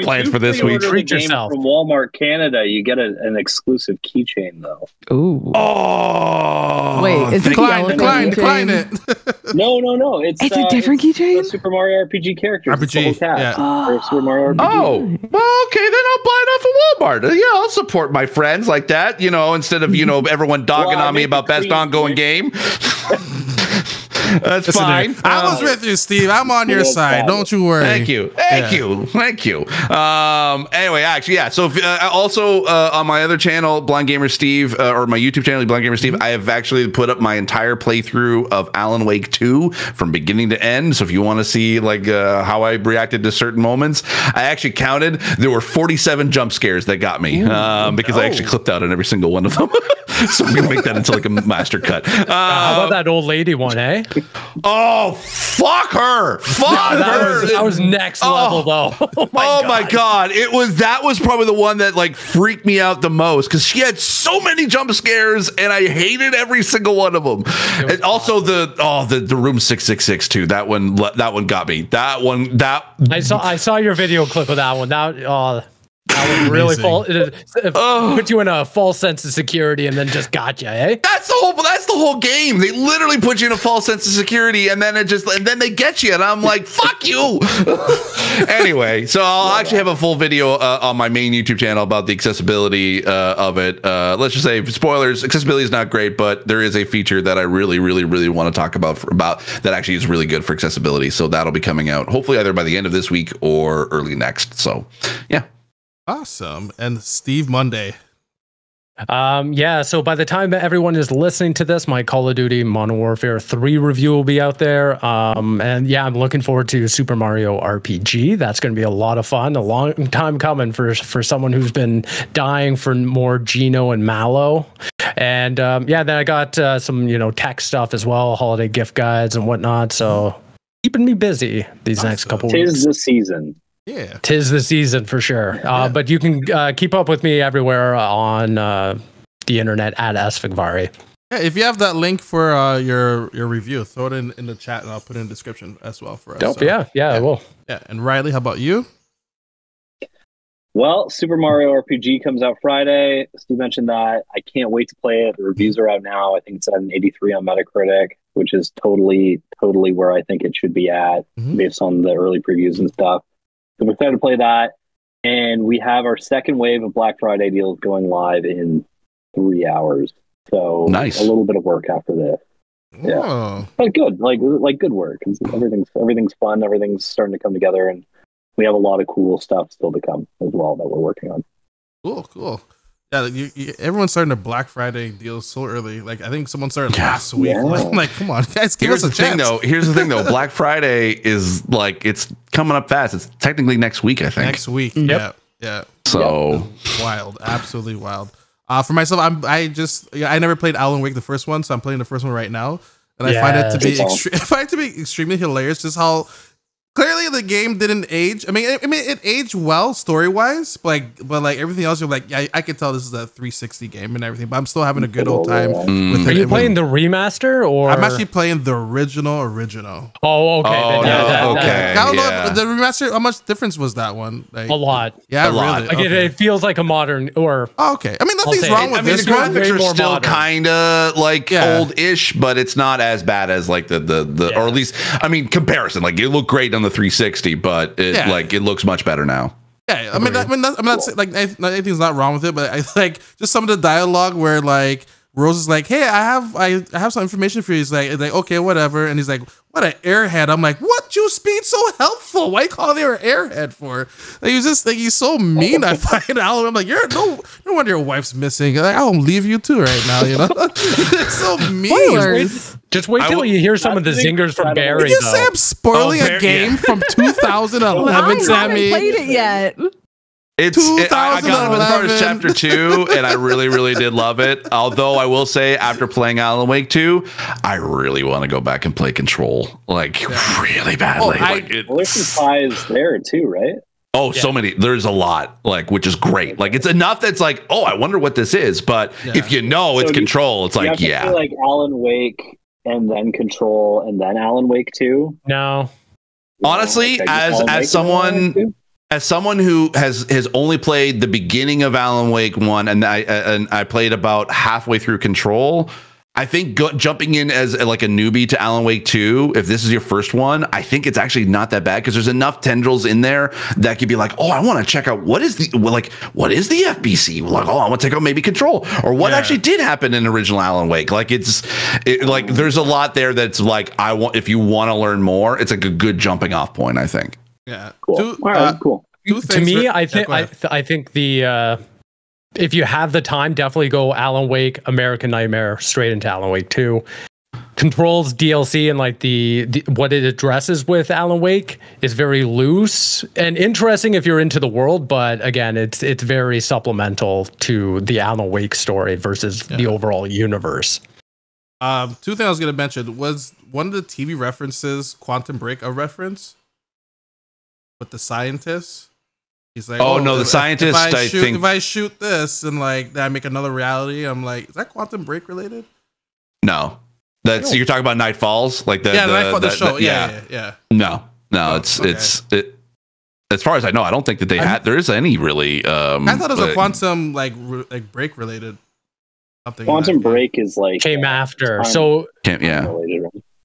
plans for this week. Treat yourself. From Walmart Canada, you get an exclusive keychain though. Ooh. Oh. Wait, is it decline it? No. It's a different keychain? Super Mario RPG character. RPG. Super Mario RPG. Oh. Well, okay, then I'll buy it off of Walmart. Yeah, I'll support my friends like that, instead of, everyone dogging on me about best ongoing game. That's fine. I was with you, Steve. I'm on your side. Don't you worry. Thank you. Anyway, actually, yeah. So also on my other channel, Blind Gamer Steve, or my YouTube channel, Blind Gamer Steve, I have actually put up my entire playthrough of Alan Wake 2 from beginning to end. So if you want to see like how I reacted to certain moments, I actually counted. There were 47 jump scares that got me because I actually clipped out on every single one of them. So I'm gonna make that into like a master cut. How about that old lady one, eh? Oh, fuck her! That was next level, though. Oh my god! That was probably the one that like freaked me out the most because she had so many jump scares and I hated every single one of them. And also the room 666 too. That one got me. I saw your video clip of that one. Alan really put you in a false sense of security and then just got you, eh? That's the whole game. They literally put you in a false sense of security, and then then they get you, and I'm like, fuck you. Anyway, so I'll actually have a full video on my main YouTube channel about the accessibility of it. Let's just say, spoilers, accessibility is not great, but there is a feature that I really, really, really want to talk about that actually is really good for accessibility. So that'll be coming out hopefully either by the end of this week or early next. So yeah. Awesome. And Steve Monday. Yeah, so by the time that everyone is listening to this, my Call of Duty Modern Warfare 3 review will be out there. And yeah, I'm looking forward to Super Mario RPG. That's going to be a lot of fun. A long time coming for someone who's been dying for more Geno and Mallow. And yeah, then I got some, tech stuff as well, holiday gift guides and whatnot. So keeping me busy these next couple weeks. 'Tis the season. Yeah, 'tis the season for sure. But you can keep up with me everywhere on the internet at sfigvari. Yeah, if you have that link for your review, throw it in the chat, and I'll put it in the description as well for us. Dope. So, Yeah, I will. Yeah, and Riley, how about you? Well, Super Mario RPG comes out Friday. Stu mentioned that. I can't wait to play it. The reviews are out now. I think it's at an 83 on Metacritic, which is totally where I think it should be at based on the early previews and stuff. So we're excited to play that. And we have our second wave of Black Friday deals going live in 3 hours. So nice. A little bit of work after this. Yeah. Oh. But good, like good work. Everything's fun. Everything's starting to come together, and we have a lot of cool stuff still to come as well that we're working on. Cool. Yeah, everyone's starting a Black Friday deal so early. Like, I think someone started last week. Yeah. Like, come on, guys, give us a chance. Here's the thing, though. Black Friday is it's coming up fast. It's technically next week, I think. Next week. Yep. Yeah. So wild, absolutely wild. For myself, I never played Alan Wake the first one, so I'm playing the first one right now, and I find it to be extremely hilarious. Just how clearly the game didn't age. I mean, it aged well story wise, but everything else, you're like, yeah, I can tell this is a 360 game and everything. But I'm still having a good old time with it. Are you playing the remaster or? I'm actually playing the original. Oh, okay. Okay. I don't know if the remaster. How much difference was that one? Like, a lot. Yeah, a lot. really. Like it feels like a modern or. Oh, okay. I mean, nothing's wrong with this the one. graphics are still kind of old-ish, but it's not as bad as like the or at least comparison. Like, it looked great on the 360, but it looks much better now. Yeah, I'm not saying like anything's not wrong with it, but I like just some of the dialogue where like Rose is like, "Hey, I have some information for you." He's like, "Okay, whatever," and he's like, "What an airhead!" I'm like, "What? You being so helpful? Why call her an airhead for?" Like, he's just like he's so mean. I find Alan. I'm like, no wonder your wife's missing. Like, I'll leave you too right now. It's so mean. Just wait till you hear some of the zingers from Barry. Did you say I'm spoiling a game from 2011, Sammy? I haven't played it yet. I got it as far as chapter 2, and I really, really did love it. Although I will say, after playing Alan Wake 2, I really want to go back and play Control, really badly. There's some ties there too, right? Oh, so many. There's a lot, which is great. Like, it's enough that's like, oh, I wonder what this is. But if it's Control, it's like, you have to play, like Alan Wake and then Control and then Alan Wake 2. No. Honestly, as someone who has only played the beginning of Alan Wake 1 and I played about halfway through Control, I think jumping in as a newbie to Alan Wake 2, if this is your first one, I think it's actually not that bad because there's enough tendrils in there that could be like, oh, I want to check out what is the FBC? Like, oh, I want to check out maybe Control or what actually did happen in original Alan Wake. Like, there's a lot there that's like, if you want to learn more, it's like a good jumping off point, I think. Yeah. Cool. All right, cool. To me, I think the if you have the time, definitely go Alan Wake, American Nightmare, straight into Alan Wake 2. Control's DLC and the what it addresses with Alan Wake is very loose and interesting if you're into the world, but again, it's very supplemental to the Alan Wake story versus the overall universe. Two things I was going to mention was one of the TV references, Quantum Break, a reference with the scientists. He's like, oh no, the scientist. If I shoot this and then I make another reality, I'm like, is that Quantum Break related? No, that's you're talking about Night Falls, the show. Yeah. No, it's as far as I know, I don't think that they had. There is any really. I thought it was a Quantum like Break related. Something. Quantum Break is like came after. So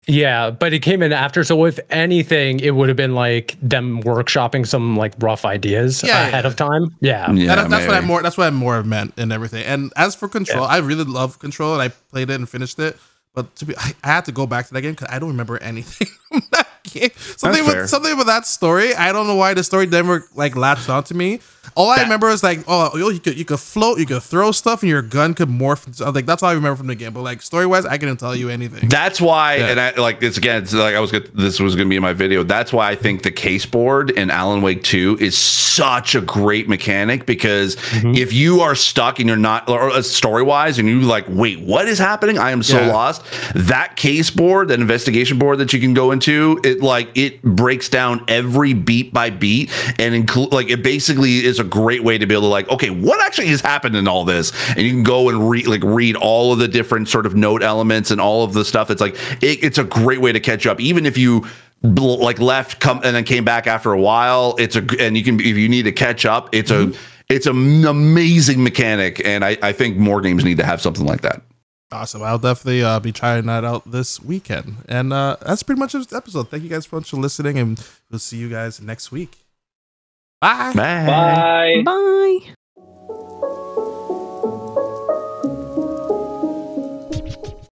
yeah, but it came in after. So if anything, it would have been like them workshopping some like rough ideas ahead of time. Yeah, that's what I more meant and everything. And as for Control, I really love Control, and I played it and finished it. But I had to go back to that game because I don't remember anything from that game. Something with that story. I don't know why the story never like latched onto me. All I remember is like, you could float, you could throw stuff, and your gun could morph. Like that's all I remember from the game. But like story wise, I couldn't tell you anything. That's why, and I like this again. It's like this was going to be in my video. That's why I think the case board in Alan Wake 2 is such a great mechanic, because if you are stuck and you're not story wise, and you like, wait, what is happening? I am so lost. That case board, that investigation board that you can go into, it breaks down every beat by beat, and it basically is a great way to be able to like, okay, what actually has happened in all this, and you can go and read all of the different sort of note elements and all of the stuff. It's like it's a great way to catch up, even if you like left and then came back after a while. And you can, if you need to catch up, it's an amazing mechanic, and I think more games need to have something like that. Awesome. I'll definitely be trying that out this weekend. And that's pretty much this episode. Thank you guys so much for listening, and we'll see you guys next week. Bye. Bye. Bye.